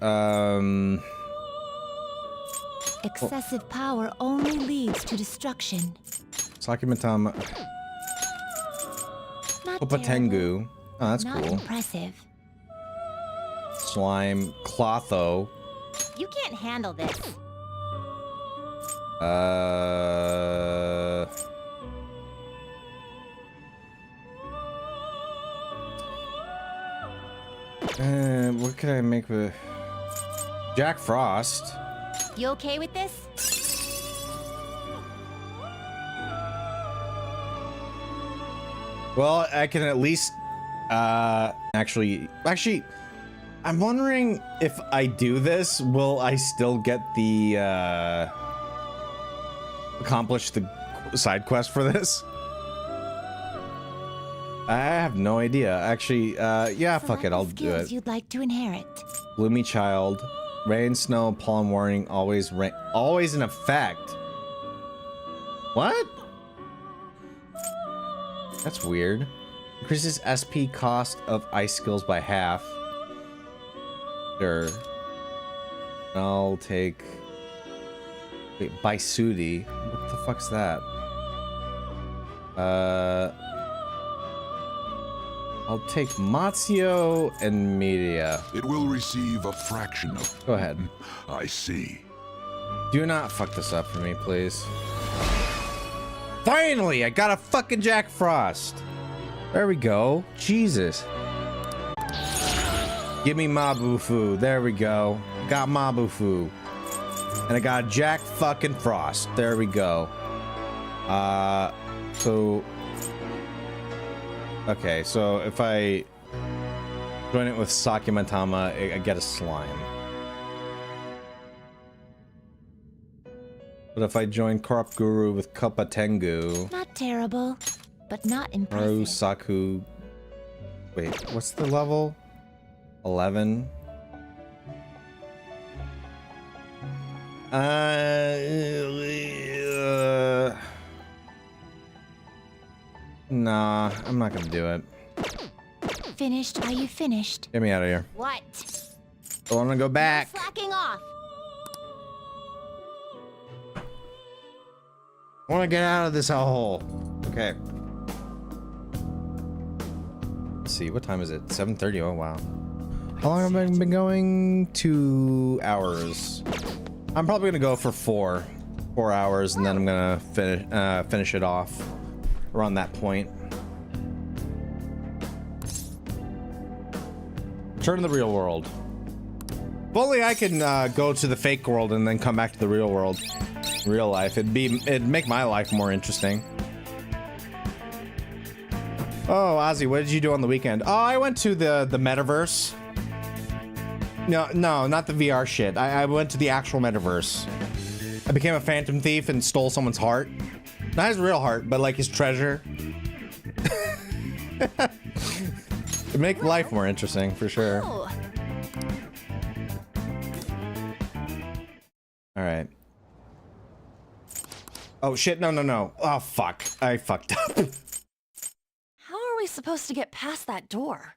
Excessive power only leads to destruction. Saki Matama. Not Opa terrible, Tengu. Oh, that's not cool. impressive. Slime. Clotho. You can't handle this. What can I make with Jack Frost? You okay with this? Well, I can at least actually I'm wondering if I do this, will I still get the accomplish the side quest for this? I have no idea. Actually, yeah, fuck it, I'll do Skills it. you'd like to inherit. Gloomy Child, rain, snow, pollen warning, always in effect. What? That's weird. Increases SP cost of ice skills by half. Sure. I'll take. Wait, Baisudi. What the fuck's that? I'll take Matsuo and Media. It will receive a fraction of. Go ahead. I see. Do not fuck this up for me, please. Finally, I got a fucking Jack Frost. There we go. Jesus. Give me Mabufu. There we go. Got Mabufu. And I got Jack fucking Frost. There we go. So... Okay, so if I join it with Saki Matama, I get a slime. But if I join Corrupt Guru with Kappa Tengu... Not terrible, but not impressive. Ro Saku... Wait, what's the level? 11? Nah, I'm not gonna do it. Finished? Are you finished? Get me out of here. What? I wanna go back. Slacking off. I wanna get out of this hellhole. Okay. Let's see, what time is it? 7:30. Oh wow. How long have I been going? 2 hours. I'm probably gonna go for 4 hours, and then I'm gonna finish it off around that point. Return to the real world. If only I can go to the fake world and then come back to the real world. Real life. It'd make my life more interesting. Oh, Ozzy, what did you do on the weekend? Oh, I went to the metaverse. No, not the VR shit. I went to the actual metaverse. I became a phantom thief and stole someone's heart. Not his real heart, but like his treasure. It'd make life more interesting, for sure. Oh. Alright. Oh shit, no. Oh fuck. I fucked up. How are we supposed to get past that door?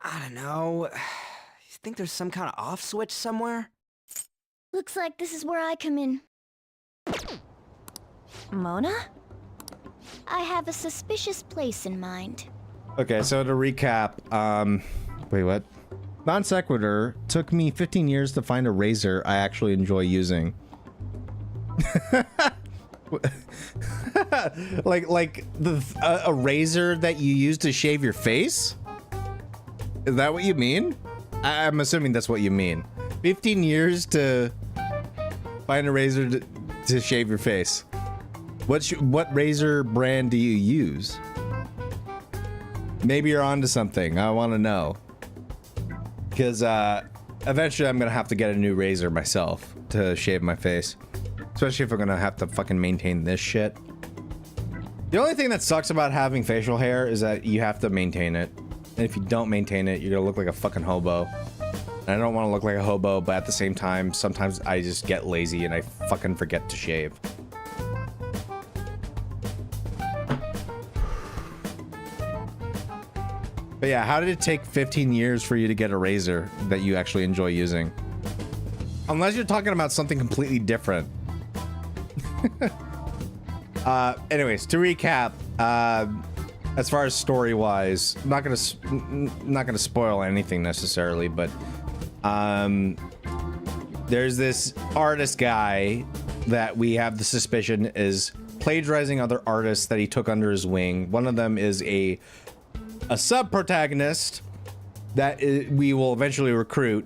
I don't know. You think there's some kind of off switch somewhere? Looks like this is where I come in. Mona? I have a suspicious place in mind. Okay, so to recap, wait, what? Non sequitur took me 15 years to find a razor I actually enjoy using. like a razor that you use to shave your face? Is that what you mean? I'm assuming that's what you mean. 15 years to find a razor to shave your face. What razor brand do you use? Maybe you're onto something. I want to know. Because eventually I'm gonna have to get a new razor myself to shave my face. Especially if I'm gonna have to fucking maintain this shit. The only thing that sucks about having facial hair is that you have to maintain it. And if you don't maintain it, you're gonna look like a fucking hobo. And I don't want to look like a hobo, but at the same time, sometimes I just get lazy and I fucking forget to shave. But yeah, how did it take 15 years for you to get a razor that you actually enjoy using? Unless you're talking about something completely different. Anyways, to recap, as far as story-wise, I'm not gonna spoil anything necessarily, but there's this artist guy that we have the suspicion is plagiarizing other artists that he took under his wing. One of them is a sub-protagonist that we will eventually recruit,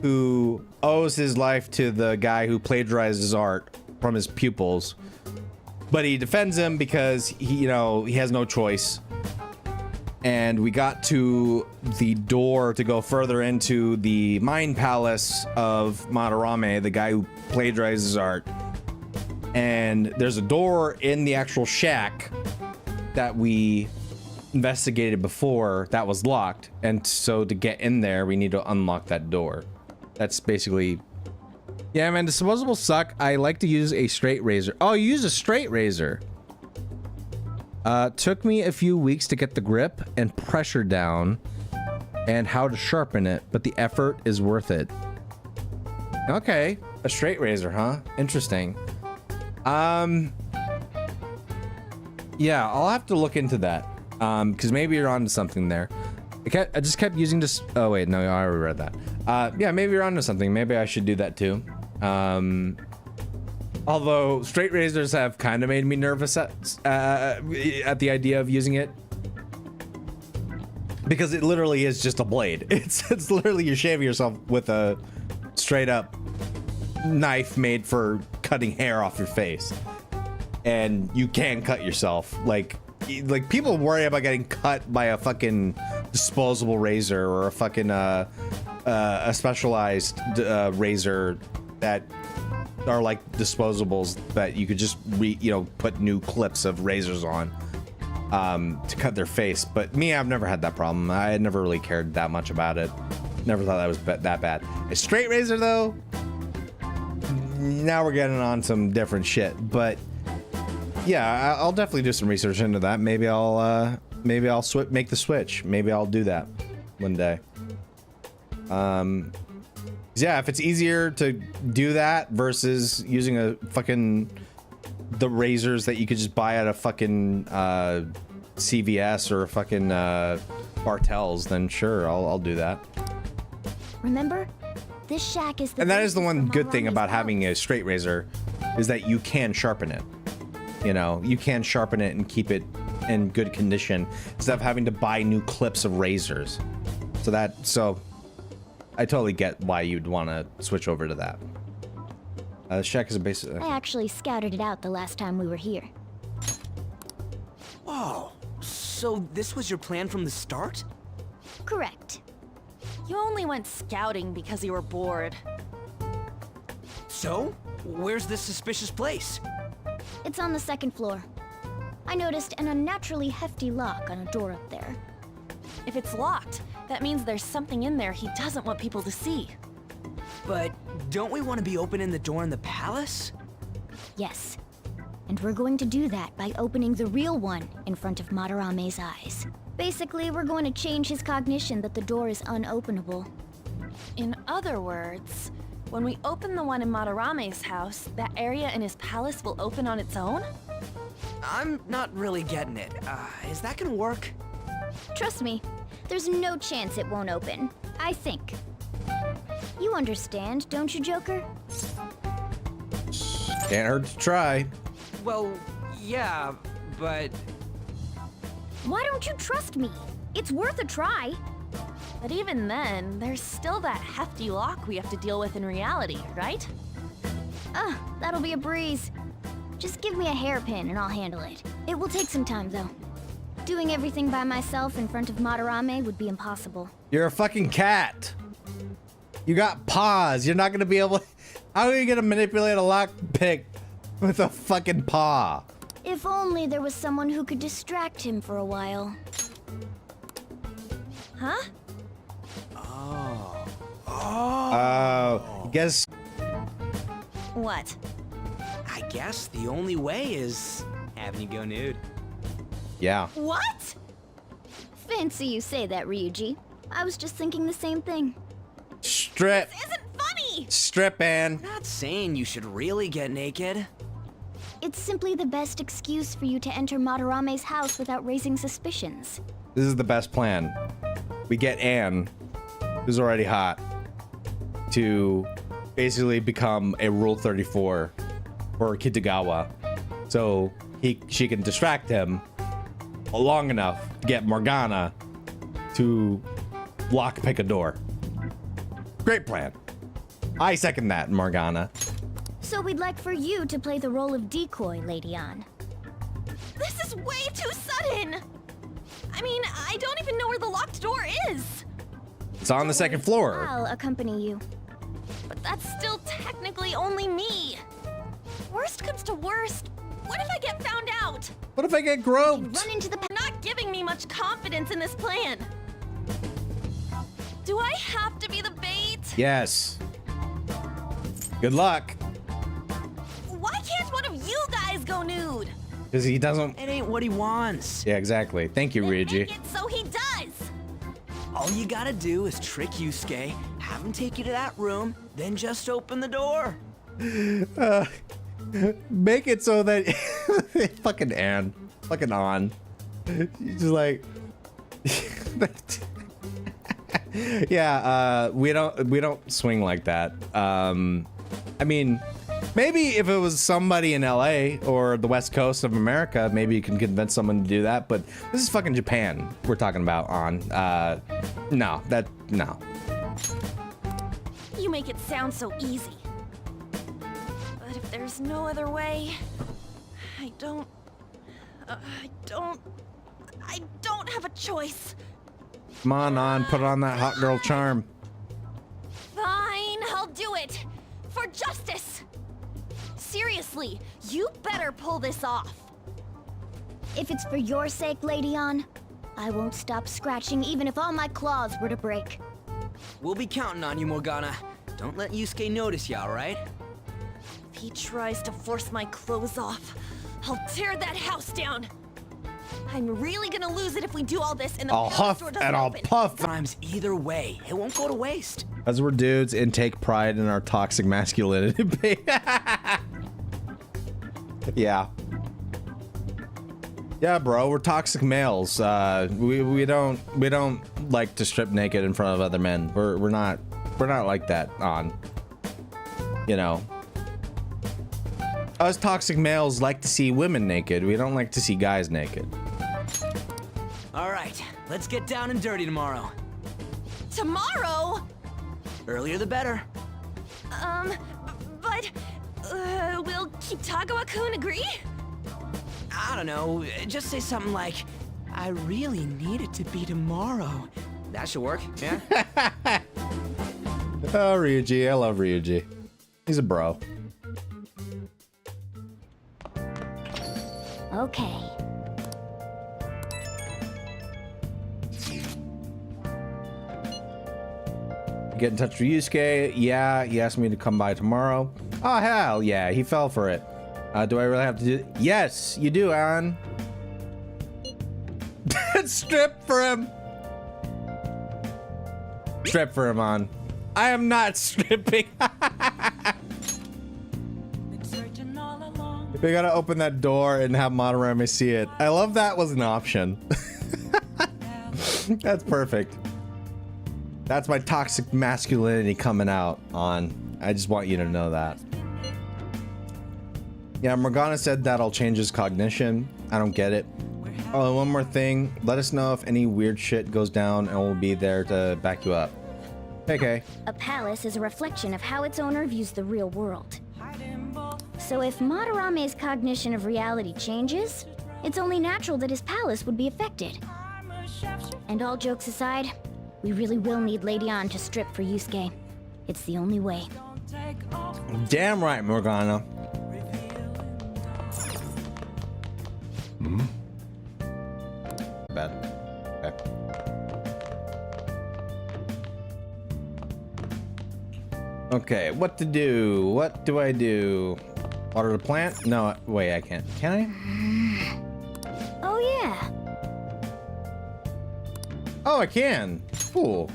who owes his life to the guy who plagiarized his art from his pupils, but he defends him because he has no choice. And we got to the door to go further into the Mind Palace of Madarame, the guy who plagiarized his art. And there's a door in the actual shack that we investigated before that was locked. And so to get in there, we need to unlock that door. That's basically... Yeah, man, disposables suck. I like to use a straight razor. Oh, you use a straight razor. Took me a few weeks to get the grip and pressure down and how to sharpen it, but the effort is worth it. Okay, a straight razor, huh? Interesting. Yeah, I'll have to look into that. Because maybe you're onto something there. I just kept using this. Oh wait, no, I already read that. Yeah, maybe you're onto something. Maybe I should do that too. Although straight razors have kind of made me nervous at the idea of using it, because it literally is just a blade. It's literally you're shaving yourself with a straight up knife made for cutting hair off your face, and you can cut yourself. Like people worry about getting cut by a fucking disposable razor or a fucking a specialized razor that are like disposables that you could just put new clips of razors on to cut their face. But me, I've never had that problem. I had never really cared that much about it. Never thought that was that bad. A straight razor though, now we're getting on some different shit. But yeah, I'll definitely do some research into that. Maybe I'll make the switch. Maybe I'll do that one day. Yeah, if it's easier to do that versus using the razors that you could just buy at a fucking CVS or a fucking Bartell's, then sure, I'll do that. Remember, this shack is the. And that is the basis one of good thing Madarame's about having a straight razor, is that you can sharpen it. You can sharpen it and keep it in good condition instead of having to buy new clips of razors. So I totally get why you'd want to switch over to that. Shack is a basic. I actually scouted it out the last time we were here. Whoa. So this was your plan from the start? Correct. You only went scouting because you were bored. So, where's this suspicious place? It's on the second floor. I noticed an unnaturally hefty lock on a door up there. If it's locked, that means there's something in there he doesn't want people to see. But don't we want to be opening the door in the palace? Yes. And we're going to do that by opening the real one in front of Madarame's eyes. Basically, we're going to change his cognition that the door is unopenable. In other words, when we open the one in Madarame's house, that area in his palace will open on its own? I'm not really getting it. Is that gonna work? Trust me, there's no chance it won't open. I think. You understand, don't you, Joker? Can't hurt to try. Well, yeah, but... Why don't you trust me? It's worth a try. But even then, there's still that hefty lock we have to deal with in reality, right? That'll be a breeze. Just give me a hairpin and I'll handle it. It will take some time, though. Doing everything by myself in front of Madarame would be impossible. You're a fucking cat. You got paws. You're not gonna be able. How are you gonna manipulate a lockpick with a fucking paw? If only there was someone who could distract him for a while. Huh? Oh. Guess. What? I guess the only way is having you go nude. Yeah. What? Fancy you say that, Ryuji. I was just thinking the same thing. Strip. This isn't funny! Stripping. Not saying you should really get naked. It's simply the best excuse for you to enter Madarame's house without raising suspicions. This is the best plan. We get Anne, who's already hot, to basically become a Rule 34 for Kitagawa, so she can distract him long enough to get Morgana to lockpick a door. Great plan. I second that, Morgana. So we'd like for you to play the role of decoy, Lady Anne. This is way too sudden! I mean, I don't even know where the locked door is! It's on the second floor. I'll accompany you. But that's still technically only me! Worst comes to worst, what if I get found out? What if I get groped? Run into the You're not giving me much confidence in this plan. Do I have to be the bait? Yes. Good luck. Why can't one of you guys go nude? Because he doesn't. It ain't what he wants. Yeah, exactly. Thank you, Then Ryuji. make it so he does! All you gotta do is trick Yusuke, have him take you to that room, then just open the door. Make it so that fucking Anne, fucking on. She's just like, yeah. We don't swing like that. I mean, maybe if it was somebody in LA or the West Coast of America, maybe you can convince someone to do that. But this is fucking Japan we're talking about. No. You make it sound so easy. But if there's no other way, I don't have a choice. Come on, put on that hot girl charm. Fine, I'll do it. For justice. Seriously, you better pull this off. If it's for your sake, Lady Anne, I won't stop scratching even if all my claws were to break. We'll be counting on you, Morgana. Don't let Yusuke notice you, alright? If he tries to force my clothes off, I'll tear that house down. I'm really gonna lose it if we do all this and the I'll palace huff door doesn't and I'll open. puff. Times either way, it won't go to waste. As we're dudes and take pride in our toxic masculinity. Yeah. Yeah, bro, we're toxic males. We don't like to strip naked in front of other men. We're not like that on. You know. Us toxic males like to see women naked. We don't like to see guys naked. Alright, let's get down and dirty tomorrow. Tomorrow? Earlier the better. But, will Kitagawa-kun agree? I don't know, just say something like, I really need it to be tomorrow. That should work, yeah? Oh, Ryuji. I love Ryuji. He's a bro. Okay. Get in touch with Yusuke. Yeah, he asked me to come by tomorrow. Oh, hell yeah. He fell for it. Do I really have to do? Yes, you do, Aaron. Strip for him. Strip for him, on. I am not stripping. We gotta open that door and have Madarame see it. I love that was an option. That's perfect. That's my toxic masculinity coming out on. I just want you to know that. Yeah, Morgana said that'll change his cognition. I don't get it. Oh, and one more thing. Let us know if any weird shit goes down and we'll be there to back you up. Okay. A palace is a reflection of how its owner views the real world. So if Madarame's cognition of reality changes, it's only natural that his palace would be affected. And all jokes aside, we really will need Lady Ann to strip for Yusuke. It's the only way. Damn right, Morgana. Bad. Okay, what to do? What do I do? Water the plant? No, wait, I can't. Can I? Oh yeah. Oh, I can. Cool.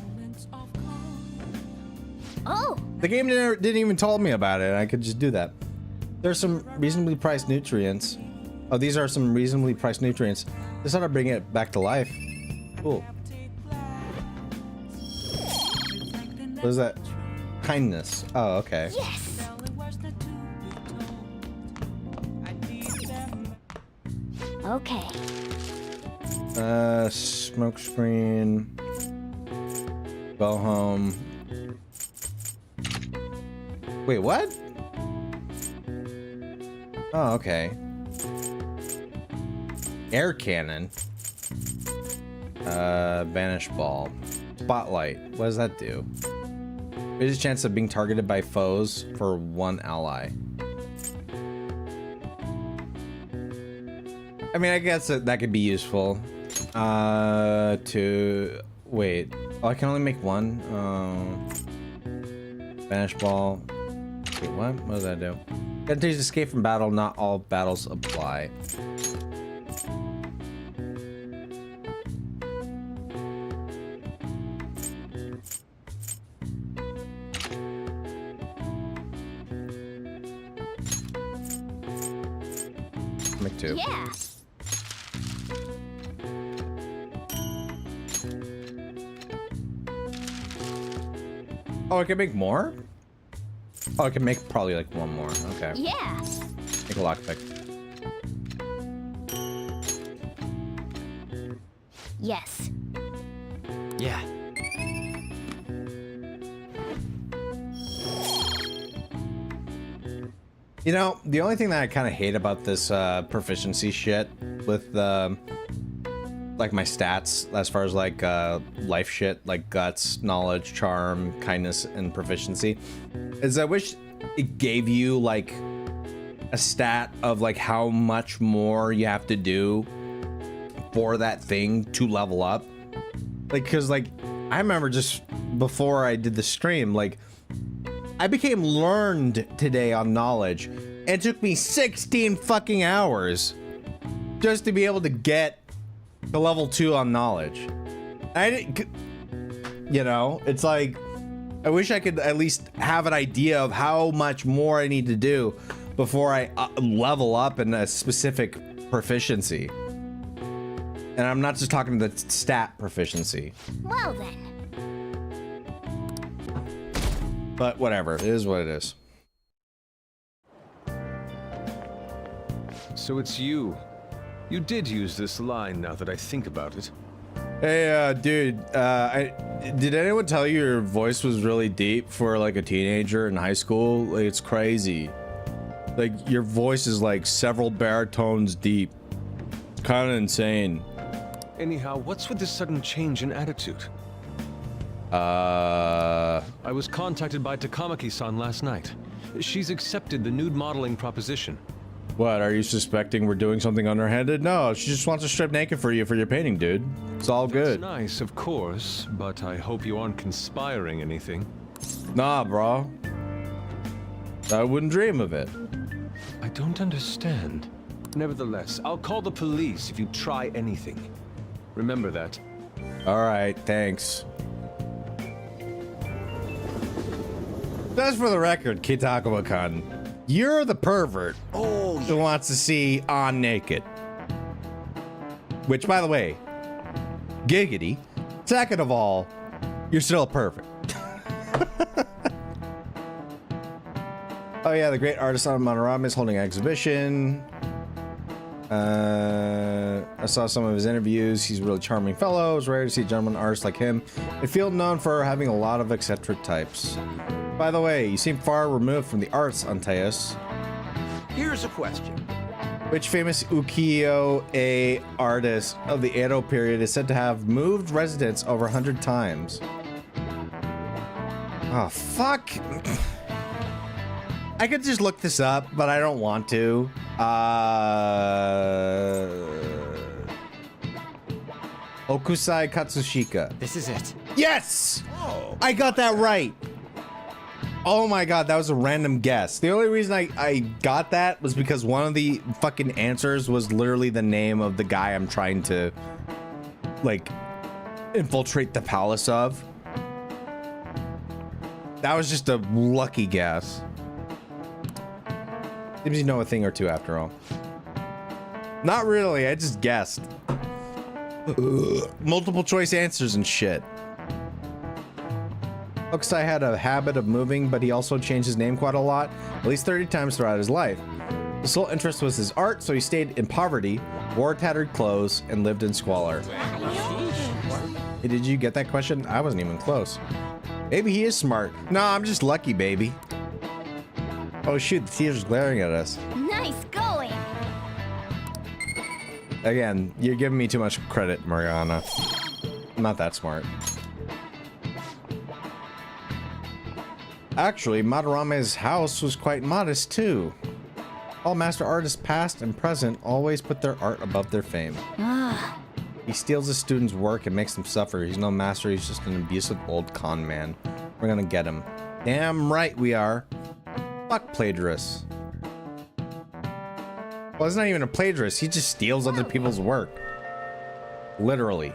Oh. The game didn't even tell me about it. I could just do that. There's some reasonably priced nutrients. Oh, these are some reasonably priced nutrients. This ought to bring it back to life. Cool. What is that? Kindness. Oh, okay. Yes. Okay. Smoke screen. Go home. Wait, what? Oh, okay. Air cannon. Vanish ball. Spotlight. What does that do? There's a chance of being targeted by foes for one ally. I mean, I guess that could be useful. To wait. Oh, I can only make one. Vanish ball. Wait, what? What does that do? Guarantees escape from battle. Not all battles apply. Make two. Yeah. Oh, I can make more? Oh, I can make probably like one more. Okay. Yeah. Make a lockpick. Yes. Yeah. You know, the only thing that I kind of hate about this proficiency shit with like my stats as far as like life shit, like guts, knowledge, charm, kindness, and proficiency, is I wish it gave you like a stat of like how much more you have to do for that thing to level up. Like, cause like I remember just before I did the stream, like I became learned today on knowledge, and it took me 16 fucking hours just to be able to get to level 2 on knowledge. I didn't, you know, it's like I wish I could at least have an idea of how much more I need to do before I level up in a specific proficiency. And I'm not just talking the stat proficiency. Well then. But whatever, it is what it is. So it's you. You did use this line now that I think about it. Hey, dude, did anyone tell you your voice was really deep for like a teenager in high school? Like, it's crazy. Like, your voice is like several baritones deep. It's kind of insane. Anyhow, what's with this sudden change in attitude? I I was contacted by Takamaki-san last night. She's accepted the nude modeling proposition. What, are you suspecting we're doing something underhanded? No, she just wants to strip naked for you for your painting, dude. It's all good. That's nice, of course, but I hope you aren't conspiring anything. Nah, bro. I wouldn't dream of it. I don't understand. Nevertheless, I'll call the police if you try anything. Remember that. Alright, thanks. Just for the record, Kitakuma-kun, you're the pervert who wants to see on naked. Which, by the way, giggity. Second of all, you're still perfect. Oh yeah, the great artist on Monorama is holding an exhibition. I saw some of his interviews. He's a really charming fellow. It's rare to see a gentleman artist like him. A field known for having a lot of eccentric types. By the way, you seem far removed from the arts, Antaeus. Here's a question. Which famous ukiyo-e artist of the Edo period is said to have moved residence over 100 times? Oh, fuck. I could just look this up, but I don't want to. Okusai Katsushika. This is it. Yes! I got that right. Oh my god, that was a random guess. The only reason I got that was because one of the fucking answers was literally the name of the guy I'm trying to, like, infiltrate the palace of. That was just a lucky guess. Seems you know a thing or two after all. Not really, I just guessed. Multiple choice answers and shit. Okusai had a habit of moving, but he also changed his name quite a lot, at least 30 times throughout his life. His sole interest was his art, so he stayed in poverty, wore tattered clothes, and lived in squalor. Hey, did you get that question? I wasn't even close. Maybe he is smart. No, I'm just lucky, baby. Oh shoot, the teacher's glaring at us. Nice going. Again, you're giving me too much credit, Mariana. I'm not that smart. Actually, Madarame's house was quite modest too. All master artists past and present always put their art above their fame. Ah, He steals his students' work and makes them suffer. He's no master, he's just an abusive old con man. We're gonna get him. Damn right we are. Fuck plagiarists. Well, he's not even a plagiarist, he just steals other people's work. Literally.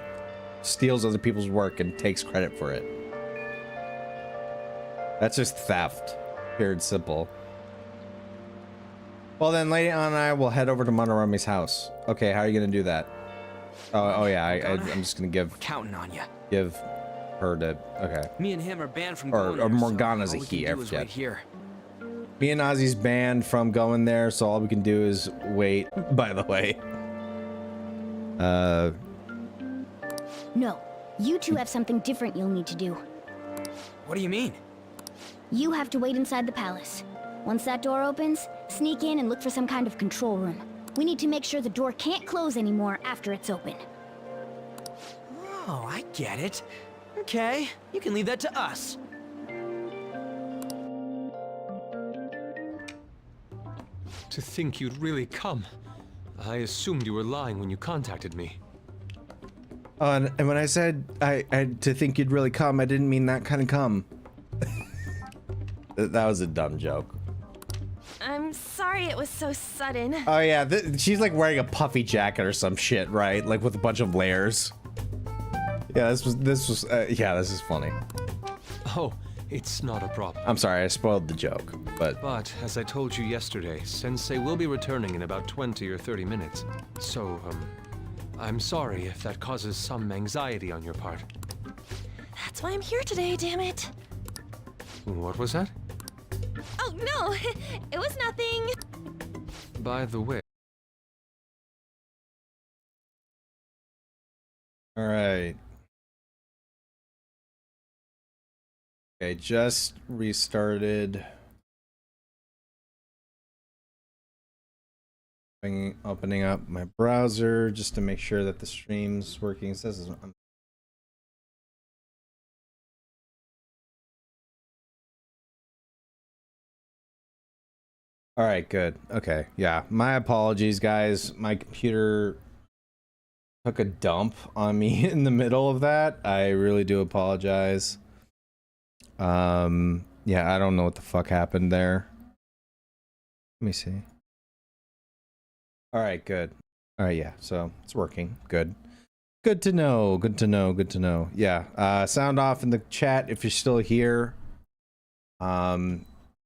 Steals other people's work and takes credit for it. That's just theft. Pure and simple. Well then, Lady Anna and I will head over to Monoromi's house. Okay, how are you gonna do that? Oh yeah, I'm just gonna give Counting on you. her to. Okay. Me and him are banned from Or going there, Morgana's so a all we he, can I do is forget. wait here. Me and Ozzy's banned from going there, so all we can do is wait. By the way. no. You two have something different you'll need to do. What do you mean? You have to wait inside the palace. Once that door opens, sneak in and look for some kind of control room. We need to make sure the door can't close anymore after it's open. Oh, I get it. Okay, you can leave that to us. To think you'd really come. I assumed you were lying when you contacted me. And when I said I to think you'd really come, I didn't mean that kind of come. That was a dumb joke. I'm sorry it was so sudden. Oh yeah, she's like wearing a puffy jacket or some shit, right? Like with a bunch of layers. Yeah, this was yeah, this is funny. Oh, it's not a problem. I'm sorry, I spoiled the joke, but But, as I told you yesterday, Sensei will be returning in about 20 or 30 minutes. So, I'm sorry if that causes some anxiety on your part. That's why I'm here today, damn it. What was that? Oh, no, it was nothing. By the way... All right. Okay, just restarted. Opening up my browser just to make sure that the stream's working. It says I'm all right, good. Okay, yeah. My apologies, guys. My computer took a dump on me in the middle of that. I really do apologize. Yeah, I don't know what the fuck happened there. Let me see. All right, good. All right, yeah. So it's working. Good. Good to know. Good to know. Good to know. Yeah. Sound off in the chat if you're still here. I'm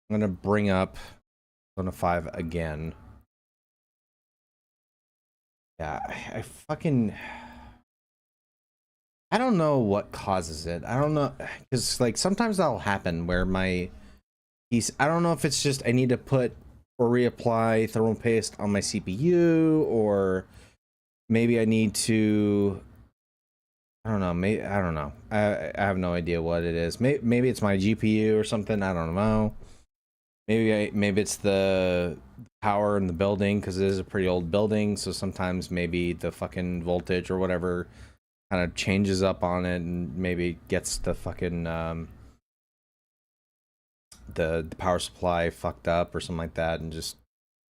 gonna bring up Persona 5 again. Yeah, I fucking... I don't know what causes it. I don't know, because like sometimes that'll happen where my piece... I don't know if it's just I need to put or reapply thermal paste on my CPU, or maybe I need to... I don't know. Maybe I don't know. I have no idea what it is. Maybe it's my GPU or something. I don't know. Maybe it's the power in the building, because it is a pretty old building. So sometimes maybe the fucking voltage or whatever kind of changes up on it, and maybe gets the fucking the power supply fucked up or something like that, and just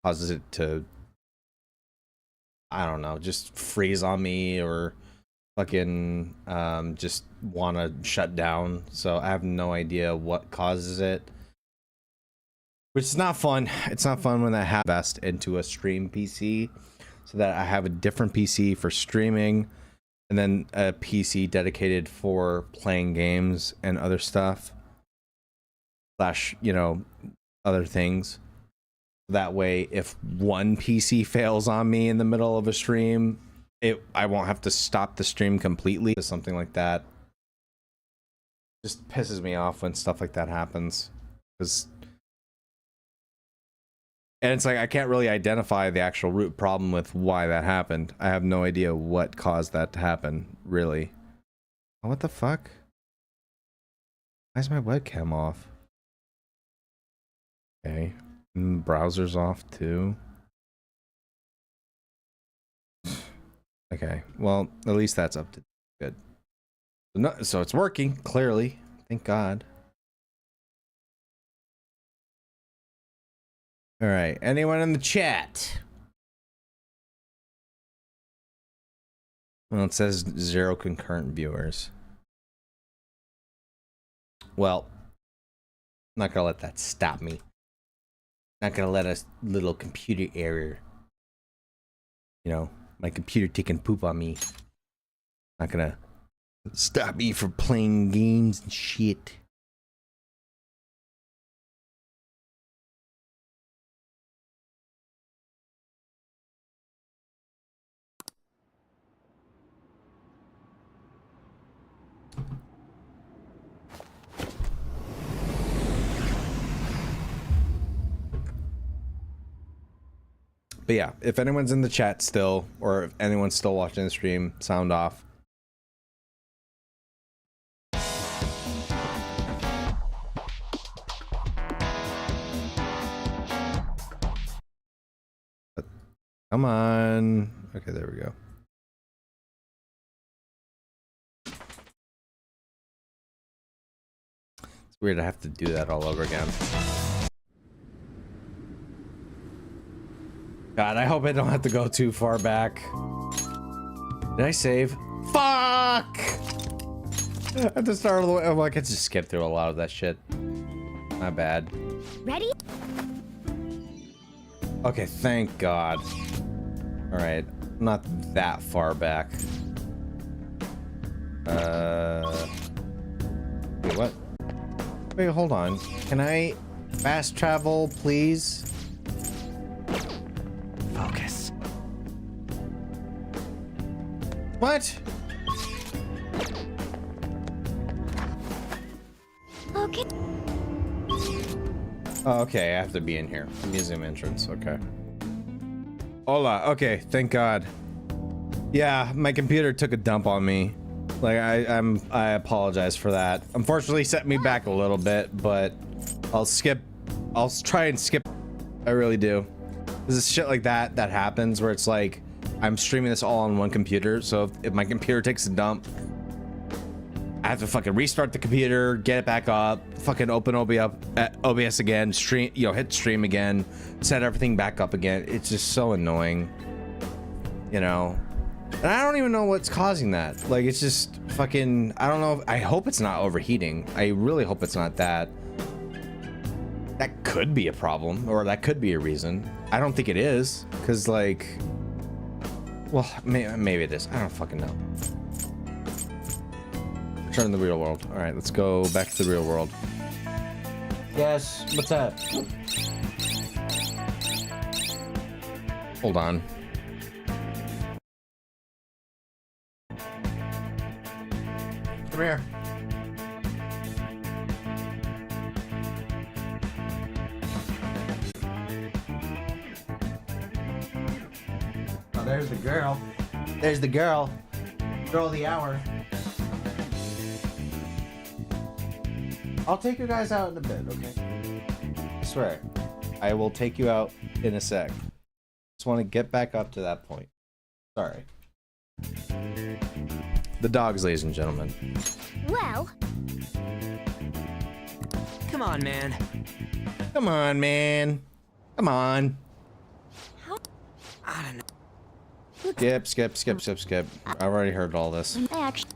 causes it to, I don't know, just freeze on me, or fucking just want to shut down. So I have no idea what causes it, which is not fun. It's not fun when I have invest into a stream PC, so that I have a different PC for streaming, and then a PC dedicated for playing games and other stuff, slash, you know, other things. That way, if one PC fails on me in the middle of a stream, I won't have to stop the stream completely. Something like that just pisses me off when stuff like that happens, and it's like I can't really identify the actual root problem with why that happened. I have no idea what caused that to happen, really. Oh, what the fuck? Why is my webcam off? Okay, and the browser's off too. Okay, well, at least that's up to good. So it's working, clearly. Thank God. All right, anyone in the chat? Well, it says 0 concurrent viewers. Well, I'm not gonna let that stop me. Not gonna let a little computer error, you know, my computer taking poop on me, not gonna stop me from playing games and shit. But yeah, if anyone's in the chat still, or if anyone's still watching the stream, sound off. Come on. Okay, there we go. It's weird I have to do that all over again. God, I hope I don't have to go too far back. Did I save? Fuck! At the start of the way, oh, I could just skip through a lot of that shit. My bad. Ready? Okay, thank God. Alright, not that far back. Wait, what? Wait, hold on. Can I fast travel, please? Focus. What? Okay. Oh, okay, I have to be in here. Museum entrance, okay. Hola, okay, thank God. Yeah, my computer took a dump on me. Like I apologize for that. Unfortunately, set me back a little bit, but I'll try and skip. I really do. There's shit like that happens where it's like I'm streaming this all on one computer, so if my computer takes a dump, I have to fucking restart the computer, get it back up, fucking open OBS again, stream, hit stream again, set everything back up again. It's just so annoying, And I don't even know what's causing that. Like, it's just fucking, I don't know. I hope it's not overheating. I really hope it's not that. That could be a problem, or that could be a reason. I don't think it is, because like, well, maybe it is. I don't fucking know. Return to the real world. All right, let's go back to the real world. Yes, what's that? Hold on. Come here. Oh, there's the girl. There's the girl. Girl of the hour. I'll take you guys out in a bit, okay? I swear. I will take you out in a sec. Just want to get back up to that point. Sorry. The dogs, ladies and gentlemen. Well, Come on, man. Come on, man. Come on. I don't know. Skip. I've already heard all this. I actually,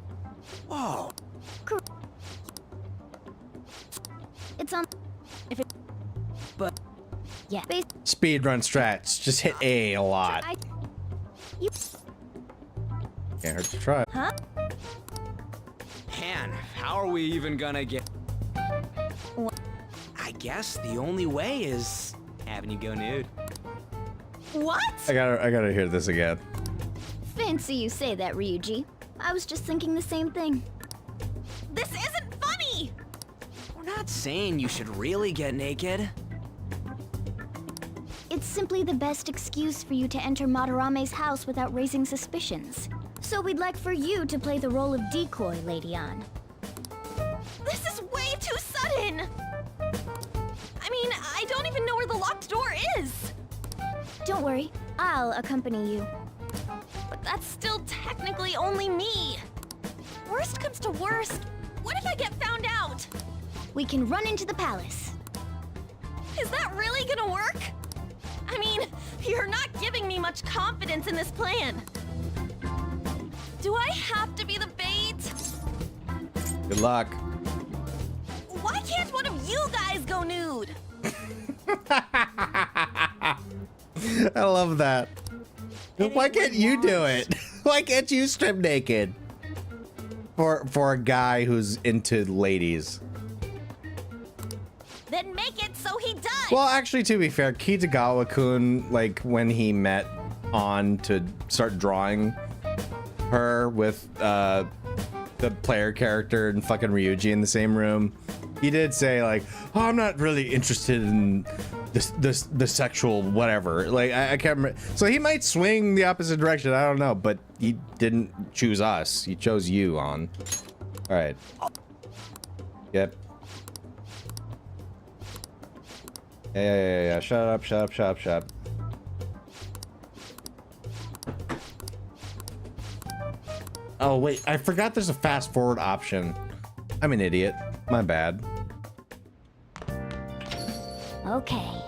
Whoa. it's on. If it, But yeah, Speedrun strats. Just hit A lot. you, Can't hurt to try. huh? man, how are we even gonna get... What? I guess the only way is having you go nude. What? I gotta hear this again. Fancy you say that, Ryuji. I was just thinking the same thing. This isn't funny! We're not saying you should really get naked. It's simply the best excuse for you to enter Madarame's house without raising suspicions. So we'd like for you to play the role of decoy, Lady Ann. This is way too sudden! I mean, I don't even know where the locked door is! Don't worry, I'll accompany you. But that's still technically only me! Worst comes to worst, what if I get found out? We can run into the palace. Is that really gonna work? I mean, you're not giving me much confidence in this plan. Do I have to be the bait? Good luck. Why can't one of you guys go nude? I love that. Why can't you do it? Why can't you strip naked? For a guy who's into ladies. Then make it so he does! Well, actually, to be fair, Kitagawa-kun, like, when he met On to start drawing her with the player character and fucking Ryuji in the same room, he did say, like, oh, I'm not really interested in the sexual whatever. Like, I can't remember. So he might swing the opposite direction, I don't know, but he didn't choose us. He chose you, On. All right. Yep. Yeah. Shut up. Oh, wait. I forgot there's a fast forward option. I'm an idiot. My bad. Okay.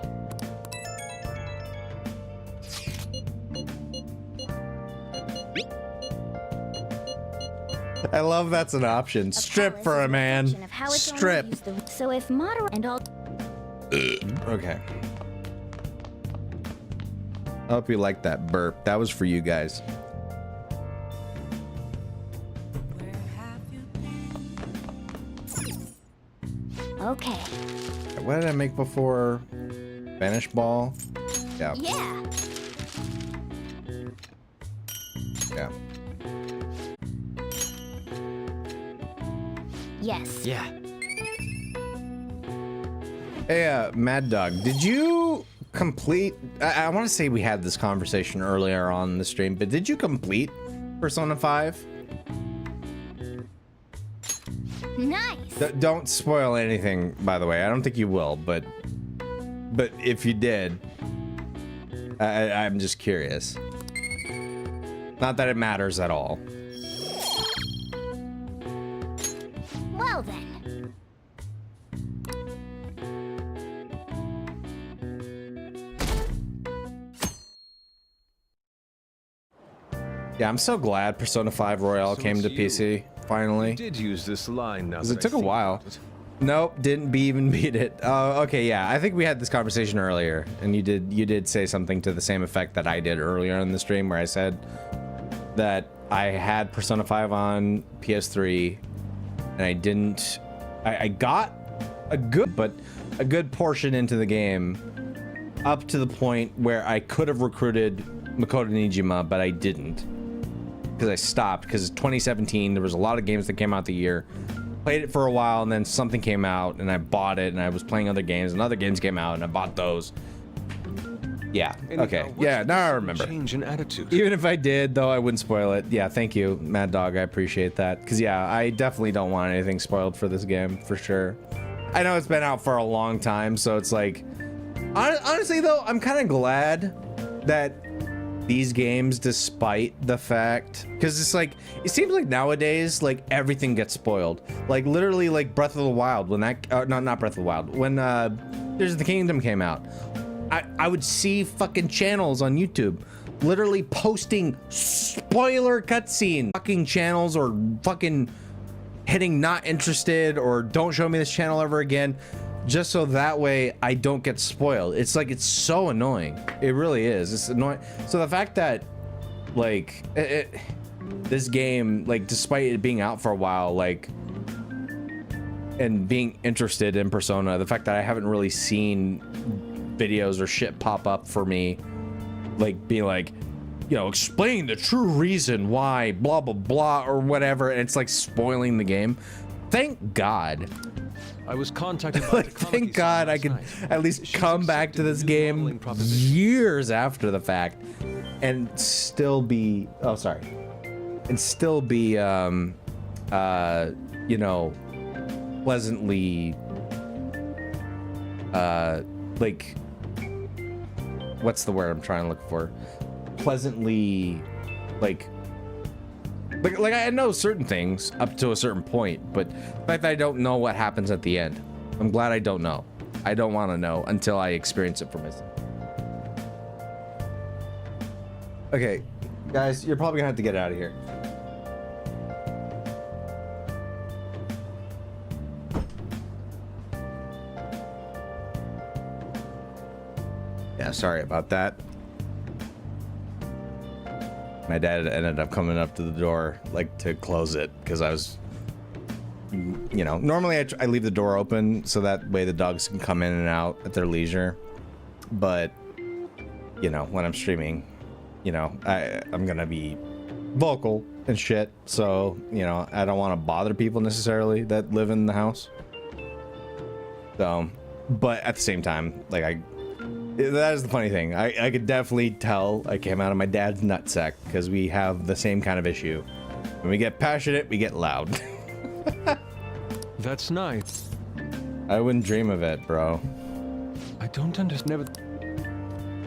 I love that's an option. Strip for a man. Strip. So if Madara and all. Okay. I hope you like that burp. That was for you guys. Okay. What did I make before? Spanish ball? Yeah. Yeah. Yeah. Yes. Yeah. Hey, Mad Dog, did you complete... I want to say we had this conversation earlier on the stream, but did you complete Persona 5. Nice. Don't spoil anything, by the way. I don't think you will, but if you did, I'm just curious. Not that it matters at all. Well then. Yeah, I'm so glad Persona 5 Royale So came it's to you. PC finally. You did use this line now. Because that it took I a think while. about it. Nope, didn't even beat it. Oh, okay, yeah. I think we had this conversation earlier, and you did say something to the same effect that I did earlier in the stream, where I said that I had Persona 5 on PS3, and I didn't. I got a good portion into the game, up to the point where I could have recruited Makoto Nijima, but I didn't, because I stopped. Because 2017, there was a lot of games that came out the year. Played it for a while, and then something came out, and I bought it, and I was playing other games, and other games came out, and I bought those. Yeah. Anyhow, Okay. what's Yeah. the Now I sudden remember. Change in attitude. Even if I did, though, I wouldn't spoil it. Yeah. Thank you, Mad Dog. I appreciate that. Because yeah, I definitely don't want anything spoiled for this game for sure. I know it's been out for a long time, so it's like, honestly though, I'm kind of glad that these games, despite the fact, because it's like, it seems like nowadays, like everything gets spoiled. Like literally, like Breath of the Wild, when that, not Breath of the Wild, when Tears of the Kingdom came out, I would see fucking channels on YouTube literally posting spoiler cutscene fucking channels, or fucking hitting not interested, or don't show me this channel ever again, just so that way I don't get spoiled. It's like, it's so annoying. It really is. It's annoying. So the fact that like this game, like despite it being out for a while, like, and being interested in Persona, the fact that I haven't really seen videos or shit pop up for me, like being like, you know, explain the true reason why blah blah blah or whatever, and it's like spoiling the game. Thank God. I was contacted by Like, thank God I could at least She's come back to accepted this the new game modeling proposition. years after the fact and still be, oh sorry, and still be you know, pleasantly like, what's the word I'm trying to look for? Pleasantly, like I know certain things up to a certain point, but the fact that I don't know what happens at the end, I'm glad I don't know. I don't want to know until I experience it for myself. Okay, guys, you're probably gonna have to get out of here. Yeah, sorry about that. My dad ended up coming up to the door, like, to close it, because I was, you know, normally I leave the door open so that way the dogs can come in and out at their leisure. But, you know, when I'm streaming, you know, I'm gonna be vocal and shit. So, you know, I don't want to bother people necessarily that live in the house. So, but at the same time, like, that is the funny thing. I could definitely tell I came out of my dad's nutsack, because we have the same kind of issue. When we get passionate, we get loud. That's nice. I wouldn't dream of it, bro. I don't understand.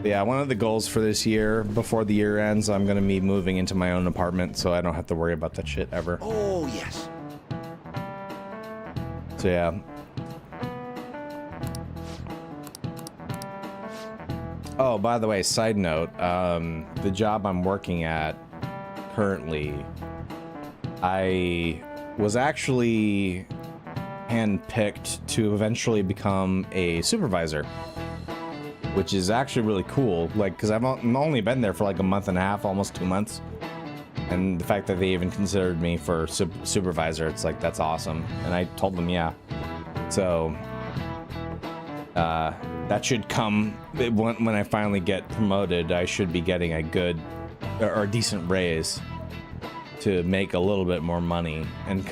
Yeah, one of the goals for this year, before the year ends, I'm gonna be moving into my own apartment, so I don't have to worry about that shit ever. Oh, yes. So yeah. Oh, by the way, side note, the job I'm working at currently, I was actually handpicked to eventually become a supervisor, which is actually really cool. Like, because I've only been there for like a month and a half, almost 2 months. And the fact that they even considered me for supervisor, it's like, that's awesome. And I told them, yeah. So, that should come when I finally get promoted. I should be getting a good or decent raise to make a little bit more money, and